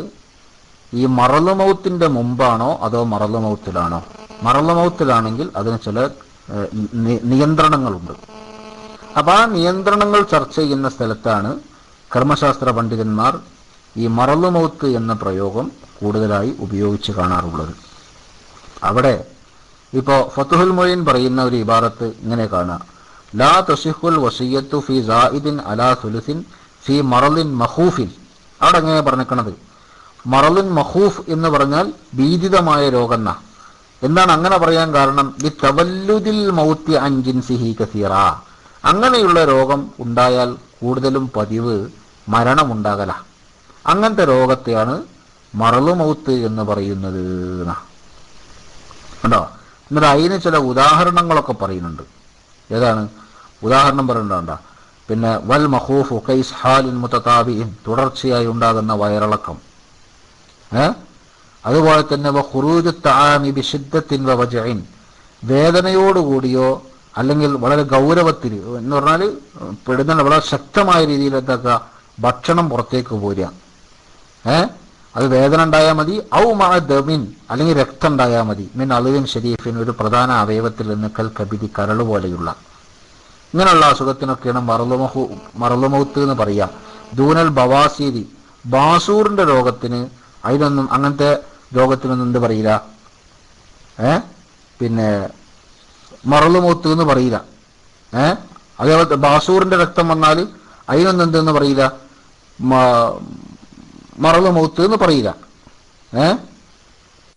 ഈ മറല് മൗത്തിന്റെ മുമ്പാണോ അതോ മറല് മൗത്തിലാണോ? മറല് മൗത്തിലാണെങ്കിൽ അതിന് ചില നിയന്ത്രണങ്ങളുണ്ട്. അപ്പൊ ആ നിയന്ത്രണങ്ങൾ ചർച്ച ചെയ്യുന്ന സ്ഥലത്താണ് കർമ്മശാസ്ത്ര പണ്ഡിതന്മാർ ഈ മറല് മൗത്ത് എന്ന പ്രയോഗം കൂടുതലായി ഉപയോഗിച്ച് കാണാറുള്ളത്. അവിടെ ഇപ്പോൾ ഫതുഹുൽ മൊയ്ൻ പറയുന്ന ഒരു ഇബാറത്ത് ഇങ്ങനെ കാണാം: ലാ തസിഹുൽ വസിയ്യത്തു ഫി സായിദിൻ അലാ സുലുസിൻ ഫി മറലിൻ മഖൂഫിൻ. അവിടെ എങ്ങനെ പറഞ്ഞിരിക്കണത്? മറലിൻ മഖൂഫ് എന്ന് പറഞ്ഞാൽ ഭീതിതമായ രോഗം എന്നാ. എന്താണ് അങ്ങനെ പറയാൻ കാരണം? ലി തവല്ലുദിൽ മൗത്തി അൻ ജിൻസിഹി കസീറ. അങ്ങനെയുള്ള രോഗം ഉണ്ടായാൽ കൂടുതലും പതിവ് മരണമുണ്ടാകല. അങ്ങനത്തെ രോഗത്തെയാണ് മറലു മൗത്ത് എന്ന് പറയുന്നത്. കണ്ടോ? എന്നിട്ട് അതിന് ചില ഉദാഹരണങ്ങളൊക്കെ പറയുന്നുണ്ട്. ഏതാണ് ഉദാഹരണം പറയുന്നുണ്ടോ? പിന്നെ വൽ മഖൂഫു കൈസ് ഹാലിൻ മുതതാബിഇൻ, തുടർച്ചയായി ഉണ്ടാകുന്ന വയറിളക്കം. അതുപോലെ തന്നെ ഖുറൂജു തആമി ബിശിദ്ദത്തിൻ വവജഇൻ, വേദനയോടുകൂടിയോ അല്ലെങ്കിൽ വളരെ ഗൗരവത്തിൽ എന്ന് പറഞ്ഞാൽ പെടുന്ന വളരെ ശക്തമായ രീതിയിൽ എന്താക്കുക, ഭക്ഷണം പുറത്തേക്ക് പോരുക. അത് വേദന ഉണ്ടായാൽ മതി. ഔ മഅ ദമിൻ, അല്ലെങ്കിൽ രക്തം ഉണ്ടായാൽ മതി. മിൻ അളുവിൻ ഷരീഫിൻ, ഒരു പ്രധാന അവയവത്തിൽ നിന്ന് കൽ കബിദി, കരൾ പോലെയുള്ള ഇങ്ങനെയുള്ള അസുഖത്തിനൊക്കെയാണ് മറലുമൗത്ത് എന്ന് പറയാം. ദൂനൽ ബവാസീരി, ബാസൂറിന്റെ രോഗത്തിന്, അതിനൊന്നും അങ്ങനത്തെ രോഗത്തിനൊന്നും എന്ത് പറയില്ല, പിന്നെ മറലുമൗത്ത് എന്ന് പറയില്ല. അതേപോലെ ബാസൂറിന്റെ രക്തം വന്നാൽ അതിനൊന്നും എന്തെന്ന് പറയില്ല, മറലുമൗത്ത് എന്ന് പറയില്ല.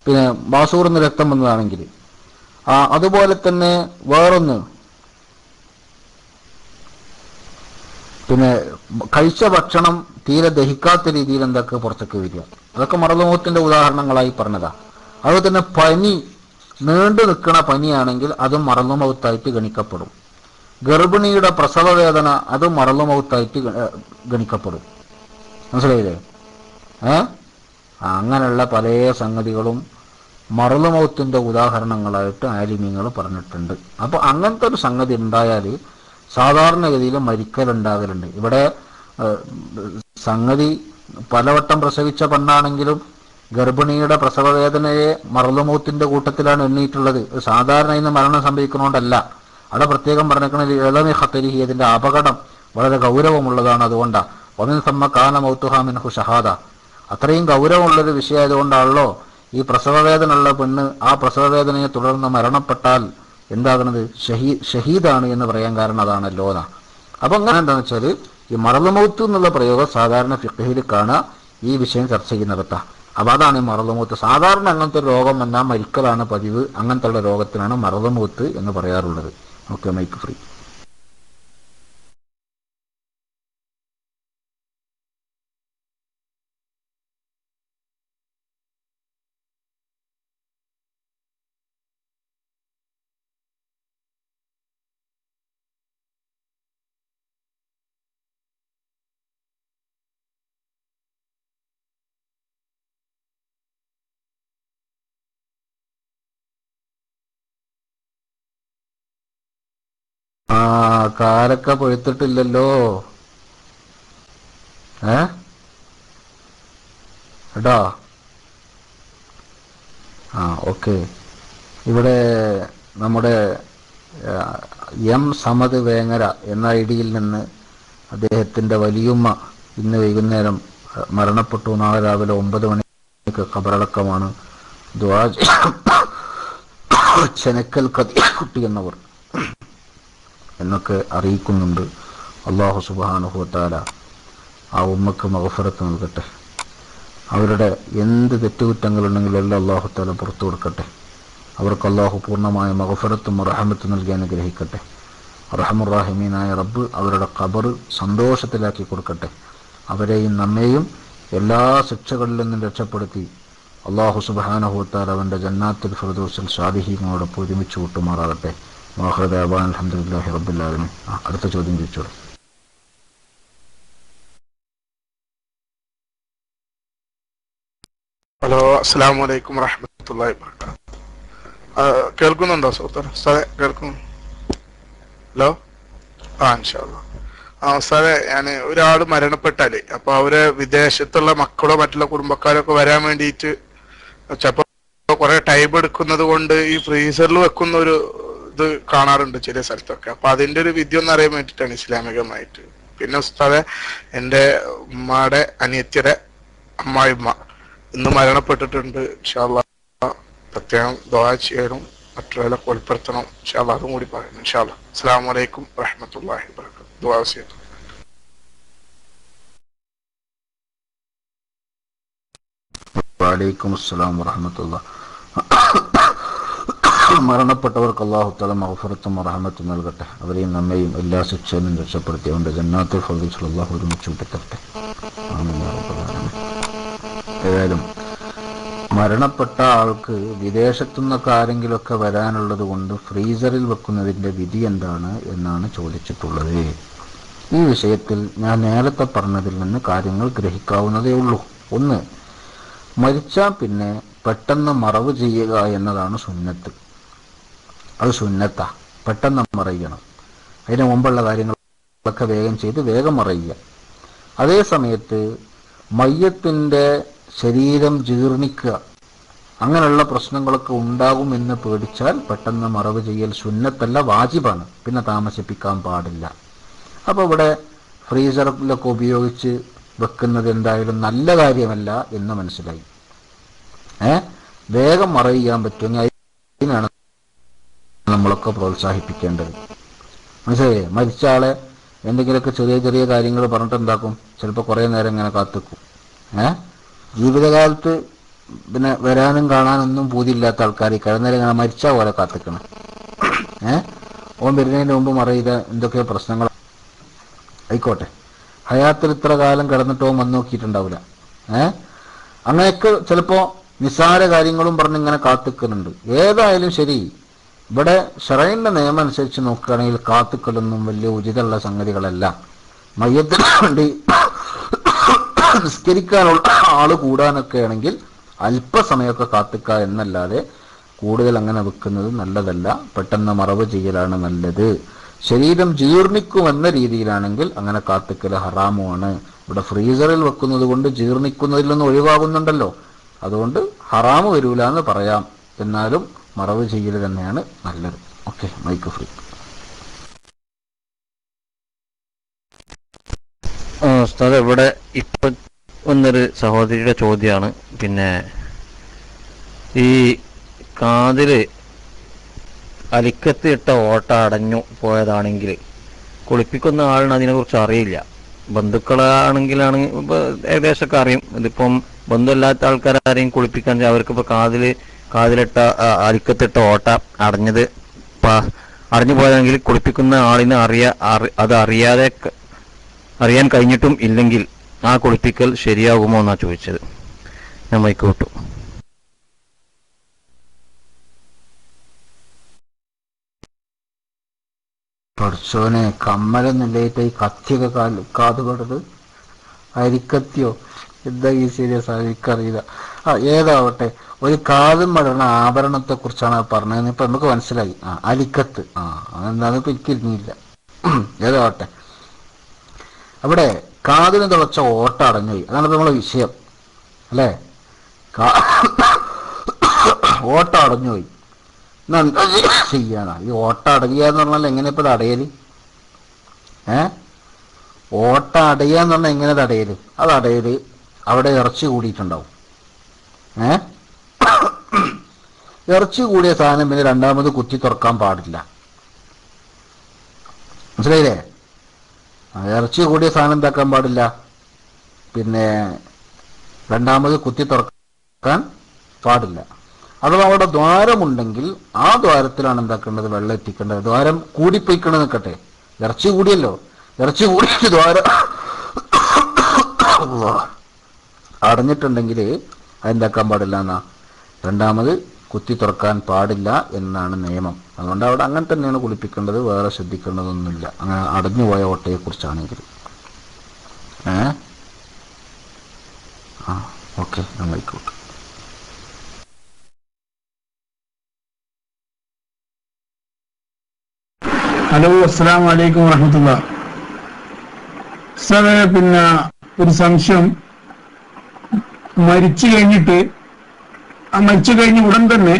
പിന്നെ ബാസൂറിന് രക്തം വന്നതാണെങ്കിൽ. അതുപോലെ തന്നെ വേറൊന്ന്, പിന്നെ കഴിച്ച ഭക്ഷണം തീരെ ദഹിക്കാത്ത രീതിയിൽ എന്തൊക്കെ പുറത്തേക്ക് വരിക, അതൊക്കെ മറലുമൗത്തിന്റെ ഉദാഹരണങ്ങളായി പറഞ്ഞതാ. അതുപോലെ തന്നെ പനി, നീണ്ടു നിൽക്കുന്ന പനിയാണെങ്കിൽ അതും മറലുമൗത്തായിട്ട് ഗണിക്കപ്പെടും. ഗർഭിണിയുടെ പ്രസവ വേദന അതും മറലുമൗത്തായിട്ട് ഗണിക്കപ്പെടും. മനസ്സിലായില്ലേ? അങ്ങനെയുള്ള പല സംഗതികളും മറലുമൗത്തിന്റെ ഉദാഹരണങ്ങളായിട്ട് ആലിമീങ്ങൾ പറഞ്ഞിട്ടുണ്ട്. അപ്പൊ അങ്ങനത്തെ ഒരു സംഗതി ഉണ്ടായാൽ സാധാരണഗതിയിൽ മരിക്കലുണ്ടാകലുണ്ട്. ഇവിടെ സംഗതി പലവട്ടം പ്രസവിച്ച പെണ്ണാണെങ്കിലും ഗർഭിണിയുടെ പ്രസവവേദനയെ മറലുമൗത്തിന്റെ കൂട്ടത്തിലാണ് എണ്ണിയിട്ടുള്ളത്. സാധാരണ ഇന്ന് മരണം സംഭവിക്കുന്നതുകൊണ്ടല്ല. അവിടെ പ്രത്യേകം പറഞ്ഞിരിക്കുന്നത് ഇളമി ഖത്തരിഹി, ഇതിന്റെ അപകടം വളരെ ഗൗരവമുള്ളതാണ്. അതുകൊണ്ടാണ് ഒന്നിൻ സമ്മ കാന മൗത്തുഹാ മിൻഹു ഷഹാദ, അത്രയും ഗൗരവമുള്ളൊരു വിഷയമായതുകൊണ്ടാണല്ലോ ഈ പ്രസവവേദന ഉള്ള പെണ്ണ് ആ പ്രസവവേദനയെ തുടർന്ന് മരണപ്പെട്ടാൽ എന്താകുന്നത്, ഷഹീദാണ് എന്ന് പറയാൻ കാരണം അതാണല്ലോ എന്നാ. അപ്പൊ അങ്ങനെ എന്താണെന്ന് വെച്ചാൽ ഈ മറലുമൗത്ത് എന്നുള്ള പ്രയോഗം സാധാരണ ഫിഖ്ഹിൽ കാണാൻ ഈ വിഷയം ചർച്ച ചെയ്യുന്നിടത്താ. അപ്പൊ അതാണ് ഈ മറലുമൗത്ത്. സാധാരണ അങ്ങനത്തെ രോഗം വന്നാൽ മരിക്കലാണ് പതിവ്. അങ്ങനത്തെ ഉള്ള രോഗത്തിനാണ് മറലുമൗത്ത് എന്ന് പറയാറുള്ളത്. Okay, mic free. കാലൊക്കെ പൊഴുത്തിട്ടില്ലല്ലോ. കേട്ടോ? ഓക്കെ. ഇവിടെ നമ്മുടെ എം സമദ് വേങ്ങര എന്ന ഐഡിയിൽ നിന്ന് അദ്ദേഹത്തിന്റെ വലിയുമ്മ ഇന്ന് വൈകുന്നേരം മരണപ്പെട്ടു. നാളെ രാവിലെ 9 മണിക്ക് ഖബറടക്കമാണ്. ദുആ ചെനക്കൽ കുട്ടി എന്നവർ എന്നൊക്കെ അറിയിക്കുന്നുണ്ട്. അല്ലാഹു സുബ്ഹാനഹു വ തആല ആ ഉമ്മക്ക് മഗ്ഫിറത്ത് നൽകട്ടെ. അവരുടെ എന്ത് തെറ്റുകുറ്റങ്ങളുണ്ടെങ്കിലും എല്ലാം അല്ലാഹു തആല പുറത്തു കൊടുക്കട്ടെ. അവർക്ക് അല്ലാഹു പൂർണ്ണമായ മഗ്ഫിറത്തും റഹ്മത്തും നൽകി അനുഗ്രഹിക്കട്ടെ. റഹ്മുർ-റഹീമീനായ റബ്ബ് അവരുടെ ഖബർ സന്തോഷത്തിലാക്കി കൊടുക്കട്ടെ. അവരെയും നമ്മെയും എല്ലാ ശിക്ഷകളിൽ നിന്നും രക്ഷപ്പെടുത്തി അല്ലാഹു സുബ്ഹാനഹു വ തആല അവന്റെ ജന്നാത്തുൽ ഫിർദൗസിൽ സാലിഹീങ്ങളോടൊപ്പം ഒരുമിച്ച് കൂട്ടുമാറാകട്ടെ. അൽഹംദുലില്ലാഹി റബ്ബിൽ ആലമീൻ. അടുത്ത ചോദ്യം ചോദിച്ചോളൂ. ഹലോ, അസ്സലാമു അലൈക്കും വറഹ്മത്തുള്ളാഹി വബറകാതുഹു. കേൾക്കുന്നുണ്ടോ ഉസ്താദേ? കേൾക്കുന്നു. ഹലോ, ഇൻഷാ അല്ലാഹ്. ഉസ്താദേ, ഞാൻ ഒരാൾ മരണപ്പെട്ടാലേ അപ്പൊ അവര് വിദേശത്തുള്ള മക്കളോ മറ്റുള്ള കുടുംബക്കാരൊക്കെ വരാൻ വേണ്ടിയിട്ട് ചിലപ്പോ കുറെ ടൈം എടുക്കുന്നത് കൊണ്ട് ഈ ഫ്രീസറിൽ വെക്കുന്ന ഒരു ഇത് കാണാറുണ്ട് ചില സ്ഥലത്തൊക്കെ. അപ്പൊ അതിന്റെ ഒരു വിധി ഒന്ന് അറിയാൻ വേണ്ടിയിട്ടാണ് ഇസ്ലാമികമായിട്ട്. പിന്നെ ഉസ്താദെ, എൻ്റെ ഉമ്മയുടെ അനിയത്തിയുടെ അമ്മായിമ്മ ഇന്ന് മരണപ്പെട്ടിട്ടുണ്ട്. ഇൻഷാ അല്ലാഹ് പ്രത്യേകം ദുആ ചെയ്യണം, മറ്റുള്ളവരെ ഉൾപ്പെടുത്തണം. ഇൻഷാ അല്ലാഹ് അതും കൂടി പറയുന്നു. ഇൻഷാ അല്ലാഹ്. അസ്സലാമു അലൈക്കും വറഹ്മത്തുള്ളാഹി വബറകാതുഹു. ദുആ ചെയ്യണം. വഅലൈക്കും അസ്സലാം വറഹ്മത്തുള്ളാഹി. മരണപ്പെട്ടവർക്ക് അല്ലാഹു തആല മഗ്ഫിറത്തും റഹ്മത്തും നൽകട്ടെ. അവരെയും നമ്മെയും എല്ലാ ശിക്ഷയിൽ നിന്നും രക്ഷപ്പെടുത്തി അവന്റെ ജന്നാത്തുൽ ഫിർദൗസിൽ അല്ലാഹു ഒരുമിച്ച് കൂട്ടിത്തരട്ടെ. ആമീൻ യാ റബ്ബൽ ആലമീൻ. ഏതായാലും മരണപ്പെട്ട ആൾക്ക് വിദേശത്തുനിന്നൊക്കെ ആരെങ്കിലുമൊക്കെ വരാനുള്ളത് കൊണ്ട് ഫ്രീസറിൽ വെക്കുന്നതിൻ്റെ വിധി എന്താണ് എന്നാണ് ചോദിച്ചിട്ടുള്ളത്. ഈ വിഷയത്തിൽ ഞാൻ നേരത്തെ പറഞ്ഞതിൽ നിന്ന് കാര്യങ്ങൾ ഗ്രഹിക്കാവുന്നതേ ഉള്ളൂ. ഒന്ന്, മരിച്ചാൽ പിന്നെ പെട്ടെന്ന് മറവ് ചെയ്യുക എന്നതാണ് സുന്നത്ത്. അത് സുന്നത്താ, പെട്ടെന്ന് മറയ്യണം. അതിന് മുമ്പുള്ള കാര്യങ്ങളൊക്കെ വേഗം ചെയ്ത് വേഗം മറയ്യുക. അതേ സമയത്ത് മയ്യത്തിൻ്റെ ശരീരം ജീർണിക്കുക, അങ്ങനെയുള്ള പ്രശ്നങ്ങളൊക്കെ ഉണ്ടാകും എന്ന് പേടിച്ചാൽ പെട്ടെന്ന് മറവ് ചെയ്യൽ സുന്നത്തല്ല, വാജിബാണ്. പിന്നെ താമസിപ്പിക്കാൻ പാടില്ല. അപ്പോൾ ഇവിടെ ഫ്രീസറിലൊക്കെ ഉപയോഗിച്ച് വെക്കുന്നത് എന്തായാലും നല്ല കാര്യമല്ല എന്ന് മനസ്സിലായി. വേഗം മറവ് ചെയ്യാൻ പറ്റുമെങ്കിൽ അതിനാണ് നമ്മളൊക്കെ പ്രോത്സാഹിപ്പിക്കേണ്ടത്. മനസ്സിലായില്ലേ? മരിച്ച ആളെ എന്തെങ്കിലുമൊക്കെ ചെറിയ ചെറിയ കാര്യങ്ങൾ പറഞ്ഞിട്ട് എന്താക്കും, ചിലപ്പോൾ കുറേ നേരം ഇങ്ങനെ കാത്തിക്കും. ജീവിതകാലത്ത് പിന്നെ വരാനും കാണാനൊന്നും പൂതിയില്ലാത്ത ആൾക്കാർ കഴിഞ്ഞ ഇങ്ങനെ മരിച്ച പോലെ കാത്തിക്കണം. ഓൻ വരുന്നതിന് മുമ്പ് മറയില്ല എന്തൊക്കെയോ പ്രശ്നങ്ങൾ ആയിക്കോട്ടെ. ഹയാത്തിൽ ഇത്ര കാലം കിടന്നിട്ടോ വന്നു നോക്കിയിട്ടുണ്ടാവില്ല. അങ്ങനെയൊക്കെ ചിലപ്പോൾ നിസ്സാര കാര്യങ്ങളും പറഞ്ഞ് ഇങ്ങനെ കാത്തിക്കുന്നുണ്ട്. ഏതായാലും ശരി, ഇവിടെ ശറഈന്റെ നിയമം അനുസരിച്ച് നോക്കുകയാണെങ്കിൽ കാത്തിക്കലൊന്നും വലിയ ഉചിതമുള്ള സംഗതികളല്ല. മയ്യത്തിന് വേണ്ടി നിസ്കരിക്കാനുള്ള ആള് കൂടാനൊക്കെ ആണെങ്കിൽ അല്പസമയമൊക്കെ കാത്തിക്കുക എന്നല്ലാതെ കൂടുതൽ അങ്ങനെ വെക്കുന്നത് നല്ലതല്ല. പെട്ടെന്ന് മറവ് ചെയ്യലാണ് നല്ലത്. ശരീരം ജീർണിക്കുമെന്ന രീതിയിലാണെങ്കിൽ അങ്ങനെ കാത്തിക്കൽ ഹറാമുമാണ്. ഇവിടെ ഫ്രീസറിൽ വെക്കുന്നത് കൊണ്ട് ജീർണിക്കുന്നതിൽ നിന്ന് ഒഴിവാകുന്നുണ്ടല്ലോ, അതുകൊണ്ട് ഹറാമ് വരൂല എന്ന് പറയാം. എന്നാലും മറവ് ചെയ്യൽ തന്നെയാണ് നല്ലത്. Okay, mic free. ഉസ്താദ്, ഇവിടെ ഇപ്പൊ വന്നൊരു സഹോദരിയുടെ ചോദ്യമാണ്. പിന്നെ ഈ കാതില് അലിക്കത്ത് ഇട്ട ഓട്ട അടഞ്ഞു പോയതാണെങ്കിൽ കുളിപ്പിക്കുന്ന ആളിന് അതിനെക്കുറിച്ച് അറിയില്ല. ബന്ധുക്കളാണെങ്കിലാണ് ഏകദേശമൊക്കെ അറിയും. ഇതിപ്പം ബന്ധമില്ലാത്ത ആൾക്കാരാരെയും കുളിപ്പിക്കാൻ അവർക്കിപ്പോൾ കാതിലിട്ട അലിക്കത്തിട്ട ഓട്ട അറിഞ്ഞു പോയതെങ്കിൽ കുളിപ്പിക്കുന്ന ആളിന് അത് അറിയാൻ കഴിഞ്ഞിട്ടും ഇല്ലെങ്കിൽ ആ കുളിപ്പിക്കൽ ശരിയാകുമോ എന്നാ ചോദിച്ചത്. ഞാൻ മൈക്ക് വിട്ടു. പഠിച്ചോനെ, കമ്മലൊന്നുമില്ലായിട്ട് ഈ കത്തിയൊക്കെ കാതുകൊടത് അരിക്കത്തിയോ എന്താ ഈ സീരിയസ് ആണ്, എനിക്കറിയില്ല. ഏതാവട്ടെ, ഒരു കാതും മടണ ആഭരണത്തെ കുറിച്ചാണ് പറഞ്ഞതെന്ന് ഇപ്പൊ നമുക്ക് മനസ്സിലായി. അലിക്കത്ത്, അതെന്താന്ന് ഇപ്പൊ എനിക്കിരുന്നില്ല. ഏതാവട്ടെ, അവിടെ കാതിന് തുളച്ച ഓട്ട അടഞ്ഞുപോയി, അതാണ് ഇപ്പൊ നമ്മളെ വിഷയം അല്ലേ? ഓട്ട അടഞ്ഞുപോയി, എന്താ ചെയ്യാനാ? ഈ ഓട്ട അടയുക എന്ന് പറഞ്ഞാൽ എങ്ങനെ ഇപ്പൊ ഇത് അടയല്? ഓട്ട അടയുക എന്ന് പറഞ്ഞാൽ എങ്ങനെ ഇത് അടയല്? അത് അടയല് അവിടെ ഇറച്ചി കൂടിയിട്ടുണ്ടാവും. ഇറച്ചി കൂടിയ സാധനം പിന്നെ രണ്ടാമത് കുത്തി തുറക്കാൻ പാടില്ല. മനസ്സിലായില്ലേ? ഇറച്ചി കൂടിയ സാധനം എന്താക്കാൻ പാടില്ല, പിന്നെ രണ്ടാമത് കുത്തി തുറക്കാൻ പാടില്ല. അഥവാ അവിടെ ദ്വാരമുണ്ടെങ്കിൽ ആ ദ്വാരത്തിലാണ് എന്താക്കേണ്ടത്, വെള്ളം എത്തിക്കേണ്ടത്. ദ്വാരം കൂടിപ്പോയിക്കണെന്ന് നിൽക്കട്ടെ, ഇറച്ചി കൂടിയല്ലോ, ഇറച്ചി കൂടിയിട്ട് ദ്വാരം അടഞ്ഞിട്ടുണ്ടെങ്കിൽ അതെന്താക്കാൻ പാടില്ല എന്നാ, രണ്ടാമത് കുത്തി തുറക്കാൻ പാടില്ല എന്നാണ് നിയമം. അതുകൊണ്ട് അവിടെ അങ്ങനെ തന്നെയാണ് കുളിപ്പിക്കേണ്ടത്, വേറെ ശ്രദ്ധിക്കേണ്ടതൊന്നുമില്ല. അങ്ങനെ അടഞ്ഞുപോയ ഓട്ടയെ കുറിച്ചാണെങ്കിൽ. ഓക്കെ, ആയിക്കോട്ടെ. ഹലോ, അസ്സലാമു അലൈക്കും വറഹ്മത്തുള്ളാഹി. സാറേ, പിന്നെ ഒരു സംശയം. മരിച്ചു കഴിഞ്ഞ് ഉടൻ തന്നെ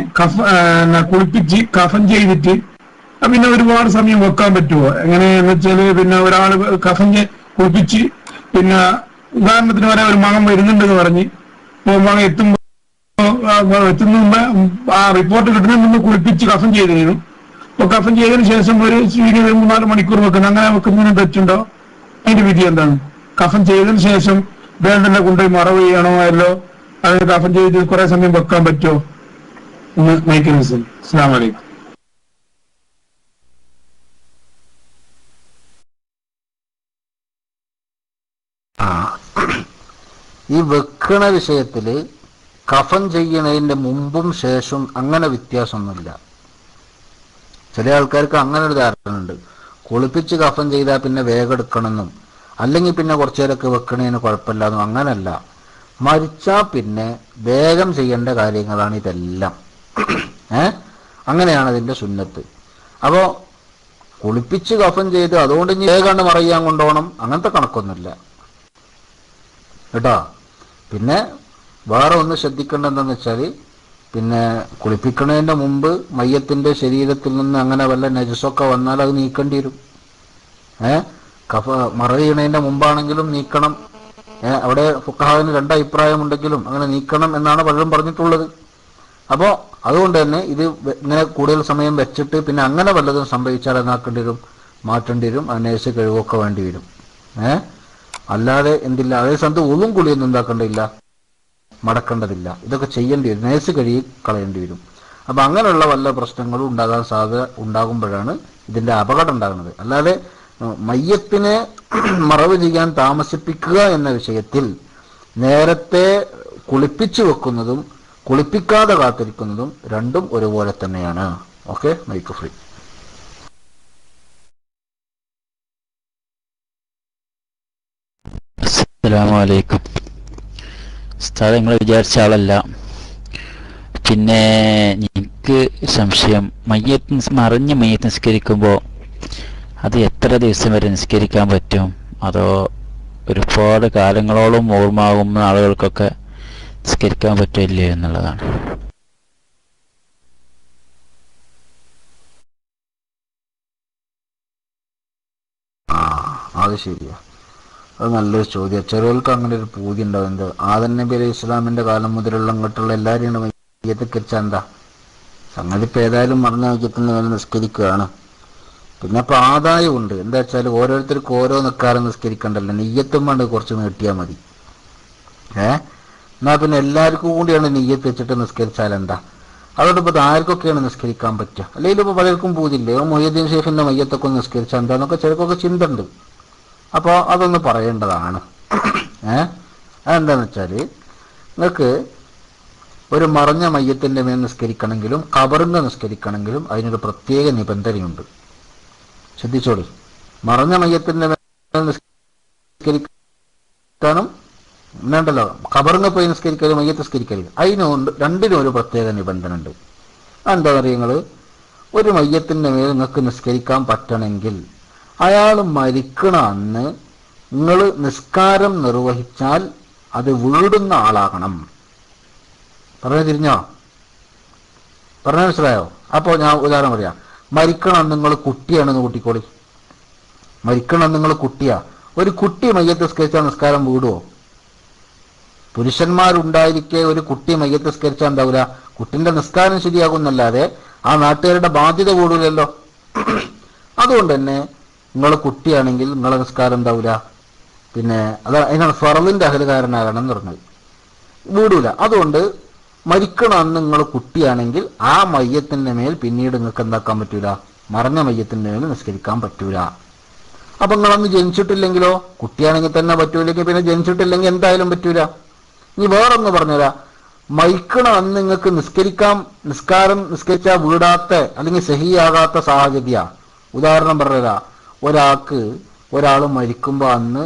കുളിപ്പിച്ച് കഫൻ ചെയ്തിട്ട് പിന്നെ ഒരുപാട് സമയം വെക്കാൻ പറ്റുമോ? എങ്ങനെയെന്ന് വെച്ചാല്, പിന്നെ ഒരാൾ കുളിപ്പിച്ച് പിന്നെ ഉദാഹരണത്തിന് വരെ ഒരു മകൻ വരുന്നുണ്ടെന്ന് പറഞ്ഞ് മകൻ എത്തുന്ന മുമ്പ് ആ റിപ്പോർട്ട് കിട്ടുന്നതിന് മുമ്പ് കുളിപ്പിച്ച് കഫൻ ചെയ്തിരുന്നു. അപ്പൊ കഫൻ ചെയ്തതിനു ശേഷം ഒരു 3-4 മണിക്കൂർ വെക്കുന്നത്, അങ്ങനെ വെക്കുന്നതിന് തെറ്റുണ്ടോ? അതിന്റെ വിധി എന്താണ്? കഫൻ ചെയ്തതിനു ശേഷം വേണ്ട തന്നെ കൊണ്ടുപോയി മറവ് ചെയ്യണോ, അല്ലോ അതിന് കഫൻ ചെയ്ത് കുറെ സമയം വെക്കാൻ പറ്റുമോ? അസ്സലാമു അലൈക്കും. ഈ വെക്കണ വിഷയത്തില് കഫൻ ചെയ്യണതിൻ്റെ മുമ്പും ശേഷവും അങ്ങനെ വ്യത്യാസമൊന്നുമില്ല. ചില ആൾക്കാർക്ക് അങ്ങനെ ഒരു ധാരണയുണ്ട്, കുളിപ്പിച്ച് കഫൻ ചെയ്താൽ പിന്നെ വേഗം എടുക്കണമെന്നും അല്ലെങ്കിൽ പിന്നെ കുറച്ചു നേരമൊക്കെ വെക്കണതിന് കുഴപ്പമില്ലാന്നും. അങ്ങനല്ല, മരിച്ചാൽ പിന്നെ വേഗം ചെയ്യേണ്ട കാര്യങ്ങളാണ് ഇതെല്ലാം. അങ്ങനെയാണ് അതിൻ്റെ സുന്നത്ത്. അപ്പോൾ കുളിപ്പിച്ച് കഫൻ ചെയ്ത് അതുകൊണ്ട് ഇനി വേഗം മറയാൻ കൊണ്ടുപോകണം അങ്ങനത്തെ കണക്കൊന്നുമില്ല കേട്ടോ. പിന്നെ വേറെ ഒന്ന് ശ്രദ്ധിക്കേണ്ടതെന്ന് വെച്ചാൽ, പിന്നെ കുളിപ്പിക്കുന്നതിൻ്റെ മുമ്പ് മയ്യത്തിൻ്റെ ശരീരത്തിൽ നിന്ന് അങ്ങനെ വല്ല നജസൊക്കെ വന്നാൽ അത് നീക്കേണ്ടി വരും. മറ ചെയ്യണതിൻ്റെ മുമ്പാണെങ്കിലും നീക്കണം. അവിടെ ഫുഖഹാവിന് രണ്ട് അഭിപ്രായമുണ്ടെങ്കിലും അങ്ങനെ നീക്കണം എന്നാണ് പലരും പറഞ്ഞിട്ടുള്ളത്. അപ്പോൾ അതുകൊണ്ട് തന്നെ ഇത് ഇങ്ങനെ കൂടുതൽ സമയം വെച്ചിട്ട് പിന്നെ അങ്ങനെ വല്ലതും സംഭവിച്ചാൽ എന്നാക്കേണ്ടി വരും, മാറ്റേണ്ടി വരും, നേഴ്സ് കഴിവൊക്കെ വേണ്ടി വരും. അല്ലാതെ എന്തില്ല, അതേ സമയത്ത് ഒന്നും കുളിയൊന്നും ഉണ്ടാക്കേണ്ടതില്ല, മടക്കേണ്ടതില്ല. ഇതൊക്കെ ചെയ്യേണ്ടി വരും, നേഴ്സ് കഴുകി കളയേണ്ടി വരും. അപ്പം അങ്ങനെയുള്ള വല്ല പ്രശ്നങ്ങളും ഉണ്ടാകാൻ സാധ്യത ഉണ്ടാകുമ്പോഴാണ് ഇതിൻ്റെ അപകടം ഉണ്ടാകുന്നത്. അല്ലാതെ മയ്യത്തിനെ മറവ് ചെയ്യാൻ താമസിപ്പിക്കുക എന്ന വിഷയത്തിൽ നേരത്തെ കുളിപ്പിച്ചു വെക്കുന്നതും കുളിപ്പിക്കാതെ കാത്തിരിക്കുന്നതും രണ്ടും ഒരുപോലെ തന്നെയാണ്. Okay, mic free. അസ്സലാമു അലൈക്കും. ഉസ്താദ് നിങ്ങൾ വിചാരിച്ച ആളല്ല. പിന്നെ എനിക്ക് സംശയം, മറിഞ്ഞ മയ്യത്ത് നിസ്കരിക്കുമ്പോൾ അത് എത്ര ദിവസം വരെ നിസ്കരിക്കാൻ പറ്റും? അതോ ഒരുപാട് കാലങ്ങളോളം ഓർമ്മയാകുന്ന ആളുകൾക്കൊക്കെ നിസ്കരിക്കാൻ പറ്റില്ലേ എന്നുള്ളതാണ്. അത് ശരിയാ, അത് നല്ലൊരു ചോദ്യം. ചെറുകൾക്ക് അങ്ങനെ ഒരു പൂതി ഉണ്ടാവും. എന്ത് ആദം നബി അലൈഹി ഇസ്ലാമിന്റെ കാലം മുതലുള്ള അങ്ങോട്ടുള്ള എല്ലാവരെയും മയ്യത്തിക്കരിച്ചാൽ എന്താ സംഗതി? ഇപ്പം ഏതായാലും മറന്ന മയ്യത്തിന് വേണ്ടി നിസ്കരിക്കുകയാണ്. പിന്നെ അപ്പം ആദായമുണ്ട്. എന്താ വെച്ചാൽ ഓരോരുത്തർക്കും ഓരോ നിൽക്കാറും നിസ്കരിക്കണ്ടല്ലോ, നെയ്യത്തും വേണ്ട കുറച്ച് നീട്ടിയാൽ മതി. എന്നാൽ പിന്നെ എല്ലാവർക്കും കൂടിയാണ് നെയ്യത്ത് വെച്ചിട്ട് നിസ്കരിച്ചാൽ എന്താ? അതുകൊണ്ട് ഇപ്പോൾ ആർക്കൊക്കെയാണ് നിസ്കരിക്കാൻ പറ്റുക? അല്ലെങ്കിൽ ഇപ്പോൾ പലർക്കും പൂതില്ലേ, മൊയ്യദ്ദീൻ ഷെയ്ഖിൻ്റെ മയ്യത്തൊക്കെ ഒന്ന് നിസ്കരിച്ചാൽ എന്താന്നൊക്കെ ചിലർക്കൊക്കെ ചിന്ത ഉണ്ട്. അപ്പോൾ അതൊന്ന് പറയേണ്ടതാണ്. അതെന്താണെന്ന് വെച്ചാൽ, നിങ്ങൾക്ക് ഒരു മറഞ്ഞ മയ്യത്തിൻ്റെ മേൽ നിസ്കരിക്കണമെങ്കിലും ഖബറിന് നിസ്കരിക്കണമെങ്കിലും അതിനൊരു പ്രത്യേക നിബന്ധനയുണ്ട്. ശ്രദ്ധിച്ചോളി. മറഞ്ഞ മയ്യത്തിൻ്റെ മേൽ നിസ്കരിക്കാനും ഉണ്ടല്ലോ, ഖബറിന് പോയി നിസ്കരിക്കരുത്, മയ്യത്ത് നിസ്കരിക്കരുത്. അതിനുണ്ട്, രണ്ടിനും ഒരു പ്രത്യേക നിബന്ധന ഉണ്ട്. എന്താ പറയുക, നിങ്ങൾ ഒരു മയ്യത്തിൻ്റെ മേൽ നിങ്ങൾക്ക് നിസ്കരിക്കാൻ പറ്റണമെങ്കിൽ അയാൾ മരിക്കണ അന്ന് നിങ്ങൾ നിസ്കാരം നിർവഹിച്ചാൽ അത് വീടുന്ന ആളാകണം. പറഞ്ഞു തിരിഞ്ഞോ? പറഞ്ഞ മനസ്സിലായോ? അപ്പോൾ ഞാൻ ഉദാഹരണം പറയാം. മരിക്കണ അന്ന് നിങ്ങൾ കുട്ടിയാണെന്ന് കൂട്ടിക്കോളി. മരിക്കണ അന്ന് നിങ്ങൾ കുട്ടിയാ. ഒരു കുട്ടി മയ്യത്ത് നിസ്കരിച്ചാൽ നിസ്കാരം വീടുവോ? പുരുഷന്മാരുണ്ടായിരിക്കെ ഒരു കുട്ടി മയ്യത്ത് നിസ്കരിച്ചാൽ എന്താവില്ല, കുട്ടിന്റെ നിസ്കാരം ശരിയാകുന്നല്ലാതെ ആ നാട്ടുകാരുടെ ബാധ്യത കൂടില്ലല്ലോ. അതുകൊണ്ട് തന്നെ നിങ്ങൾ കുട്ടിയാണെങ്കിൽ നിങ്ങളെ നിസ്കാരം എന്താവില്ല, പിന്നെ അതിനാണ് ഫറളിന്റെ അഹലുകാരനാകണം എന്ന് പറഞ്ഞത്, വീടൂല. അതുകൊണ്ട് മരിക്കണ അന്ന് നിങ്ങൾ കുട്ടിയാണെങ്കിൽ ആ മയ്യത്തിന്റെ മേൽ പിന്നീട് നിങ്ങൾക്ക് എന്താക്കാൻ പറ്റൂല, മറഞ്ഞ മയ്യത്തിന്റെ മേൽ നിസ്കരിക്കാൻ പറ്റൂല. അപ്പൊ നിങ്ങളന്ന് ജനിച്ചിട്ടില്ലെങ്കിലോ? കുട്ടിയാണെങ്കിൽ തന്നെ പറ്റൂല്ലെങ്കിൽ പിന്നെ ജനിച്ചിട്ടില്ലെങ്കിൽ എന്തായാലും പറ്റൂല. ഇനി വേറൊന്ന് പറഞ്ഞുതരാ, മരിക്കണ അന്ന് നിങ്ങൾക്ക് നിസ്കാരം നിസ്കരിച്ചാൽ വീടാത്ത അല്ലെങ്കിൽ സഹിയാകാത്ത സാഹചര്യ. ഉദാഹരണം പറഞ്ഞുതരാ, ഒരാൾ മരിക്കുമ്പോൾ അന്ന്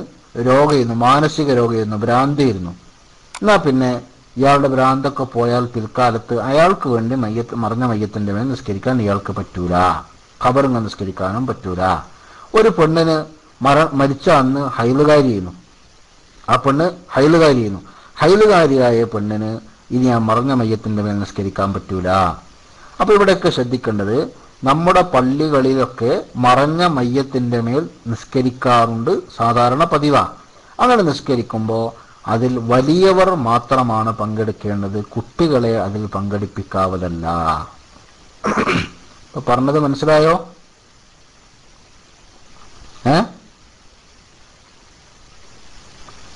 രോഗമായിരുന്നു, മാനസിക രോഗമായിരുന്നു, ഭ്രാന്തിയായിരുന്നു. എന്നാൽ പിന്നെ ഇയാളുടെ ഭ്രാന്തൊക്കെ പോയാൽ പിൽക്കാലത്ത് അയാൾക്ക് വേണ്ടി മറഞ്ഞ മയ്യത്തിന്റെ മേൽ നിസ്കരിക്കാൻ ഇയാൾക്ക് പറ്റൂല, ഖബറിന് നിസ്കരിക്കാനും പറ്റൂല. ഒരു പെണ്ണിന് മരിച്ച അന്ന് ഹൈലുകാരിയായിരുന്നു, ആ പെണ്ണ് ഹൈലുകാരിയായിരുന്നു. ഹൈലുകാരിയായ പെണ്ണിന് ഇനി ആ മറഞ്ഞ മയ്യത്തിന്റെ മേൽ നിസ്കരിക്കാൻ പറ്റൂല. അപ്പൊ ഇവിടെയൊക്കെ ശ്രദ്ധിക്കേണ്ടത്, നമ്മുടെ പള്ളികളിലൊക്കെ മറഞ്ഞ മയ്യത്തിന്റെ മേൽ നിസ്കരിക്കാറുണ്ട്, സാധാരണ പതിവാ. അങ്ങനെ നിസ്കരിക്കുമ്പോൾ അതിൽ വലിയവർ മാത്രമാണ് പങ്കെടുക്കേണ്ടത്, കുട്ടികളെ അതിൽ പങ്കെടുപ്പിക്കാവതല്ല. ഇപ്പൊ പറഞ്ഞത് മനസ്സിലായോ?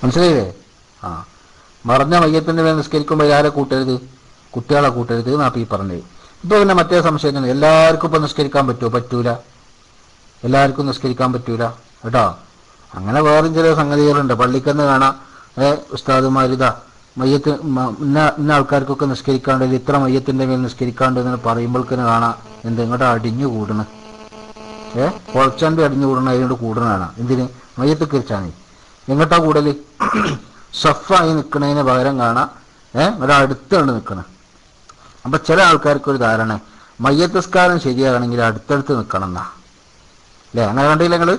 മനസ്സിലായില്ലേ? മറഞ്ഞ മയ്യത്തിന്റെ മേൽ നിസ്കരിക്കുമ്പോൾ ആരെ കൂട്ടരുത്? കുട്ടികളെ കൂട്ടരുത് എന്നാണ് ഈ പറഞ്ഞത്. ഇപ്പൊ പിന്നെ മറ്റേ സംശയം, എല്ലാവർക്കും ഇപ്പൊ നിസ്കരിക്കാൻ പറ്റുമോ? പറ്റൂല, എല്ലാവർക്കും നിസ്കരിക്കാൻ പറ്റൂല കേട്ടോ. അങ്ങനെ വേറും ചില സംഗതികളുണ്ട്. പള്ളിക്കെന്ന് കാണാം ഉസ്താദുമാരിതാ മയ്യത്ത് ഇന്ന ആൾക്കാർക്കൊക്കെ നിസ്കരിക്കാണ്ട്, ഇത്ര മയ്യത്തിന്റെ മേൽ നിസ്കരിക്കാണ്ട് എന്ന് പറയുമ്പോഴേക്കിന് കാണാം ഇങ്ങോട്ട് അടിഞ്ഞു കൂടണ്, പൊളച്ചാണ്ട് അടിഞ്ഞു കൂടണ, അതിനോട് കൂടണാണ്. എന്തിന്? മയ്യത്ത് കിരിച്ചാണ്. എങ്ങോട്ടാ കൂടല്? സഫായി നിൽക്കണതിന് പകരം കാണാം ഇവിടെ അടുത്താണ് നിൽക്കണം. അപ്പൊ ചില ആൾക്കാർക്കൊരു ധാരണ മയ്യത്തസ്കാരം ശരിയാകണമെങ്കിൽ അടുത്തടുത്ത് നിൽക്കണം എന്നാ, അല്ലേ? അങ്ങനെ കണ്ടില്ല നിങ്ങള്?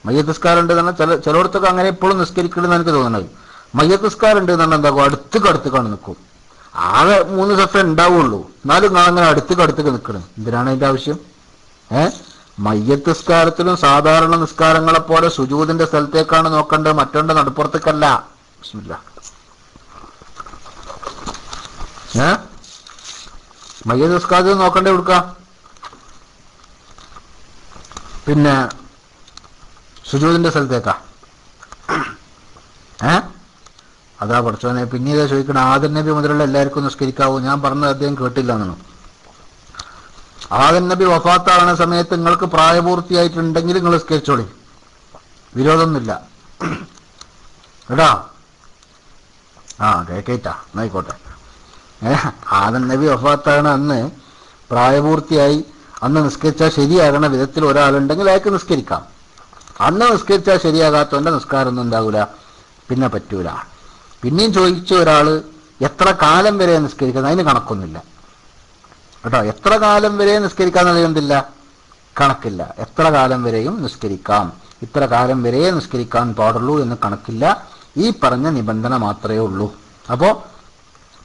മയ്യത്തസ്കാരം ഉണ്ട് എന്ന് പറഞ്ഞാൽ ചിലയിടത്തൊക്കെ അങ്ങനെ എപ്പോഴും നിസ്കരിക്കണമെന്ന് എനിക്ക് തോന്നുന്നത്. മയ്യത്തസ്കാരം ഉണ്ട് എന്ന് പറഞ്ഞാൽ എന്താകും? അടുത്തേക്കാണ് നിൽക്കും. ആകെ 3 സഫ ഉണ്ടാവുള്ളൂ, എന്നാലും അങ്ങനെ അടുത്തേക്ക് നിൽക്കണം. എന്തിനാണ് അതിന്റെ ആവശ്യം? മയ്യത്തസ്കാരത്തിലും സാധാരണ നിസ്കാരങ്ങളെ പോലെ സുജൂദിന്റെ സ്ഥലത്തേക്കാണ് നോക്കേണ്ടത്, മറ്റൊന്റെ നടുപ്പുറത്തേക്കല്ല. ബിസ്മില്ലാ. മയ്യത്തസ്കാരത്തിൽ നോക്കണ്ടേ കൊടുക്കാം, പിന്നെ സുജൂദിന്റെ സ്ഥലത്തേക്കാ. അതാ പഠിച്ചോനെ പിന്നീട് ചോദിക്കണം, ആദം നബി മുതലുള്ള എല്ലാവർക്കും നിസ്കരിക്കാവൂ? ഞാൻ പറഞ്ഞത് അദ്ദേഹം കേട്ടില്ല എന്നാണ്. ആദം നബി വഫാത്താകുന്ന സമയത്ത് നിങ്ങൾക്ക് പ്രായപൂർത്തിയായിട്ടുണ്ടെങ്കിൽ നിങ്ങൾ നിസ്കരിച്ചോളി, വിരോധമൊന്നുമില്ല കേട്ടാ. കേട്ടാ എന്നായിക്കോട്ടെ. ആദം നബി വഫാത്താകണ അന്ന് പ്രായപൂർത്തിയായി, അന്ന് നിസ്കരിച്ചാൽ ശരിയാകണ വിധത്തിൽ ഒരാളുണ്ടെങ്കിൽ അയാൾക്ക് നിസ്കരിക്കാം. അന്ന് നിസ്കരിച്ചാൽ ശരിയാകാത്തവന്റെ നിസ്കാരം ഒന്നും ഉണ്ടാവില്ല, പിന്നെ പറ്റൂല. പിന്നെയും ചോദിച്ച ഒരാള് എത്ര കാലം വരെ നിസ്കരിക്കുന്നത്, അതിന് കണക്കൊന്നുമില്ല കേട്ടോ. എത്ര കാലം വരെ നിസ്കരിക്കാന്നുള്ളത് എന്തില്ല, കണക്കില്ല. എത്ര കാലം വരെയും നിസ്കരിക്കാം, ഇത്ര കാലം വരെ നിസ്കരിക്കാൻ പാടുള്ളൂ എന്ന് കണക്കില്ല. ഈ പറഞ്ഞ നിബന്ധന മാത്രമേ ഉള്ളൂ. അപ്പോ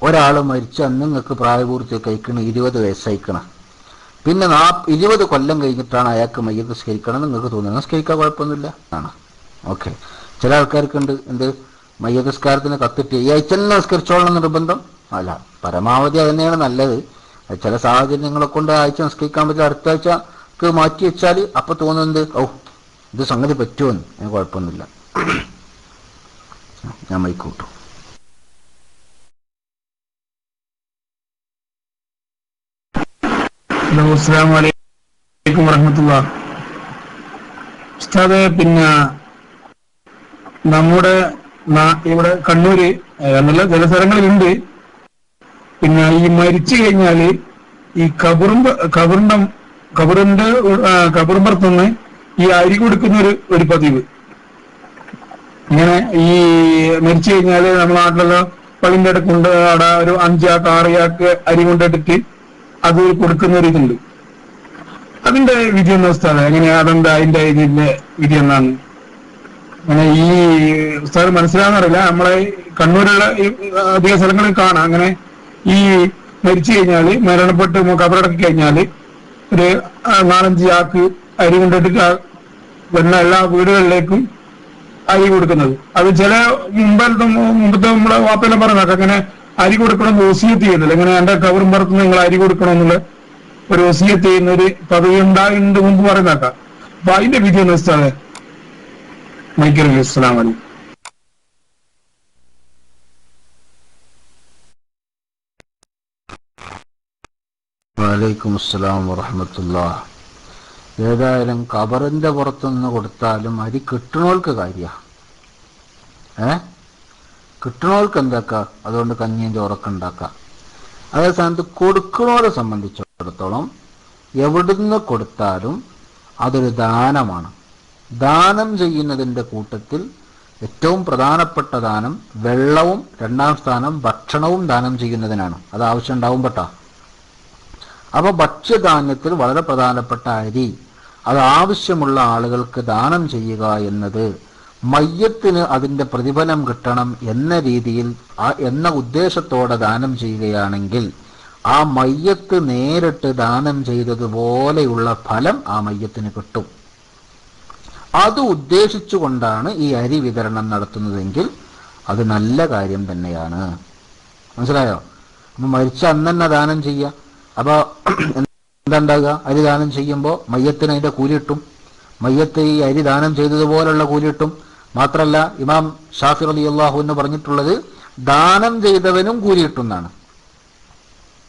ഒരാൾ മരിച്ച അന്ന് നിങ്ങൾക്ക് പ്രായപൂർത്തി കഴിക്കണം, 20 വയസ്സയക്കണം, പിന്നെ 20 കൊല്ലം കഴിഞ്ഞിട്ടാണ് അയാൾക്ക് മയ്യത്ത് നിസ്കരിക്കണം നിങ്ങൾക്ക് തോന്നുന്നത്, നിസ്കരിക്കാൻ കുഴപ്പമൊന്നുമില്ല ആണ്. ഓക്കെ. ചില ആൾക്കാർക്കുണ്ട് എന്ത്, മയ്യത്ത് നിസ്കാരത്തിന് കത്തിട്ട് ഈ ആഴ്ച തന്നെ നിസ്കരിച്ചോളണം നിർബന്ധം അല്ല, പരമാവധി അത് തന്നെയാണ് നല്ലത്. ചില സാഹചര്യങ്ങളെ കൊണ്ട് ആഴ്ച നിസ്കരിക്കാൻ പറ്റില്ല, അടുത്ത ആഴ്ചക്ക് മാറ്റി വെച്ചാൽ അപ്പൊ തോന്നുന്നത് ഇത് സംഗതി പറ്റുമെന്ന്. ഞാൻ കുഴപ്പമൊന്നുമില്ല, ഞാൻ മൈക്കൂട്ടു. ഹലോ, അസ്സലാമു അലൈക്കും വറഹ്മത്തുള്ളാഹി. ഉസ്താദേ, പിന്നെ നമ്മുടെ ഇവിടെ കണ്ണൂര് എന്നുള്ള ചില സ്ഥലങ്ങളിലുണ്ട്, പിന്നെ ഈ മരിച്ചു കഴിഞ്ഞാല് ഈ കബറിന്റെ ഈ അരി കൊടുക്കുന്ന ഒരു പതിവ്. ഇങ്ങനെ ഈ മരിച്ചു കഴിഞ്ഞാല് നമ്മുടെ നാട്ടിലുള്ള പള്ളിന്റെ അടുത്ത് കൊണ്ട് അവിടെ ഒരു 5 ചാക്ക് 6 ചാക്ക് അരി കൊണ്ടിട്ടിട്ട് അത് കൊടുക്കുന്ന ഒരു ഇതുണ്ട്. അതിന്റെ വിധി എന്ന ഉസ്താദ് എങ്ങനെയാ, അതെന്താ അതിന്റെ ഇതിന്റെ വിധി എന്നാണ്? അങ്ങനെ ഈ ഉസ്താദ് മനസ്സിലാകാറില്ല. നമ്മളെ കണ്ണൂരുള്ള അധിക സ്ഥലങ്ങളിൽ കാണാം. അങ്ങനെ ഈ മരിച്ചു കഴിഞ്ഞാല്, മരണപ്പെട്ട് കബറടക്കി കഴിഞ്ഞാല് ഒരു 4-5 ചാക്ക് അരി കൊണ്ടിട്ട് വരുന്ന എല്ലാ വീടുകളിലേക്കും അരി കൊടുക്കുന്നത്. അത് ചില മുമ്പത്തെ നമ്മളെ വാർത്തയെല്ലാം പറഞ്ഞാൽ അങ്ങനെ അരി കൊടുക്കണമെന്ന് വസിയത്ത് ചെയ്യുന്നില്ല. ഇങ്ങനെ എന്റെ കബറും പുറത്ത് നിങ്ങൾ അരി കൊടുക്കണമെന്നുള്ള ഒരു വസിയത്ത് ചെയ്യുന്ന ഒരു പദവി ഉണ്ടായിട്ടുണ്ട് മുമ്പ് പറയുന്നേക്കാം. അപ്പൊ അതിന്റെ വിധി ഒന്ന് ഉസ്താദേ. മൈക്കറി. അസ്സലാമു അലൈക്കും. വലൈക്കും അസ്സലാം വറഹ്മത്തുള്ളാഹി. ഏതായാലും കബറിന്റെ പുറത്തുനിന്ന് കൊടുത്താലും അരി കിട്ടണോൾക്ക് കാര്യ, കിട്ടണോൾക്ക് എന്താക്കാം, അതുകൊണ്ട് കഞ്ഞിയും ചോറൊക്കെ ഉണ്ടാക്കാം. അതേ സ്ഥാനത്ത് കൊടുക്കണോരെ സംബന്ധിച്ചിടത്തോളം എവിടുന്ന് കൊടുത്താലും അതൊരു ദാനമാണ്. ദാനം ചെയ്യുന്നതിൻ്റെ കൂട്ടത്തിൽ ഏറ്റവും പ്രധാനപ്പെട്ട ദാനം വെള്ളവും, 2ാം സ്ഥാനം ഭക്ഷണവും ദാനം ചെയ്യുന്നതിനാണ്. അത് ആവശ്യം ഉണ്ടാവും പെട്ടാ. അപ്പൊ ഭക്ഷ്യധാന്യത്തിൽ വളരെ പ്രധാനപ്പെട്ട അരി അത് ആവശ്യമുള്ള ആളുകൾക്ക് ദാനം ചെയ്യുക എന്നത് മയ്യത്തിന് അതിൻ്റെ പ്രതിഫലം കിട്ടണം എന്ന രീതിയിൽ എന്ന ഉദ്ദേശത്തോടെ ദാനം ചെയ്യുകയാണെങ്കിൽ ആ മയ്യത്ത് നേരിട്ട് ദാനം ചെയ്തതുപോലെയുള്ള ഫലം ആ മയ്യത്തിന് കിട്ടും. അത് ഉദ്ദേശിച്ചുകൊണ്ടാണ് ഈ അരി വിതരണം നടത്തുന്നതെങ്കിൽ അത് നല്ല കാര്യം തന്നെയാണ്. മനസ്സിലായോ? അപ്പൊ മരിച്ച അന്ന് തന്നെ ദാനം ചെയ്യുക. അപ്പൊ എന്താ ഉണ്ടാകുക? അരി ദാനം ചെയ്യുമ്പോൾ മയ്യത്തിന് അതിന്റെ കൂലി കിട്ടും. മയ്യത്ത് ഈ അരി ദാനം ചെയ്തതുപോലുള്ള കൂലി കിട്ടും. മാത്രല്ല ഇമാം ഷാഫി റളിയല്ലാഹു അൻഹു പറഞ്ഞിട്ടുള്ളത് ദാനം ചെയ്തവനും കൂലി കിട്ടുന്നതാണ്.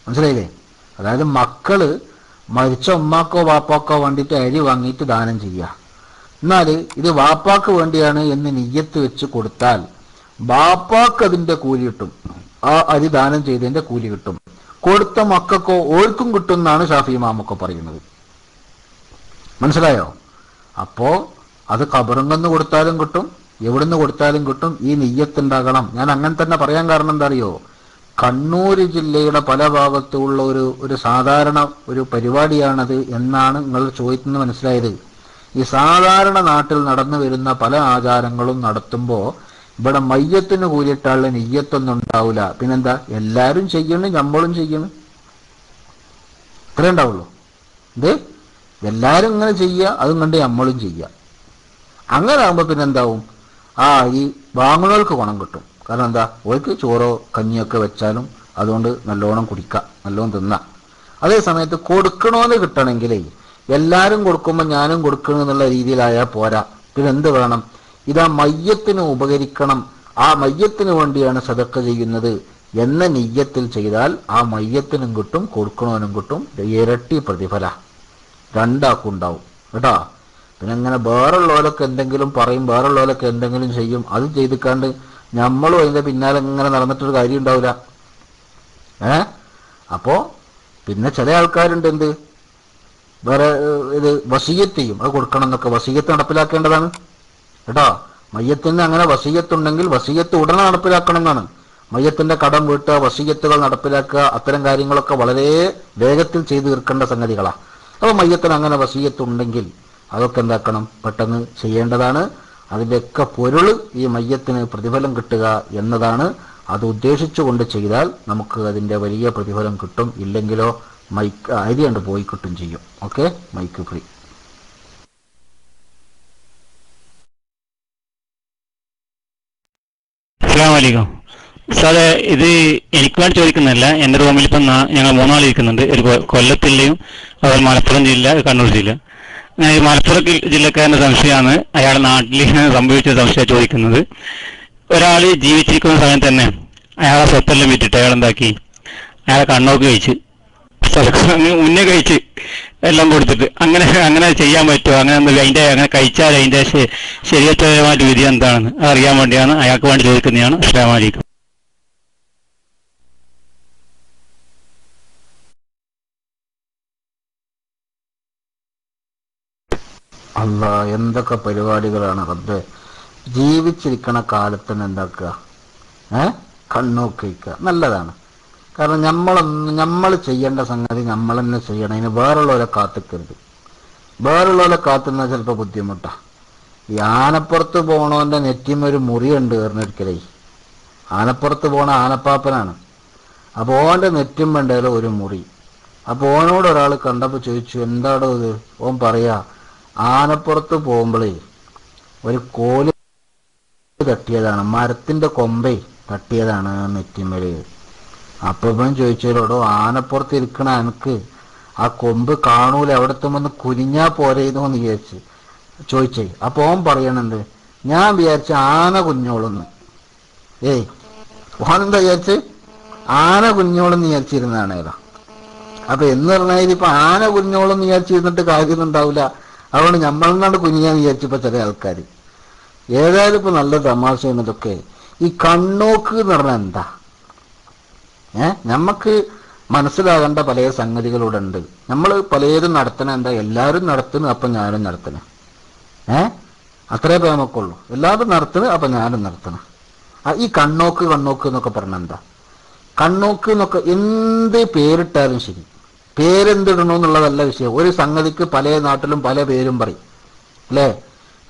മനസ്സിലായില്ലേ? അതായത് മക്കള് മരിച്ച ഉമ്മാക്കോ വാപ്പാക്കോ വേണ്ടിയിട്ട് അരി വാങ്ങിയിട്ട് ദാനം ചെയ്യുക. എന്നാൽ ഇത് വാപ്പാക്ക് വേണ്ടിയാണ് എന്ന് നിയ്യത്ത് വെച്ച് കൊടുത്താൽ ബാപ്പാക്ക് അതിന്റെ കൂലി കിട്ടും. ആ അരി ദാനം ചെയ്തതിന്റെ കൂലി കിട്ടും. കൊടുത്ത മക്കൾക്കോ ഓർക്കും കിട്ടും എന്നാണ് ഷാഫി ഇമാമൊക്കെ പറയുന്നത്. മനസ്സിലായോ? അപ്പോ അത് ഖബറിന്ന് കൊടുത്താലും കിട്ടും, എവിടുന്ന് കൊടുത്താലും കിട്ടും. ഈ നിയ്യത്തുണ്ടാകണം. ഞാൻ അങ്ങനെ തന്നെ പറയാൻ കാരണം എന്താ അറിയോ? കണ്ണൂർ ജില്ലയുടെ പല ഭാഗത്തുള്ള ഒരു സാധാരണ ഒരു പരിപാടിയാണത് എന്നാണ് നിങ്ങൾ ചോദിക്കുന്നത് മനസ്സിലായത്. ഈ സാധാരണ നാട്ടിൽ നടന്നു വരുന്ന പല ആചാരങ്ങളും നടത്തുമ്പോൾ ഇവിടെ മയ്യത്തിന് കൂലിയിട്ടാളുടെ നിയ്യത്തൊന്നും ഉണ്ടാവില്ല. പിന്നെന്താ, എല്ലാവരും ചെയ്യണം, നമ്മളും ചെയ്യണം, ഇത്രേ ഉണ്ടാവുള്ളൂ. ഇത് എല്ലാവരും ഇങ്ങനെ ചെയ്യുക, അതും കണ്ട് നമ്മളും ചെയ്യുക. അങ്ങനെ ആകുമ്പോൾ പിന്നെന്താവും, ഈ വാങ്ങുന്നവർക്ക് ഗുണം കിട്ടും. കാരണം എന്താ, ഓർക്ക് ചോറോ കഞ്ഞിയൊക്കെ വെച്ചാലും അതുകൊണ്ട് നല്ലോണം കുടിക്കാം, നല്ലോണം തിന്നാം. അതേ സമയത്ത് കൊടുക്കണമെന്ന് കിട്ടണമെങ്കിലേ എല്ലാവരും കൊടുക്കുമ്പോൾ ഞാനും കൊടുക്കണം എന്നുള്ള രീതിയിലായാൽ പോരാ. പിന്നെ എന്ത് വേണം, ഇതാ മയ്യത്തിന് ഉപകരിക്കണം, ആ മയ്യത്തിന് വേണ്ടിയാണ് സദക്ക ചെയ്യുന്നത് എന്ന നിയ്യത്തിൽ ചെയ്താൽ ആ മയ്യത്തിനും കിട്ടും, കൊടുക്കണവനും കിട്ടും. ഇരട്ടി പ്രതിഫല രണ്ടാക്കും ഉണ്ടാവും കേട്ടോ. പിന്നെ അങ്ങനെ വേറുള്ളവരൊക്കെ എന്തെങ്കിലും പറയും, വേറുള്ളവരൊക്കെ എന്തെങ്കിലും ചെയ്യും, അത് ചെയ്തിക്കാണ്ട് നമ്മളും അതിൻ്റെ പിന്നാലെ ഇങ്ങനെ നടന്നിട്ടൊരു കാര്യം ഉണ്ടാവില്ല. അപ്പോ പിന്നെ ചില ആൾക്കാരുണ്ട് എന്ത് വേറെ ഇത് വസീയത്ത് ചെയ്യും, അത് കൊടുക്കണം എന്നൊക്കെ. വസീയത്ത് നടപ്പിലാക്കേണ്ടതാണ് കേട്ടോ. മയ്യത്തിന് അങ്ങനെ വസീയത്തുണ്ടെങ്കിൽ വസീയത്ത് ഉടനെ നടപ്പിലാക്കണം എന്നാണ്. മയ്യത്തിന്റെ കടം വീട്ടുക, വസീയത്തുകൾ നടപ്പിലാക്കുക, അത്തരം കാര്യങ്ങളൊക്കെ വളരെ വേഗത്തിൽ ചെയ്തു തീർക്കേണ്ട സംഗതികളാണ്. അപ്പോൾ മയ്യത്തിന് അങ്ങനെ വസീയത്തുണ്ടെങ്കിൽ അതൊക്കെ എന്താക്കണം, പെട്ടെന്ന് ചെയ്യേണ്ടതാണ്. അതിൻ്റെയൊക്കെ പൊരുള് ഈ മയ്യത്തിന് പ്രതിഫലം കിട്ടുക എന്നതാണ്. അത് ഉദ്ദേശിച്ചുകൊണ്ട് ചെയ്താൽ നമുക്ക് അതിൻ്റെ വലിയ പ്രതിഫലം കിട്ടും. ഇല്ലെങ്കിലോ അരി കണ്ട് പോയി കിട്ടും ചെയ്യും. Okay, mic free. അസ്സലാമലൈക്കും സാറേ, ഇത് എനിക്ക് വേണ്ടി ചോദിക്കുന്നതല്ല. എൻ്റെ റൂമിൽ ഇപ്പം ഞങ്ങൾ മൂന്നാൾ ഇരിക്കുന്നുണ്ട്. ഒരു കൊല്ലത്തിലെയും അതുപോലെ മലപ്പുറം ജില്ല, കണ്ണൂർ ജില്ല. ഈ മലപ്പുറം ജില്ലക്കാരൻ്റെ സംശയമാണ്, അയാളുടെ നാട്ടിൽ സംഭവിച്ച സംശയം ചോദിക്കുന്നത്. ഒരാൾ ജീവിച്ചിരിക്കുന്ന സമയം തന്നെ അയാളെ സ്വത്തെല്ലാം വിറ്റിട്ട് അയാൾ എന്താക്കി, അയാളെ കണ്ണോക്ക് കഴിച്ച്, മുന്നേ കഴിച്ച് എല്ലാം കൊടുത്തിട്ട് അങ്ങനെ ചെയ്യാൻ പറ്റുമോ? അങ്ങനെ കഴിച്ചാൽ അതിൻ്റെ ശരീരപരമായിട്ട് വിധി എന്താണെന്ന് അറിയാൻ വേണ്ടിയാണ്, അയാൾക്ക് വേണ്ടി ചോദിക്കുന്നതാണ്. അസ്സലാമു അലൈക്കും. അല്ലാ, എന്തൊക്കെ പരിപാടികളാണ് റബ്ബേ. ജീവിച്ചിരിക്കണ കാലത്തിന് എന്താക്കുക, കണ്ണോക്ക് കഴിക്കുക നല്ലതാണ്. കാരണം നമ്മൾ ചെയ്യേണ്ട സംഗതി നമ്മൾ തന്നെ ചെയ്യണം. അതിന് വേറുള്ളവരെ കാത്തിക്കരുത്. വേറുള്ളവരെ കാത്തുന്ന ചിലപ്പോൾ ബുദ്ധിമുട്ടാണ്. ഈ ആനപ്പുറത്ത് പോകണവൻ്റെ നെറ്റിയും ഒരു മുറിയുണ്ട് കയറിനൊരിക്കലേ. ആനപ്പുറത്ത് പോണ ആനപ്പാപ്പനാണ്. അപ്പോൾ ഓൻ്റെ നെറ്റും വേണ്ടല്ലോ ഒരു മുറി. അപ്പോൾ ഓനോട് ഒരാൾ കണ്ടപ്പോൾ ചോദിച്ചു, എന്താടോ ഇത്? ഓൻ പറയാ, ആനപ്പുറത്ത് പോകുമ്പോഴേ ഒരു കോല് തട്ടിയതാണ്, മരത്തിൻ്റെ കൊമ്പേ തട്ടിയതാണ് നെറ്റിമേല്. അപ്പം ഇവൻ ചോദിച്ചോടോ, ആനപ്പുറത്ത് ഇരിക്കണ എനിക്ക് ആ കൊമ്പ് കാണൂല, എവിടെത്തുമെന്ന് കുനിഞ്ഞാ പോരേന്നോന്ന് ചോദിച്ചേ. അപ്പോൾ ഓൻ പറയണുണ്ട്, ഞാൻ വിചാരിച്ച ആന കുഞ്ഞോളെന്ന്. ഓനെന്താ വിചാരിച്ച്? ആന കുഞ്ഞോളെന്ന് വിചാരിച്ചിരുന്നതാണ് ഏതാ. അപ്പൊ എന്ന് പറഞ്ഞാൽ ഇപ്പൊ ആന കുഞ്ഞോളെന്ന് വിചാരിച്ചിരുന്നിട്ട് കാര്യമൊന്നും ഉണ്ടാവില്ല. അതുകൊണ്ട് നമ്മളെന്നാണ് കുഞ്ഞാന്ന് വിചാരിച്ചപ്പോ ചില ആൾക്കാർ. ഏതായാലും ഇപ്പൊ നല്ല തമാശ എന്നതൊക്കെ. ഈ കണ്ണോക്ക് എന്ന് പറഞ്ഞാൽ എന്താ? നമുക്ക് മനസ്സിലാകേണ്ട പല സംഗതികളിവിടെ ഉണ്ട്. നമ്മൾ പലതും നടത്തണ എന്താ, എല്ലാവരും നടത്തുന്നു അപ്പൊ ഞാനും നടത്തണേ. അത്രേ നമുക്കുള്ളൂ. എല്ലാവരും നടത്തുന്നു അപ്പൊ ഞാനും നടത്തണം. ഈ കണ്ണോക്ക് എന്നൊക്കെ പറഞ്ഞ എന്താ? കണ്ണോക്ക് എന്നൊക്കെ എന്ത് പേരിട്ടാലും ശരി, പേരെന്തിടണമെന്നുള്ളതല്ല വിഷയം. ഒരു സംഗതിക്ക് പല നാട്ടിലും പല പേരും പറയും അല്ലേ.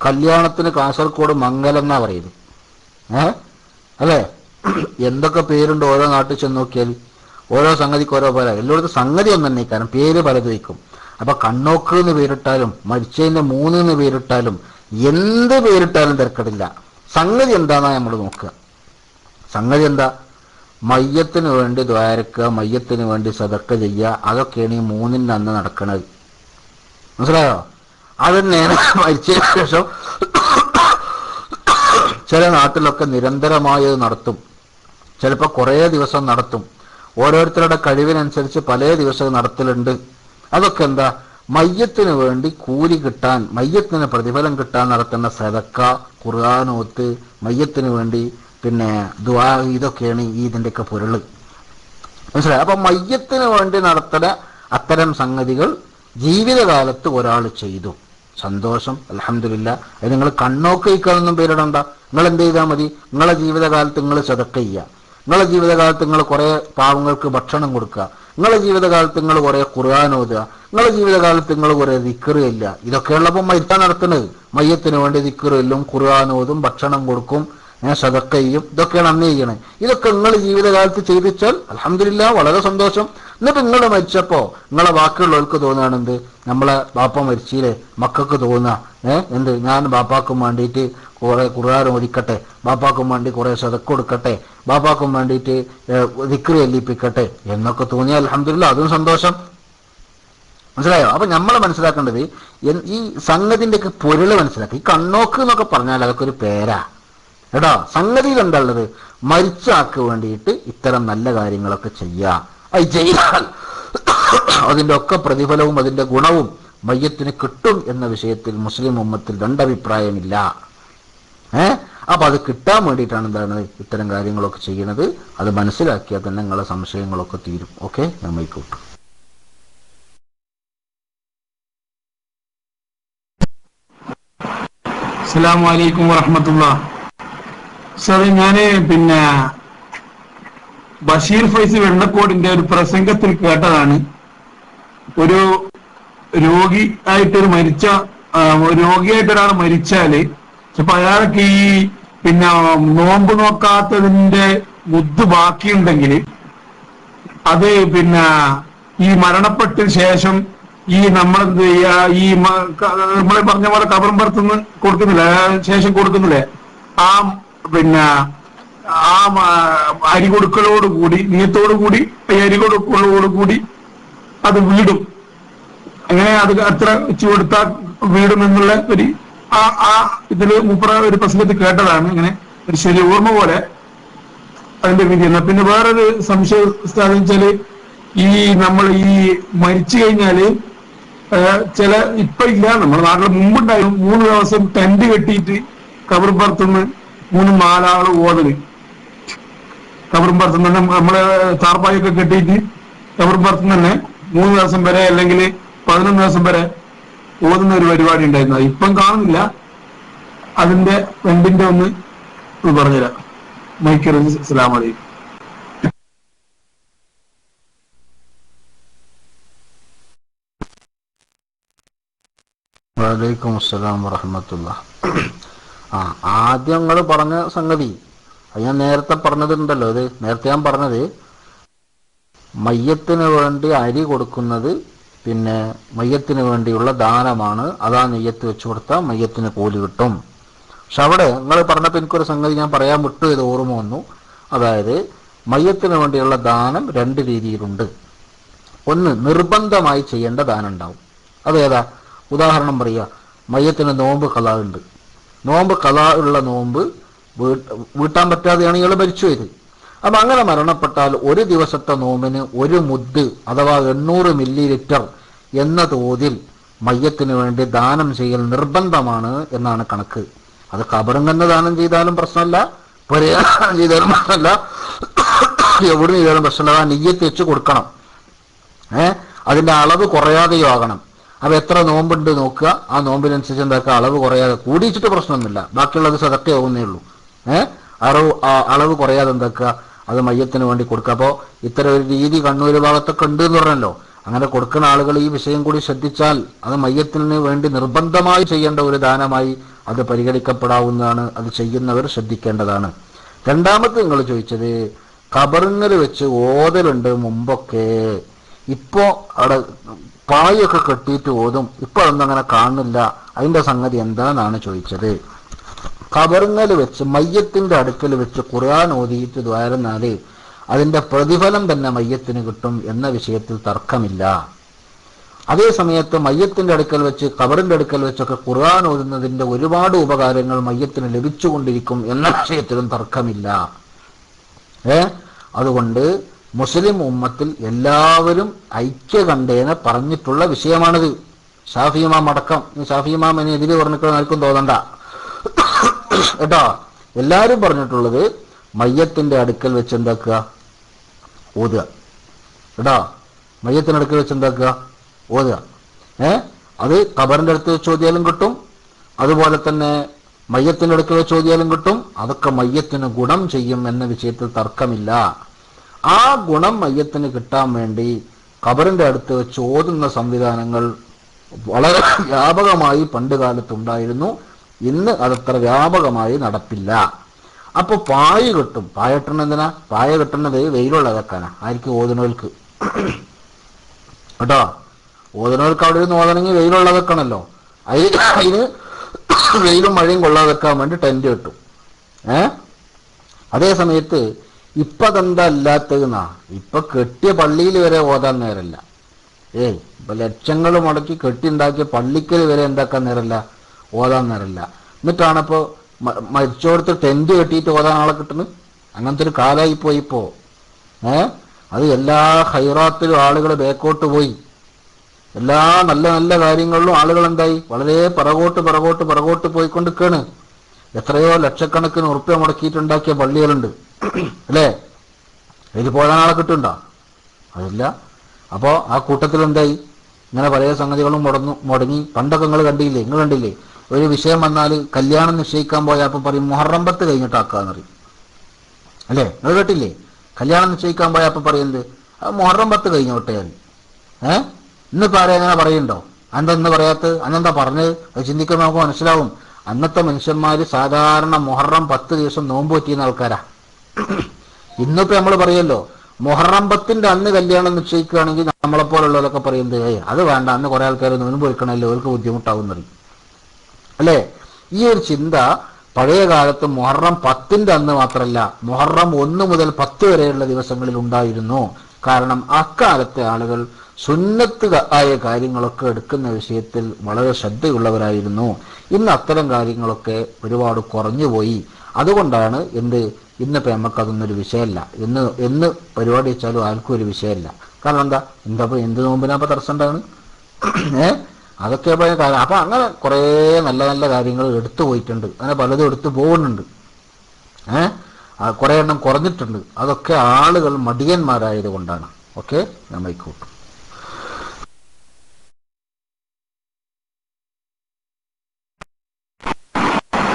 കല്യാണത്തിന് കാസർഗോഡ് മംഗലം എന്നാ പറയുന്നത്, അല്ലേ? എന്തൊക്കെ പേരുണ്ട് ഓരോ നാട്ടിൽ ചെന്ന് നോക്കിയാൽ. ഓരോ സംഗതിക്ക് ഓരോ പോലെ. എല്ലായിടത്തും സംഗതി ഒന്നും തന്നെ, കാരണം പേര് പലത് വയ്ക്കും. അപ്പൊ കണ്ണോക്ക് എന്ന് പേരിട്ടാലും മരിച്ചതിന്റെ 3 എന്ന് പേരിട്ടാലും എന്ത് പേരിട്ടാലും തിരക്കടില്ല. സംഗതി എന്താന്നാ നമ്മൾ നോക്കുക. സംഗതി എന്താ? മയ്യത്തിന് വേണ്ടി ദ്വാരക്കുക, മയ്യത്തിന് വേണ്ടി സദക്ക ചെയ്യുക, അതൊക്കെയാണ് ഈ 3-ന്റെ അന്ന് നടക്കുന്നത്. മനസ്സിലായോ? അത് നേരെ മരിച്ചതിന് ശേഷം ചില നാട്ടിലൊക്കെ നിരന്തരമായി നടത്തും. ചിലപ്പോൾ കുറേ ദിവസം നടത്തും. ഓരോരുത്തരുടെ കഴിവിനനുസരിച്ച് പല ദിവസവും നടത്തലുണ്ട്. അതൊക്കെ എന്താ? മയ്യത്തിന് വേണ്ടി കൂലി കിട്ടാൻ, മയ്യത്തിന് പ്രതിഫലം കിട്ടാൻ നടത്തുന്ന സദക്ക, ഖുർആനോത്ത്, മയ്യത്തിന് വേണ്ടി പിന്നെ ദുആ, ഇതൊക്കെയാണ് ഈ ഇതിൻ്റെയൊക്കെ പൊരുള്. മനസ്സിലായി? അപ്പം മയ്യത്തിന് വേണ്ടി നടത്തുന്ന അത്തരം സംഗതികൾ ജീവിതകാലത്ത് ഒരാൾ ചെയ്തു, സന്തോഷം, അൽഹംദുലില്ലാ. അത് നിങ്ങൾ കണ്ണോക്കയിക്കാനൊന്നും പേരിടണ്ട. നിങ്ങൾ എന്ത് ചെയ്താൽ മതി? നിങ്ങളെ ജീവിതകാലത്ത് നിങ്ങൾ സദഖ ചെയ്യുക, നിങ്ങളെ ജീവിതകാലത്ത് നിങ്ങൾ കുറേ പാവങ്ങൾക്ക് ഭക്ഷണം കൊടുക്കുക, നിങ്ങളെ ജീവിതകാലത്ത് നിങ്ങൾ കുറേ ഖുർആൻ ഓതുക, നിങ്ങളെ ജീവിതകാലത്ത് നിങ്ങൾ കുറേ ദിക്റ് ഇല്ല. ഇതൊക്കെയുള്ളപ്പോൾ മരിക്കാൻ നടത്തുന്നത്. മയ്യത്തിന് വേണ്ടി ദിക്റ് എല്ലും, ഖുർആൻ ഓതും, ഭക്ഷണം കൊടുക്കും, സദഖ ചെയ്യും. ഇതൊക്കെയാണ് അന്ന് ചെയ്യണേ. ഇതൊക്കെ നിങ്ങൾ ജീവിതകാലത്ത് ചെയ്തിച്ചാൽ അൽഹംദുലില്ലാ, വളരെ സന്തോഷം. എന്നിട്ട് നിങ്ങൾ മരിച്ചപ്പോ നിങ്ങളെ ബാക്കിയുള്ളവർക്ക് തോന്നുകയാണ് എന്ത്, നമ്മളെ ബാപ്പ മരിച്ചില്ലേ, മക്കൾക്ക് തോന്നുക എന്ത്, ഞാൻ ബാപ്പാക്കും വേണ്ടിയിട്ട് കുറെ ഖുർആൻ ഓദിക്കട്ടെ, ബാപ്പാക്കും വേണ്ടി കുറെ സദഖ കൊടുക്കട്ടെ, ബാപ്പാക്കും വേണ്ടിയിട്ട് ദിക്റ് ചെല്ലിപ്പിക്കട്ടെ എന്നൊക്കെ തോന്നിയാൽ അൽഹംദുലില്ലാ, അതും സന്തോഷം. മനസ്സിലായോ? അപ്പൊ നമ്മൾ മനസ്സിലാക്കേണ്ടത് ഈ സംഗതിൻ്റെയൊക്കെ പൊരുള് മനസ്സിലാക്കി. ഈ കണ്ണോക്ക് എന്നൊക്കെ പറഞ്ഞാൽ അതൊക്കെ ഒരു പേരാ കേട്ടോ. സംഗതിയിൽ എന്താ ഉള്ളത്? മരിച്ച ആൾക്ക് വേണ്ടിയിട്ട് ഇത്തരം നല്ല കാര്യങ്ങളൊക്കെ ചെയ്യാം. അത് ചെയ്താൽ അതിൻ്റെ ഒക്കെ പ്രതിഫലവും അതിൻ്റെ ഗുണവും മയ്യത്തിന് കിട്ടും എന്ന വിഷയത്തിൽ മുസ്ലിം ഉമ്മത്തിൽ രണ്ടഭിപ്രായമില്ല. അപ്പൊ അത് കിട്ടാൻ വേണ്ടിയിട്ടാണ് എന്താണ് ഇത്തരം കാര്യങ്ങളൊക്കെ ചെയ്യുന്നത്. അത് മനസ്സിലാക്കിയാൽ തന്നെ നിങ്ങളെ സംശയങ്ങളൊക്കെ തീരും. ഓക്കെ, ഞാൻ മൈക്കോട്ടു. അസ്സലാമു അലൈക്കും വറഹ്മത്തുള്ളാഹി. സാറേ, ഞാന് പിന്നെ ബഷീർ ഫൈസി വെണ്ണക്കോടിന്റെ ഒരു പ്രസംഗത്തിൽ കേട്ടതാണ്, ഒരു രോഗിയായിട്ട് ഒരാൾ മരിച്ചാല് ചിലപ്പോ അയാൾക്ക് ഈ പിന്നെ നോമ്പ് നോക്കാത്തതിന്റെ മുദ്ദ് ബാക്കിയുണ്ടെങ്കിൽ അത് പിന്നെ ഈ മരണപ്പെട്ടതിന് ശേഷം ഈ നമ്മളെന്ത് ചെയ്യാ, ഈ നമ്മളെ പറഞ്ഞ പോലെ കബറും പുറത്തുനിന്ന് കൊടുക്കുന്നില്ലേ, ശേഷം കൊടുക്കുന്നില്ലേ, ആ പിന്നെ ആ അരി കൊടുക്കലോടുകൂടി, നീയത്തോടുകൂടി അരി കൊടുക്കലോടുകൂടി അത് വീടും. അങ്ങനെ അത് അത്ര വെച്ച് കൊടുത്താൽ വീടും എന്നുള്ള ഒരു ആ ഇതില് മൂപ്പറ ഒരു പ്രസംഗത്തിൽ കേട്ടതാണ്. ഇങ്ങനെ ഒരു ശരി ഓർമ്മ പോലെ അതിന്റെ വിധി. പിന്നെ വേറൊരു സംശയം സ്ഥാപിച്ചാല്, ഈ നമ്മൾ ഈ മരിച്ചു കഴിഞ്ഞാല് ചില ഇപ്പൊ ഇല്ല, നമ്മുടെ നാട്ടിൽ മുമ്പുണ്ടായിരുന്നു, 3 ദിവസം ടെന്റ് കെട്ടിയിട്ട് കബർ പുറത്തുനിന്ന് 3-4 ആള് ഓതല്. കബർ പുറത്തുനിന്ന് തന്നെ നമ്മള് താർപ്പായൊക്കെ കെട്ടിയിട്ട് കബർ പുറത്തുനിന്ന് തന്നെ 3 ദിവസം വരെ അല്ലെങ്കിൽ 11 ദിവസം വരെ ഓതുന്ന ഒരു പരിപാടി ഉണ്ടായിരുന്നു. ഇപ്പം കാണുന്നില്ല. അതിന്റെ രണ്ടിന്റെ ഒന്ന് പറഞ്ഞുതരാം. മൈക്കർ, അസ്സലാമു അലൈക്കും. വലൈക്കും അസ്സലാം വറഹ്മത്തുള്ളാഹി. ആദ്യം നിങ്ങൾ പറഞ്ഞ സംഗതി അത് ഞാൻ നേരത്തെ പറഞ്ഞതുണ്ടല്ലോ. അത് നേരത്തെ ഞാൻ പറഞ്ഞത് മയ്യത്തിന് വേണ്ടി അരി കൊടുക്കുന്നത് പിന്നെ മയ്യത്തിന് വേണ്ടിയുള്ള ദാനമാണ്. അതാ നെയ്യത്ത് വെച്ചു കൊടുത്താൽ മയ്യത്തിന് കൂലി കിട്ടും. പക്ഷെ അവിടെ നിങ്ങൾ പറഞ്ഞപ്പോൾ എനിക്കൊരു സംഗതി ഞാൻ പറയാൻ വിട്ടു, ഇത് ഓർമ്മ വന്നു. അതായത് മയ്യത്തിന് വേണ്ടിയുള്ള ദാനം 2 രീതിയിലുണ്ട്. ഒന്ന്, നിർബന്ധമായി ചെയ്യേണ്ട ദാനം ഉണ്ടാവും. അതേതാ? ഉദാഹരണം പറയുക, മയ്യത്തിന് നോമ്പ് ഖളാ ഉണ്ട്. നോമ്പ് ഖളാ ഉള്ള നോമ്പ് വീട്ടാൻ പറ്റാതെയാണ് ഇയാൾ മരിച്ചു പോയത്. അപ്പം അങ്ങനെ മരണപ്പെട്ടാൽ ഒരു ദിവസത്തെ നോമ്പിന് 1 മുദ്ദ് അഥവാ 800 മില്ലി ലിറ്റർ എന്ന തോതിൽ മയ്യത്തിന് വേണ്ടി ദാനം ചെയ്യൽ നിർബന്ധമാണ് എന്നാണ് കണക്ക്. അത് ഖബറിൽ ദാനം ചെയ്താലും പ്രശ്നമല്ല, പരിഹാരം ചെയ്താലും പ്രശ്നമല്ല, എവിടെ ചെയ്താലും പ്രശ്നമല്ല. ആ നിയ്യത്ത് വെച്ച് കൊടുക്കണം. അതിൻ്റെ അളവ് കുറയാതെയോ ആകണം. അപ്പം എത്ര നോമ്പുണ്ട് നോക്കുക, ആ നോമ്പിനനുസരിച്ച് എന്താക്കുക, അളവ് കുറയാതെ, കൂടിച്ചിട്ട് പ്രശ്നമൊന്നുമില്ല, ബാക്കിയുള്ളത് സദക്കയാവുന്നേ ഉള്ളൂ. അളവ് കുറയാതെ എന്താക്കുക, അത് മയ്യത്തിന് വേണ്ടി കൊടുക്കുക. അപ്പോൾ ഇത്തരം ഒരു രീതി കണ്ണൂർ ഭാഗത്തൊക്കെ ഉണ്ട് എന്ന് പറഞ്ഞല്ലോ. അങ്ങനെ കൊടുക്കുന്ന ആളുകൾ ഈ വിഷയം കൂടി ശ്രദ്ധിച്ചാൽ അത് മയ്യത്തിന് വേണ്ടി നിർബന്ധമായി ചെയ്യേണ്ട ഒരു ദാനമായി അത് പരിഗണിക്കപ്പെടാവുന്നതാണ്. അത് ചെയ്യുന്നവർ ശ്രദ്ധിക്കേണ്ടതാണ്. രണ്ടാമത്തെ നിങ്ങൾ ചോദിച്ചത്, ഖബറിൽ വെച്ച് ഓതലുണ്ട് മുമ്പൊക്കെ, ഇപ്പോ അവിടെ പായൊക്കെ കെട്ടിയിട്ട് ഓതും, ഇപ്പൊ അതൊന്നും അങ്ങനെ കാണുന്നില്ല, അതിന്റെ സംഗതി എന്താണെന്നാണ് ചോദിച്ചത്. ഖബറിൽ വെച്ച് മയ്യത്തിന്റെ അടുക്കൽ വെച്ച് ഖുർആൻ ഓതിയിട്ട് ദ്വാരുന്നാല് അതിന്റെ പ്രതിഫലം തന്നെ മയ്യത്തിന് കിട്ടും എന്ന വിഷയത്തിൽ തർക്കമില്ല. അതേ സമയത്ത് മയ്യത്തിന്റെ അടുക്കൽ വെച്ച് ഖബറിന്റെ അടുക്കൽ വെച്ചൊക്കെ ഖുർആൻ ഓതുന്നതിന്റെ ഒരുപാട് ഉപകാരങ്ങൾ മയ്യത്തിന് ലഭിച്ചുകൊണ്ടിരിക്കും എന്ന വിഷയത്തിലും തർക്കമില്ല. അതുകൊണ്ട് മുസ്ലിം ഉമ്മത്തിൽ എല്ലാവരും ഐക്യകണ്ഠേന പറഞ്ഞിട്ടുള്ള വിഷയമാണിത്. ഷാഫി ഇമാം അടക്കം. ഷാഫി ഇമാം എന്നെ എതിര് പറഞ്ഞിട്ട് ആർക്കും തോന്നണ്ട കേട്ടോ. എല്ലാവരും പറഞ്ഞിട്ടുള്ളത് മയ്യത്തിന്റെ അടുക്കൽ വെച്ച് എന്താക്കുക? ഓതുക. കേട്ടോ, മയ്യത്തിന്റെ അടുക്കൽ വെച്ച് എന്താക്കുക? ഓതുക. അത് ഖബറിന്റെ അടുത്ത് വെച്ച് ഓതിയാലും കിട്ടും, അതുപോലെ തന്നെ മയ്യത്തിന്റെ അടുക്കൽ വെച്ച് ഓതിയാലും കിട്ടും. അതൊക്കെ മയ്യത്തിന് ഗുണം ചെയ്യും എന്ന വിഷയത്തിൽ തർക്കമില്ല. ആ ഗുണം മയ്യത്തിന് കിട്ടാൻ വേണ്ടി ഖബറിന്റെ അടുത്ത് വെച്ച് ഓതുന്ന സംവിധാനങ്ങൾ വളരെ വ്യാപകമായി പണ്ട് കാലത്തുണ്ടായിരുന്നു. ഇന്ന് അതത്ര വ്യാപകമായി നടപ്പില്ല. അപ്പൊ പായ കിട്ടും. പായ കിട്ടണ എന്തിനാ? പായ കിട്ടുന്നത് വെയിലുള്ളതൊക്കെയാണ്. ആയിരിക്കും ഓതുനോൽക്ക്. കേട്ടോ, ഓതുനോൽക്ക് അവിടെ ഇരുന്ന് ഓതണമെങ്കിൽ വെയിലുള്ളതൊക്കെയാണല്ലോ. അതിന് വെയിലും മഴയും കൊള്ളാതെക്കാൻ വേണ്ടി ടെന്റ് കിട്ടും. അതേ സമയത്ത് ഇപ്പൊ അതെന്താ അല്ലാത്തതെന്നാ? ഇപ്പൊ കെട്ടിയ പള്ളിയിൽ വരെ ഓതാൻ നേരല്ല. ഇപ്പൊ ലക്ഷങ്ങൾ മുടക്കി കെട്ടിണ്ടാക്കിയ പള്ളിക്കൽ വരെ എന്താക്കാൻ നേരല്ല? ഓതാൻ നേരല്ല. എന്നിട്ടാണിപ്പോ മരിച്ചോടത്ത് ടെന്റ് കെട്ടിയിട്ട് ഓതാൻ ആളെ കിട്ടുന്നത്. അങ്ങനത്തെ ഒരു കാലായി പോയി ഇപ്പോ. അത് എല്ലാ ഹൈറാത്തിലും ആളുകൾ ബേക്കോട്ട് പോയി. എല്ലാ നല്ല നല്ല കാര്യങ്ങളിലും ആളുകൾ എന്തായി? വളരെ പിറകോട്ട് പോയിക്കൊണ്ടിരിക്കുകയാണ്. എത്രയോ ലക്ഷക്കണക്കിന് ഉറുപ്പ്യ മുടക്കിയിട്ടുണ്ടാക്കിയ പള്ളികളുണ്ട്, അല്ലേ? അതിൽ പോകാൻ ആളെ കിട്ടുന്നുണ്ടോ? അതില്ല. അപ്പോൾ ആ കൂട്ടത്തിൽ എന്തായി? ഇങ്ങനെ പല സംഗതികളും മുടങ്ങി. പണ്ടൊക്കെ നിങ്ങൾ കണ്ടില്ലേ? ഒരു വിഷയം വന്നാൽ കല്യാണം നിശ്ചയിക്കാൻ പോയാൽ അപ്പം പറയും മുഹറം 10 കഴിഞ്ഞിട്ടാക്കാന്ന് പറയും, അല്ലേ? നിങ്ങൾ കേട്ടില്ലേ? കല്യാണം നിശ്ചയിക്കാൻ പോയാൽ അപ്പം പറയുന്നത് മുഹറം 10 കഴിഞ്ഞോട്ടെ. ഇന്നിപ്പോൾ ആരെ അങ്ങനെ പറയുന്നുണ്ടോ? അന്നെന്താ പറയാത്തത്? അന്നെന്താ പറഞ്ഞത്? അത് ചിന്തിക്കുമ്പോൾ നമുക്ക് മനസ്സിലാവും. അന്നത്തെ മനുഷ്യന്മാർ സാധാരണ മുഹറം 10 ദിവസം നോമ്പ് പറ്റിയുന്ന ആൾക്കാരാ. ഇന്നിപ്പോ നമ്മൾ പറയല്ലോ മുഹറം 10ന്റെ അന്ന് കല്യാണം നിശ്ചയിക്കുകയാണെങ്കിൽ നമ്മളെപ്പോലുള്ളവരൊക്കെ പറയുന്നത് അത് വേണ്ട, അന്ന് കുറെ ആൾക്കാർ നോമ്പ് വെക്കണമല്ലോ, അവർക്ക് ബുദ്ധിമുട്ടാവും പറയും, അല്ലേ? ഈ ഒരു ചിന്ത പഴയ കാലത്ത് മുഹറം 10ന്റെ അന്ന് മാത്രമല്ല, മുഹറം 1 മുതൽ 10 വരെയുള്ള ദിവസങ്ങളിൽ ഉണ്ടായിരുന്നു. കാരണം അക്കാലത്തെ ആളുകൾ സുന്നത്ത് ആയ കാര്യങ്ങളൊക്കെ എടുക്കുന്ന വിഷയത്തിൽ വളരെ ശ്രദ്ധയുള്ളവരായിരുന്നു. ഇന്ന് അത്തരം കാര്യങ്ങളൊക്കെ ഒരുപാട് കുറഞ്ഞുപോയി. അതുകൊണ്ടാണ് ഇന്നിപ്പോൾ നമുക്കതൊന്നൊരു വിഷയമല്ല. എന്ന് പരിപാടി വെച്ചാലും ആർക്കും ഒരു വിഷയമല്ല. കാരണം എന്ത് നോമ്പിനാപ്പോൾ തടസ്സം ഉണ്ടാണ്? അതൊക്കെ കാര്യം. അപ്പം അങ്ങനെ കുറേ നല്ല നല്ല കാര്യങ്ങൾ എടുത്തു പോയിട്ടുണ്ട്. അങ്ങനെ പലതും എടുത്തു പോകുന്നുണ്ട്. കുറേ എണ്ണം കുറഞ്ഞിട്ടുണ്ട്. അതൊക്കെ ആളുകൾ മടിയന്മാരായത് കൊണ്ടാണ്. ഓക്കെ, ഞാൻ മൈക്കൂട്ടും.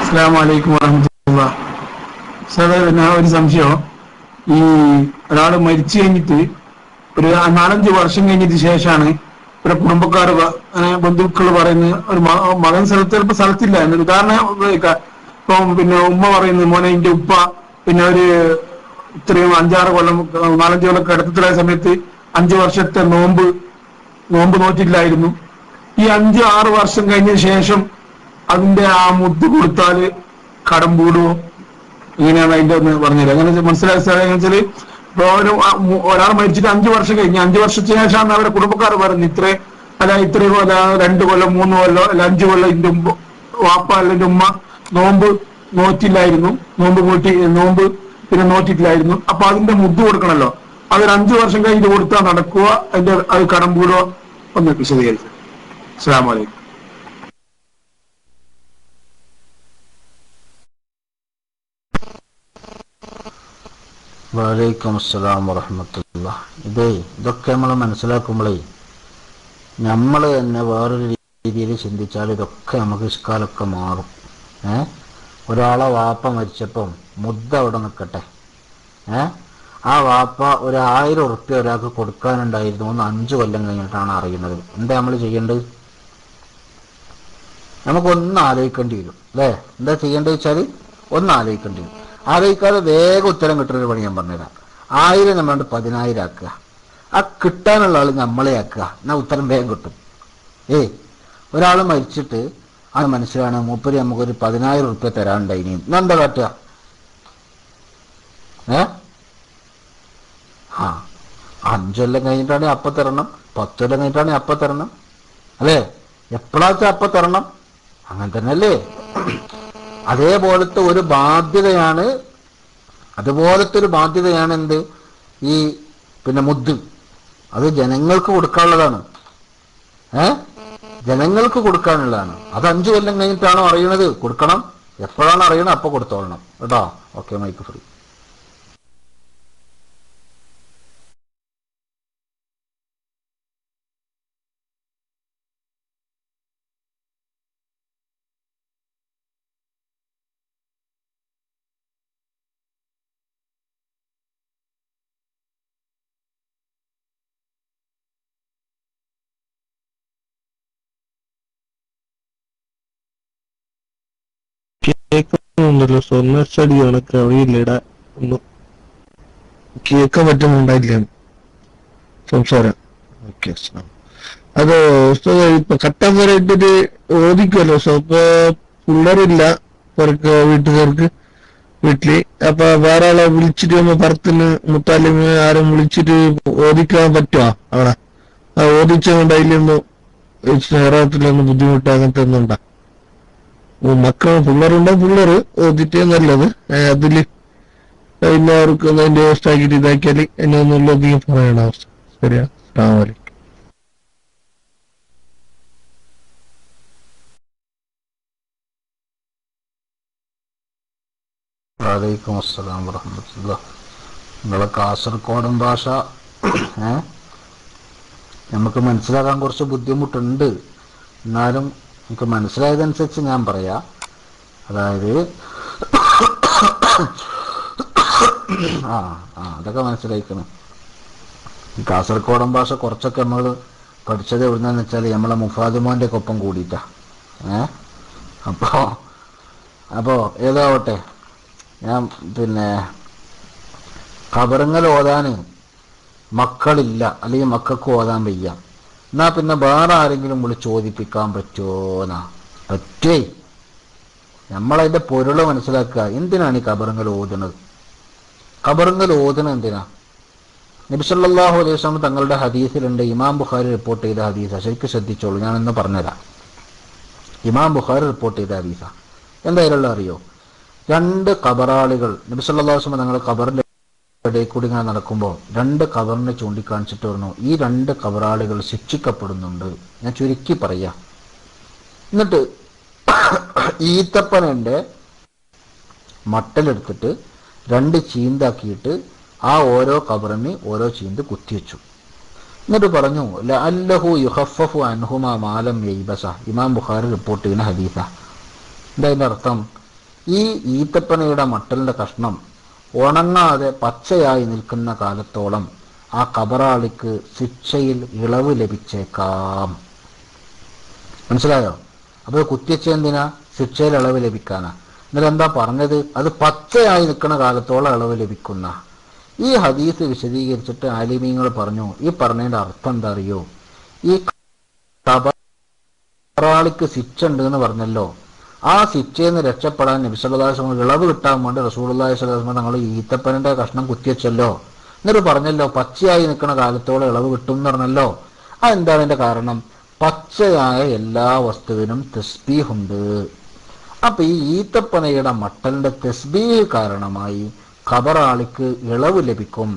അസ്സലാമു അലൈക്കും വറഹ്മത്തുള്ളാഹി. സാറേ, പിന്നെ ഒരു സംശയം. ഈ ഒരാൾ മരിച്ചു കഴിഞ്ഞിട്ട് ഒരു 4-5 വർഷം കഴിഞ്ഞിട്ട് ശേഷമാണ് ഇവിടെ കുടുംബക്കാർ ബന്ധുക്കൾ പറയുന്നത് ഒരു മകൻ ചിലപ്പോൾ സ്ഥലത്തില്ല എന്നൊരു ഉദാഹരണം ഇപ്പം പിന്നെ ഉമ്മ പറയുന്നത് മോനെ എന്റെ ഉപ്പ പിന്നെ ഒരു ഇത്രയും 5-6 കൊല്ലം 4-5 കൊല്ലം കിടത്തത്തിലായ സമയത്ത് 5 വർഷത്തെ നോമ്പ് നോറ്റിട്ടില്ലായിരുന്നു. ഈ 5-6 വർഷം കഴിഞ്ഞ ശേഷം അതിന്റെ ആ മുദ്ദ് കൊടുത്താല് കടം കൂടുമോ? ഇങ്ങനെയാണ് അതിന്റെ ഒന്ന് പറഞ്ഞത്. അങ്ങനെ മനസ്സിലായ സ്ഥലം എങ്ങനെ വെച്ചാല് ഇപ്പൊ ഒരാൾ മരിച്ചിട്ട് 5 വർഷം കഴിഞ്ഞ് 5 വർഷത്തിന് ശേഷമാണ് അവരുടെ കുടുംബക്കാർ പറയുന്നത് ഇത്രയും 2 കൊല്ലം 3 കൊല്ലം അല്ല 5 കൊല്ലം ഇതിന്റെ വാപ്പ അല്ലെങ്കിൽ ഉമ്മ നോമ്പ് നോറ്റില്ലായിരുന്നു, നോമ്പ് പിന്നെ നോറ്റിട്ടില്ലായിരുന്നു. അപ്പൊ അതിന്റെ മുദ്ദ് കൊടുക്കണല്ലോ. അതൊരു 5 വർഷം കഴിഞ്ഞ് കൊടുത്താൽ നടക്കുക, അത് കടം കൂടുക? ഒന്ന് വിശദീകരിച്ചു. അസ്സലാമു അലൈക്കും. വലൈക്കും അസ്സലാം വറഹ്മത്തുള്ളാഹി. ഇതൊക്കെ നമ്മൾ മനസ്സിലാക്കുമ്പോഴേ നമ്മൾ തന്നെ വേറൊരു രീതിയിൽ ചിന്തിച്ചാൽ ഇതൊക്കെ നമുക്ക് ഇഷ്കാലൊക്കെ മാറും. ഒരാളെ വാപ്പ മരിച്ചപ്പം മുദ്ദ അവിടെ നിൽക്കട്ടെ, ആ വാപ്പ 1000 ഉറുപ്പ്യ ഒരാൾക്ക് കൊടുക്കാനുണ്ടായിരുന്നു എന്ന് 5 കൊല്ലം കഴിഞ്ഞിട്ടാണ് അറിയുന്നത്. എന്താ നമ്മൾ ചെയ്യേണ്ടത്? നമുക്കൊന്ന് ആലോചിക്കേണ്ടി വരും, അല്ലേ? എന്താ ചെയ്യേണ്ടത് വെച്ചാൽ ഒന്ന് ആലോചിക്കേണ്ടി വരും. ആലോചിക്കാതെ വേഗം ഉത്തരം കിട്ടുന്നൊരു പണി ഞാൻ പറഞ്ഞുതരാം. 1000 നമ്മൾ 10,000 ആക്കുക. ആ കിട്ടാനുള്ള ആൾ നമ്മളെ ആക്കുക, എന്നാൽ ഉത്തരം വേഗം കിട്ടും. ഒരാൾ മരിച്ചിട്ട് അത് മനസ്സിലാണ് മൂപ്പര് നമുക്കൊരു 10,000 ഉറുപ്പ്യ തരാനുണ്ടായിനി, എന്നാ എന്താ കാട്ടുക? 5 കൊല്ലം കഴിഞ്ഞിട്ടാണെങ്കിൽ അപ്പം തരണം, 10 കൊല്ലം കഴിഞ്ഞിട്ടാണെങ്കിൽ അപ്പം തരണം, അല്ലേ? എപ്പോഴാച്ചാൽ അപ്പം തരണം. അങ്ങനെ തന്നെ അല്ലേ? അതുപോലത്തെ ഒരു ബാധ്യതയാണ് എന്ത്? ഈ പിന്നെ മുദ്ദ്. അത് ജനങ്ങൾക്ക് കൊടുക്കാനുള്ളതാണ്. ജനങ്ങൾക്ക് കൊടുക്കാനുള്ളതാണ്. അത് 5 കൊല്ലം കഴിഞ്ഞിട്ടാണോ അറിയണത്? കൊടുക്കണം. എപ്പോഴാണ് അറിയണം? അപ്പൊ കൊടുത്തോളണം കേട്ടോ. Okay, mic free. ഉണ്ടല്ലോ സ്വർണ്ണച്ചടി കണക്ക് അറിയില്ലടാ ഒന്നും കേൾക്കാൻ പറ്റുന്നുണ്ടായില്ല സംസാരം. ഓക്കെ, അത് ഉസ്താദേ, ഇപ്പൊ കട്ടൻ വരായിട്ടൊരു ഓദിക്കുമല്ലോ ഇപ്പൊ പിള്ളേരില്ല പുറക്ക് വീട്ടുകാർക്ക് വീട്ടില്, അപ്പൊ വേറെ ആളെ വിളിച്ചിട്ട് പറത്തിന് മുത്താലിമ് ആരും വിളിച്ചിട്ട് ഓദിക്കാൻ പറ്റുമോ അവിടെ? ആ ഓദിച്ചുകൊണ്ട് അതിലൊന്നും നേരത്തിലൊന്നും ബുദ്ധിമുട്ട് അങ്ങനത്തെ ഒന്നും ഉണ്ടാ? മക്കൾ പിള്ളേരുണ്ടോ പിള്ളേര് ഓദിറ്റേ നല്ലത്. അതില് പിന്നെ അവർക്ക് അതിന്റെ വ്യവസ്ഥ ആക്കിയിട്ട് ഇതാക്കിയാൽ എന്നെ ഒന്നുമില്ല അധികം പറയണ അവസ്ഥ. ശരിയാ, അസ്സലാമു അലൈക്കും. വലൈക്കും അസ്സലാം വറഹ്മത്തുള്ളാഹി. നിങ്ങളെ കാസർഗോഡൻ ഭാഷ നമുക്ക് മനസ്സിലാക്കാൻ കുറച്ച് ബുദ്ധിമുട്ടുണ്ട്. എന്നാലും എനിക്ക് മനസ്സിലായതനുസരിച്ച് ഞാൻ പറയാം. അതായത് അതൊക്കെ മനസ്സിലാക്കണം. ഈ കാസർഗോഡൻ ഭാഷ കുറച്ചൊക്കെ നമ്മൾ പഠിച്ചത് എവിടുന്നെന്ന് വെച്ചാൽ നമ്മളെ മുഫാദുമോൻ്റെ ഒക്കെ ഒപ്പം കൂടിയിട്ടാ. അപ്പോൾ ഏതാവട്ടെ, ഞാൻ പിന്നെ ഖബറുങ്ങൾ ഓതാൻ മക്കളില്ല, അല്ലെങ്കിൽ മക്കൾക്ക് ഓതാൻ വയ്യ, എന്നാ പിന്നെ വേറെ ആരെങ്കിലും വിളിച്ച് ചോദിപ്പിക്കാൻ പറ്റുമോന്നാ? പറ്റേ. നമ്മളതിൻ്റെ പൊരുള് മനസ്സിലാക്കുക. എന്തിനാണ് ഈ ഖബറുങ്ങൾ ഓതുന്നത്? ഖബറുങ്ങൾ ഓതുന്നത് എന്തിനാ? നബി സല്ലല്ലാഹു അലൈഹി വസല്ലം തങ്ങളുടെ ഹദീസിലുണ്ട്. ഇമാം ബുഖാരി റിപ്പോർട്ട് ചെയ്ത ഹദീസാ, ശരിക്കും ശ്രദ്ധിച്ചോളൂ, ഞാനിന്ന് പറഞ്ഞുതരാം. ഇമാം ബുഖാരി റിപ്പോർട്ട് ചെയ്ത ഹദീസാ. എന്തായാലും അറിയോ, രണ്ട് ഖബറാളികൾ നബി സല്ലല്ലാഹു അലൈഹി വസല്ലം തങ്ങൾ ഖബറിന്റെ ഇടയിൽ കൂടി ഇങ്ങനെ നടക്കുമ്പോൾ രണ്ട് ഖബറിനെ ചൂണ്ടിക്കാണിച്ചിട്ട് പറഞ്ഞു, ഈ രണ്ട് ഖബറാളികൾ ശിക്ഷിക്കപ്പെടുന്നുണ്ട്. ഞാൻ ചുരുക്കി പറയാം. എന്നിട്ട് ഈത്തപ്പനന്റെ മട്ടലെടുത്തിട്ട് രണ്ട് ചീന്താക്കിയിട്ട് ആ ഓരോ ഖബറിന് ഓരോ ചീന്ത് കുത്തിവെച്ചു. എന്നിട്ട് പറഞ്ഞു, ലഅല്ലഹു യുഖഫഫു അൻഹുമാ മാലം യൈബസ. ഇമാം ബുഖാരി റിപ്പോർട്ട് ചെയ്യുന്ന ഹദീസ. എന്താ അതിൻ്റെ അർത്ഥം? ഈ ഈത്തപ്പനയുടെ മട്ടലിന്റെ കഷ്ണം ഉണങ്ങാതെ പച്ചയായി നിൽക്കുന്ന കാലത്തോളം ആ ഖബറാളിക്ക് ശിക്ഷയിൽ ഇളവ് ലഭിച്ചേക്കാം. മനസ്സിലായോ? അപ്പോൾ കുത്തിവെച്ച എന്തിനാ? ശിക്ഷയിൽ ഇളവ് ലഭിക്കാനാ. എന്നിട്ട് എന്താ പറഞ്ഞത്? അത് പച്ചയായി നിൽക്കുന്ന കാലത്തോളം ഇളവ് ലഭിക്കുന്ന. ഈ ഹദീസ് വിശദീകരിച്ചിട്ട് ആലിമീങ്ങൾ പറഞ്ഞു, ഈ പറഞ്ഞതിന്റെ അർത്ഥം എന്താ അറിയോ? ഈ ഖബറാളിക്ക് ശിക്ഷ ഉണ്ട് എന്ന് പറഞ്ഞല്ലോ, ആ ശിക്ഷയിൽ നിന്ന് രക്ഷപ്പെടാൻ നബി സല്ലല്ലാഹു അലൈഹി വസല്ലം ഇളവ് കിട്ടാൻ വേണ്ടി റസൂലുള്ളാഹി സ്വല്ലല്ലാഹു അലൈഹി വസല്ലം തങ്ങൾ ഈത്തപ്പനന്റെ കഷ്ണം കുത്തിവെച്ചല്ലോ. എന്നിട്ട് പറഞ്ഞല്ലോ പച്ചയായി നിൽക്കുന്ന കാലത്തോളം ഇളവ് കിട്ടും എന്ന് പറഞ്ഞല്ലോ. അതെന്താ അതിന്റെ കാരണം? പച്ചയായ എല്ലാ വസ്തുവിനും തസ്ബീഹുണ്ട്. അപ്പൊ ഈ ഈത്തപ്പനയുടെ മട്ടലിന്റെ തസ്ബീഹ് കാരണമായി ഖബറാളിക്ക് ഇളവ് ലഭിക്കും.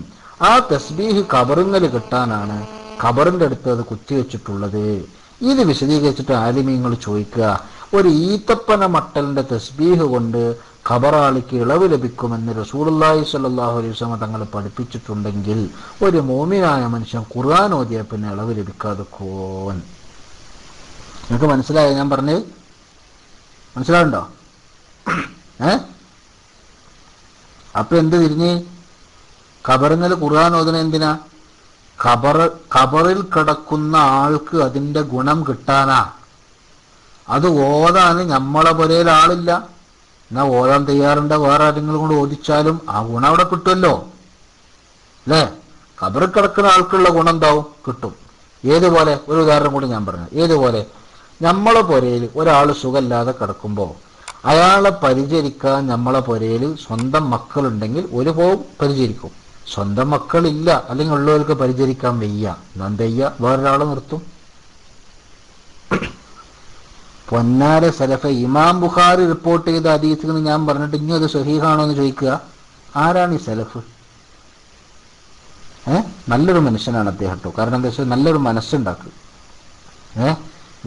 ആ തസ്ബീഹ് ഖബറിങ്ങൽ കിട്ടാനാണ് ഖബറിന്റെ അടുത്ത് അത് കുത്തിവെച്ചിട്ടുള്ളത്. ഇത് വിശദീകരിച്ചിട്ട് ആലിമീങ്ങൾ ചോദിക്കുക, ഒരു ഈത്തപ്പന മട്ടലിന്റെ തസ്ബീഹ് കൊണ്ട് ഖബറാളിക്ക് ഇളവ് ലഭിക്കുമെന്ന് റസൂലുള്ളാഹി സ്വല്ലല്ലാഹു അലൈഹി വസല്ലം തങ്ങൾ പഠിപ്പിച്ചിട്ടുണ്ടെങ്കിൽ ഒരു മോമിനായ മനുഷ്യൻ ഖുർആൻ ഓതിയ പിന്നെ ഇളവ് ലഭിക്കാതെ കോൻ. നിങ്ങൾക്ക് മനസ്സിലായോ ഞാൻ പറഞ്ഞത്? മനസ്സിലാവുണ്ടോ? അപ്പൊ എന്ത് തിരിഞ്ഞ്? ഖബറിൽ ഖുർആൻ ഓതണ എന്തിനാ? ഖബറിൽ കിടക്കുന്ന ആൾക്ക് അതിന്റെ ഗുണം കിട്ടാനാ. അത് ഓതാൻ നമ്മളെ പുരയിൽ ആളില്ല, എന്നാ ഓതാൻ തയ്യാറുണ്ട്, വേറെ ആരെങ്കിലും കൊണ്ട് ഓദിച്ചാലും ആ ഗുണം അവിടെ കിട്ടുമല്ലോ അല്ലേ? ഖബറിൽ കിടക്കുന്ന ആൾക്കുള്ള ഗുണം എന്താവും? കിട്ടും. ഏതുപോലെ? ഒരു ഉദാഹരണം കൂടി ഞാൻ പറഞ്ഞു. ഏതുപോലെ? നമ്മളെ പുരയിൽ ഒരാൾ സുഖമില്ലാതെ കിടക്കുമ്പോൾ അയാളെ പരിചരിക്കാൻ നമ്മളെ പുരയിൽ സ്വന്തം മക്കളുണ്ടെങ്കിൽ ഒരു പോവും പരിചരിക്കും. സ്വന്തം മക്കളില്ല, അല്ലെങ്കിൽ ഉള്ളവർക്ക് പരിചരിക്കാൻ വയ്യ, എന്തയ്യ? വേറൊരാളെ നിർത്തും. പൊന്നാര സലഫ ഇമാം ബുഖാരി റിപ്പോർട്ട് ചെയ്ത ഹദീസിൽ ഞാൻ പറഞ്ഞിട്ട് ഇനി അത് സ്വഹീഹാണോ എന്ന് ചോദിക്കുക. ആരാണ് ഈ സലഫ്? നല്ലൊരു മനുഷ്യനാണ് അദ്ദേഹം കേട്ടോ. കാരണം എന്താ വെച്ചാൽ നല്ലൊരു മനസ്സുണ്ടാക്കുക,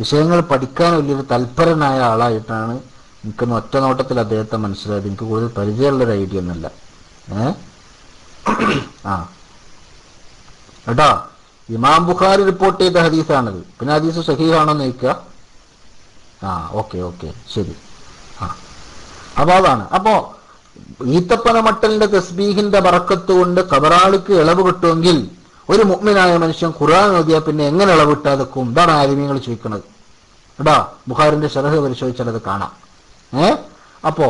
വിഷയങ്ങൾ പഠിക്കാൻ വലിയൊരു തൽപരനായ ആളായിട്ടാണ് എനിക്കൊന്ന് ഒറ്റ നോട്ടത്തിൽ അദ്ദേഹത്തെ മനസ്സിലായത്. എനിക്ക് കൂടുതൽ പരിചയമുള്ളൊരു ഐഡിയ ഒന്നുമല്ല. കേട്ടോ, ഇമാം ബുഖാരി റിപ്പോർട്ട് ചെയ്ത ഹദീസാണത്. പിന്നെ ഹദീസ് സഹീഹാണോ എന്ന് ചോദിക്കുക. ഓക്കെ ശരി. അപ്പൊ അതാണ്. അപ്പോ ഈത്തപ്പന മട്ടലിന്റെ തസ്ബീഹിന്റെ ബറക്കത്ത് കൊണ്ട് ഖബറാളിക്ക് ഇളവ് കിട്ടുമെങ്കിൽ ഒരു മുഅ്മിനായ മനുഷ്യൻ ഖുർആൻ ഓതിയാൽ പിന്നെ എങ്ങനെ ഇളവ് കിട്ടാതെക്കും? ഇതാണ് ആലിമീങ്ങൾ ചോദിക്കുന്നത് കേട്ടോ. ബുഖാരിന്റെ ശറഹ് പരിശോധിച്ചാൽ അത് കാണാം. അപ്പോ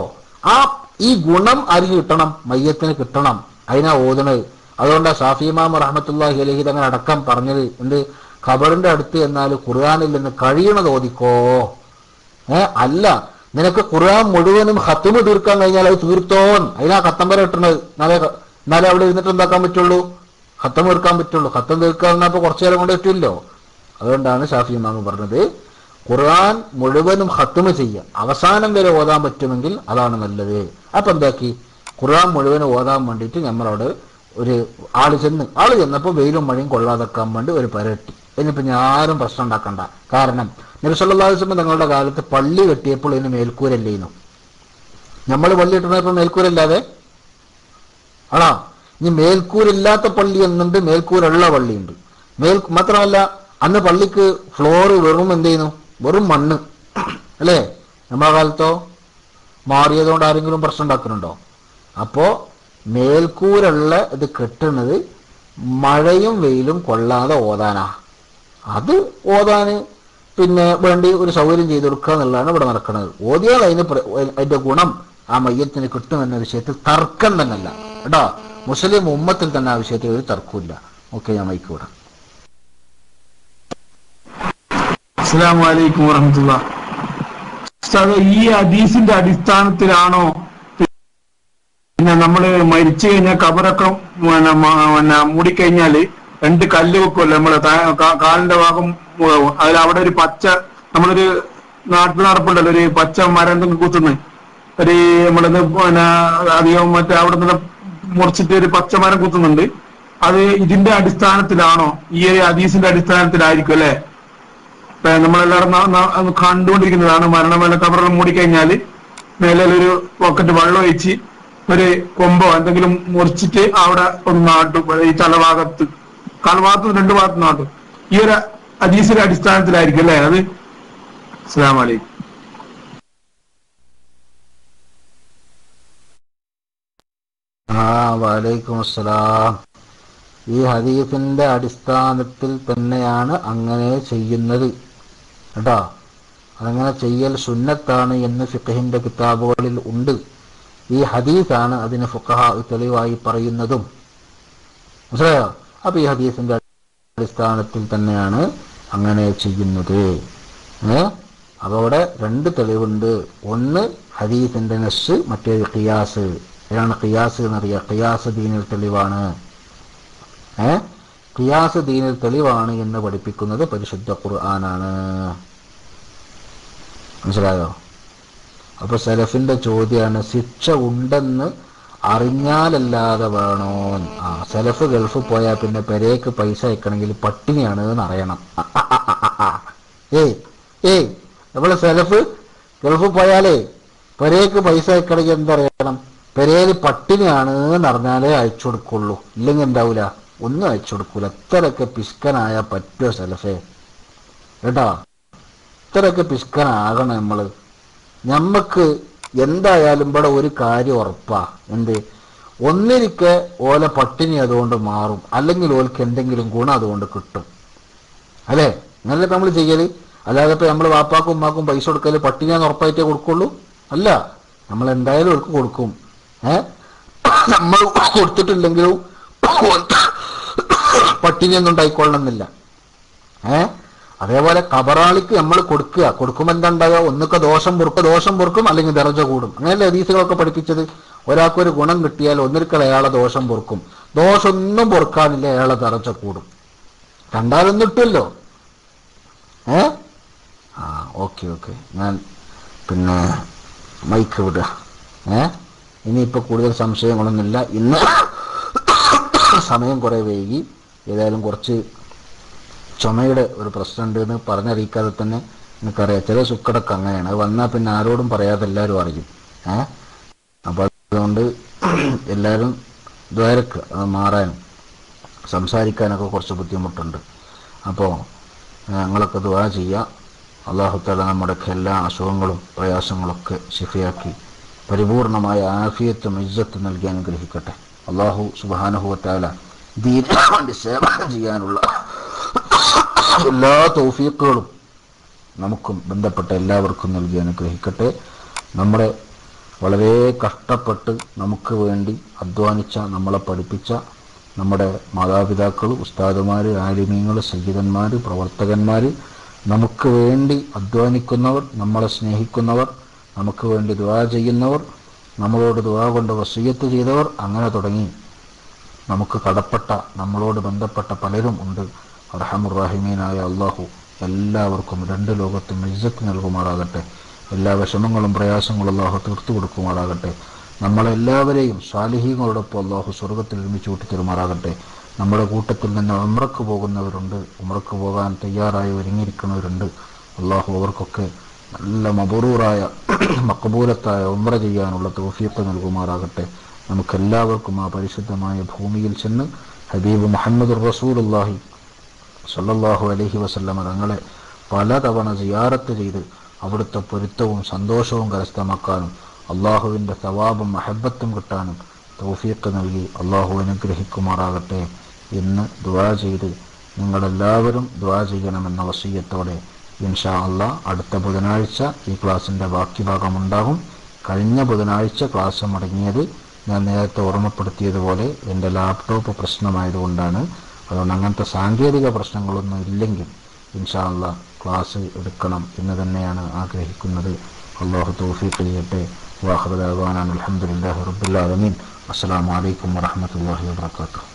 ഈ ഗുണം ആർക്ക് കിട്ടണം? മയ്യത്തിന് കിട്ടണം. അതിനാ ഓതണത്. അതുകൊണ്ടാ ഷാഫി ഇമാം റഹ്മത്തുള്ളാഹി അലൈഹി തങ്ങൾ അടക്കം പറഞ്ഞത് എന്ത്? ഖബറിന്റെ അടുത്ത് എന്നാൽ ഖുർആനിൽ നിന്ന് കഴിയണത് ഓതിക്കോ. അല്ല, നിനക്ക് ഖുർആൻ മുഴുവനും ഖത്മ് തീർക്കാൻ കഴിഞ്ഞാൽ അത് തീർത്തോൻ. അതിനാ ഖത്തം വരെ ഇട്ടണത്. എന്നാലേ അവിടെ ഇരുന്നിട്ട് എന്താക്കാൻ പറ്റുള്ളൂ? ഖത്തം തീർക്കാൻ പറ്റുള്ളൂ. ഖത്തം തീർക്കാൻ പറഞ്ഞപ്പോൾ കുറച്ചു നേരം കൊണ്ട് പറ്റില്ലോ. അതുകൊണ്ടാണ് ഷാഫി ഇമാം പറഞ്ഞത് ഖുർആൻ മുഴുവനും ഖത്മ് ചെയ്യുക, അവസാനം വരെ ഓതാൻ പറ്റുമെങ്കിൽ അതാണ് നല്ലത്. അപ്പൊ എന്താക്കി? ഖുർആൻ മുഴുവനും ഓതാൻ വേണ്ടിയിട്ട് നമ്മളവിടെ ഒരു ആള് ചെന്നപ്പോൾ വെയിലും മഴയും കൊള്ളാതെക്കാൻ വേണ്ടി ഒരു പരട്ടി. ഇനിയിപ്പോൾ ഞാനും പ്രശ്നം ഉണ്ടാക്കണ്ട. കാരണം നബി സല്ലല്ലാഹു അലൈഹി വസല്ലം തങ്ങളുടെ കാലത്ത് പള്ളി കെട്ടിയപ്പോൾ ഇതിന് മേൽക്കൂരല്ലേനു. നമ്മൾ പള്ളി ഇട്ടപ്പോൾ മേൽക്കൂരല്ലാതെ ആണോ? ഇനി മേൽക്കൂരില്ലാത്ത പള്ളി എന്നുണ്ട്, മേൽക്കൂരുള്ള പള്ളിയുണ്ട്. മാത്രമല്ല അന്ന് പള്ളിക്ക് ഫ്ലോറ് വെറും എന്ത് ചെയ്യുന്നു? വെറും മണ്ണ് അല്ലേ? നമ്മളെ കാലത്തോ മാറിയതുകൊണ്ട് ആരെങ്കിലും പ്രശ്നം ഉണ്ടാക്കുന്നുണ്ടോ? അപ്പോ മേൽക്കൂരുള്ള ഇത് കെട്ടുന്നത് മഴയും വെയിലും കൊള്ളാതെ ഓതാനാ. അത് ഓതാന് പിന്നെ വേണ്ടി ഒരു സൗകര്യം ചെയ്ത് കൊടുക്കുക എന്നുള്ളതാണ് ഇവിടെ നടക്കുന്നത്. ഓതിയാൽ അതിന്റെ ഗുണം ആ മയ്യത്തിന് കിട്ടുമെന്ന വിഷയത്തിൽ തർക്കം തന്നെയല്ല കേട്ടോ. മുസ്ലിം ഉമ്മത്തിൽ തന്നെ ആ വിഷയത്തിൽ ഒരു തർക്കമില്ല. ഓക്കെ, ഞാൻ മൈക്ക് വിടാം. അസ്സലാമു അലൈക്കും വറഹ്മത്തുള്ളാഹി. ഈ ഹദീസിന്റെ അടിസ്ഥാനത്തിലാണോ പിന്നെ നമ്മള് മരിച്ചു കഴിഞ്ഞാൽ കബറൊക്കെ മൂടിക്കഴിഞ്ഞാല് 2 കല്ല് വെക്കുമല്ലോ നമ്മള് കാലിന്റെ ഭാഗം, അതിൽ അവിടെ ഒരു പച്ച, നമ്മളൊരു നാട്ടിൽ നടപ്പുണ്ടല്ലോ ഒരു പച്ച മരം എന്തെങ്കിലും കുത്തുന്നത്, ഒരു നമ്മളിന്ന് പിന്നെ അധികം മറ്റേ അവിടെ നിന്ന് മുറിച്ചിട്ട് ഒരു പച്ച മരം കുത്തുന്നുണ്ട്. അത് ഇതിന്റെ അടിസ്ഥാനത്തിലാണോ? ഈ ഒരു ഹദീസിന്റെ അടിസ്ഥാനത്തിലായിരിക്കും അല്ലെ? നമ്മളെല്ലാവരും കണ്ടുകൊണ്ടിരിക്കുന്നതാണ്. മരണമേല കബറെല്ലാം മൂടിക്കഴിഞ്ഞാല് മേലൊരു പോക്കറ്റ് വെള്ളം ഒഴിച്ച് ഒരു കൊമ്പോ എന്തെങ്കിലും മുറിച്ചിട്ട് അവിടെ ഒന്ന് നാട്ടും. ഈ കാൽഭാഗത്ത് 2 ഭാഗത്ത് നാട്ടും. ഈ ഒരു ഹദീസിന്റെ അടിസ്ഥാനത്തിലായിരിക്കും അല്ലെ അത്? അസ്സലാമു അലൈക്കും. വലൈക്കും അസ്സലാം. ഈ ഹദീസിന്റെ അടിസ്ഥാനത്തിൽ തന്നെയാണ് അങ്ങനെ ചെയ്യുന്നത് കേട്ടോ. അതങ്ങനെ ചെയ്യൽ സുന്നത്താണ് എന്ന് ഫിഖഹിന്റെ കിതാബുകളിൽ ഉണ്ട്. ഈ ഹദീസാണ് അതിന് ഫുഖഹാ തെളിവായി പറയുന്നതും. മനസ്സിലായോ? അപ്പൊ ഈ ഹദീസിന്റെ അടിസ്ഥാനത്തിൽ തന്നെയാണ് അങ്ങനെ ചെയ്യുന്നത്. അപ്പൊ അവിടെ 2 തെളിവുണ്ട്. ഒന്ന് ഹദീസിന്റെ നസ്സ്, മറ്റേത് ഖിയാസ്. ഏതാണ് ഖിയാസ് എന്നറിയാം? ഖിയാസ് ദീനിൽ തെളിവാണ്. ഖിയാസ് ദീനിൽ തെളിവാണ് എന്ന് പഠിപ്പിക്കുന്നത് പരിശുദ്ധ ഖുർആനാണ്. മനസ്സിലായോ? അപ്പൊ സലഫിന്റെ ചോദ്യമാണ്, ശിക്ഷ ഉണ്ടെന്ന് അറിഞ്ഞാലല്ലാതെ വേണോ? സലഫ് ഗൾഫ് പോയാൽ പിന്നെ പെരേക്ക് പൈസ അയക്കണമെങ്കിൽ പട്ടിണിയാണ് എന്ന് അറിയണം. നമ്മള് സലഫ് ഗൾഫ് പോയാലേ പെരേക്ക് പൈസ അയക്കണമെങ്കിൽ എന്തറിയണം? പെരേല് പട്ടിണിയാണ് എന്ന് അറിഞ്ഞാലേ അയച്ചു കൊടുക്കുള്ളൂ. ഇല്ലെങ്കിൽ എന്താവൂല? ഒന്നും അയച്ചു കൊടുക്കൂല. ഇത്രയൊക്കെ പിസ്കനായ പറ്റുമോ സലഫേ? കേട്ടോ, ഇത്രയൊക്കെ പിസ്കനാകണം നമ്മള്. ഞമ്മക്ക് എന്തായാലും ഇവിടെ ഒരു കാര്യം ഉറപ്പാ. എന്ത്? ഒന്നിരിക്കെ ഓല പട്ടിണി അതുകൊണ്ട് മാറും, അല്ലെങ്കിൽ ഓൽക്ക് എന്തെങ്കിലും ഗുണം അതുകൊണ്ട് കിട്ടും. അല്ലേ? ഇങ്ങനല്ലേ നമ്മൾ ചെയ്യല്? അല്ലാതെ ഇപ്പൊ നമ്മൾ വാപ്പാക്കും ഉമ്മാക്കും പൈസ കൊടുക്കല് പട്ടിണിയാന്ന് ഉറപ്പായിട്ടേ കൊടുക്കുള്ളൂ? അല്ല, നമ്മൾ എന്തായാലും അവർക്ക് കൊടുക്കും. നമ്മൾ കൊടുത്തിട്ടില്ലെങ്കിലും പട്ടിണിയൊന്നും ഉണ്ടായിക്കൊള്ളണമെന്നില്ല. അതേപോലെ കബറാളിക്ക് നമ്മൾ കൊടുക്കുമ്പോൾ എന്താ ഉണ്ടാകുക? ഒന്നൊക്കെ ദോഷം പൊറുക്കും, അല്ലെങ്കിൽ ദർജ കൂടും. അങ്ങനെയല്ലേ ഹദീസുകളൊക്കെ പഠിപ്പിച്ചത്? ഒരാൾക്കൊരു ഗുണം കിട്ടിയാൽ ഒന്നിരിക്കൽ അയാളെ ദോഷം പൊറുക്കും, ദോഷമൊന്നും പൊറുക്കാനില്ല അയാളെ ദർജ കൂടും. കണ്ടാലൊന്നും ഇട്ടല്ലോ. ഓക്കെ, ഞാൻ പിന്നെ മൈക്ക് വിടുക. ഇനിയിപ്പോ കൂടുതൽ സംശയങ്ങളൊന്നുമില്ല. ഇന്ന് സമയം കുറെ വൈകി. ഏതായാലും കുറച്ച് ചുമയുടെ ഒരു പ്രശ്നമുണ്ട് എന്ന് പറഞ്ഞറിയിക്കാതെ തന്നെ എനിക്കറിയാം. ചില സുക്കടക്ക് അങ്ങനെയാണ്. അത് വന്നാൽ പിന്നെ ആരോടും പറയാതെ എല്ലാവരും അറിയും. അപ്പോൾ അതുകൊണ്ട് എല്ലാവരും ദ്വാരക്ക് അത് മാറാനും സംസാരിക്കാനൊക്കെ കുറച്ച് ബുദ്ധിമുട്ടുണ്ട്. അപ്പോൾ ഞങ്ങളൊക്കെ ദുആ ചെയ്യുക. അല്ലാഹു തആല നമ്മുടെയൊക്കെ എല്ലാ അസുഖങ്ങളും പ്രയാസങ്ങളൊക്കെ ശിഫയാക്കി പരിപൂർണമായ ആഫിയത്തും ഇസ്സത്തും നൽകി അനുഗ്രഹിക്കട്ടെ. അല്ലാഹു സുബ്ഹാനഹു വ തആല ദീനിന് വേണ്ടി സേവ ചെയ്യാനുള്ള എല്ലാ തൗഫീഖുകളും നമുക്കും ബന്ധപ്പെട്ട എല്ലാവർക്കും നൽകി അനുഗ്രഹിക്കട്ടെ. നമ്മുടെ വളരെ കഷ്ടപ്പെട്ട് നമുക്ക് വേണ്ടി അധ്വാനിച്ച, നമ്മളെ പഠിപ്പിച്ച നമ്മുടെ മാതാപിതാക്കൾ, ഉസ്താദുമാർ, ആലിമീങ്ങൾ, സയ്യിദന്മാർ, പ്രവർത്തകന്മാർ, നമുക്ക് വേണ്ടി അധ്വാനിക്കുന്നവർ, നമ്മളെ സ്നേഹിക്കുന്നവർ, നമുക്ക് വേണ്ടി ദുആ ചെയ്യുന്നവർ, നമ്മളോട് ദുആ കൊണ്ട് വസിയ്യത്ത് ചെയ്തവർ, അങ്ങനെ തുടങ്ങി നമുക്ക് കടപ്പെട്ട, നമ്മളോട് ബന്ധപ്പെട്ട പലരും ഉണ്ട്. അർഹമുർ റഹീമീനായ അല്ലാഹു എല്ലാവർക്കും രണ്ട് ലോകത്തും ഇസ്സത്ത് നൽകുമാറാകട്ടെ. എല്ലാ വിഷമങ്ങളും പ്രയാസങ്ങളും അല്ലാഹു തീർത്തു കൊടുക്കുമാറാകട്ടെ. നമ്മളെല്ലാവരെയും സാലിഹീങ്ങളോടൊപ്പം അല്ലാഹു സ്വർഗത്തിൽ ഒരുമിച്ച് കൂട്ടിത്തരുമാറാകട്ടെ. നമ്മുടെ കൂട്ടത്തിൽ നിന്ന് ഉംറക്ക് പോകുന്നവരുണ്ട്, ഉംറക്ക് പോകാൻ തയ്യാറായി ഒരുങ്ങിയിരിക്കുന്നവരുണ്ട്. അല്ലാഹു അവർക്കൊക്കെ നല്ല മബ്റൂറായ മഖബൂലത്തായ ഉംറ ചെയ്യാനുള്ള തൗഫീഖ് നൽകുമാറാകട്ടെ. നമുക്കെല്ലാവർക്കും ആ പരിശുദ്ധമായ ഭൂമിയിൽ ചെന്ന് ഹബീബ് മുഹമ്മദ് റസൂലുള്ളാഹി സ്വല്ലല്ലാഹു അലൈഹി വസല്ലമ തങ്ങളെ പലതവണ സിയാറത്ത് ചെയ്ത് അവിടുത്തെ പൊരുത്തവും സന്തോഷവും കരസ്ഥമാക്കാനും അള്ളാഹുവിൻ്റെ സവാബും മഹബത്തും കിട്ടാനും തൗഫീഖ് നൽകി അള്ളാഹു അനുഗ്രഹിക്കുമാറാകട്ടെ എന്ന് ദുആ ചെയ്ത് നിങ്ങളെല്ലാവരും ദുആ ചെയ്യണമെന്ന വസിയ്യത്തോടെ ഇൻഷാ അല്ലാഹ് അടുത്ത ബുധനാഴ്ച ഈ ക്ലാസ്സിൻ്റെ ബാക്കി ഭാഗമുണ്ടാകും. കഴിഞ്ഞ ബുധനാഴ്ച ക്ലാസ് മുടങ്ങിയത് ഞാൻ നേരത്തെ ഓർമ്മപ്പെടുത്തിയതുപോലെ എൻ്റെ ലാപ്ടോപ്പ് പ്രശ്നമായതുകൊണ്ടാണ്. അതുകൊണ്ട് അങ്ങനത്തെ സാങ്കേതിക പ്രശ്നങ്ങളൊന്നും ഇല്ലെങ്കിൽ ഇൻഷാ അല്ലാഹ് ക്ലാസ് എടുക്കണം എന്ന് തന്നെയാണ് ആഗ്രഹിക്കുന്നത്. അല്ലാഹു തൗഫീഖ് ചെയ്യട്ടെ. വാഖിറു ദഅ്വാനാ അൽഹംദുലില്ലാഹി റബ്ബിൽ ആലമീൻ. അസ്സലാമു അലൈക്കും വറഹ്മത്തുള്ളാഹി വബറകാതുഹു.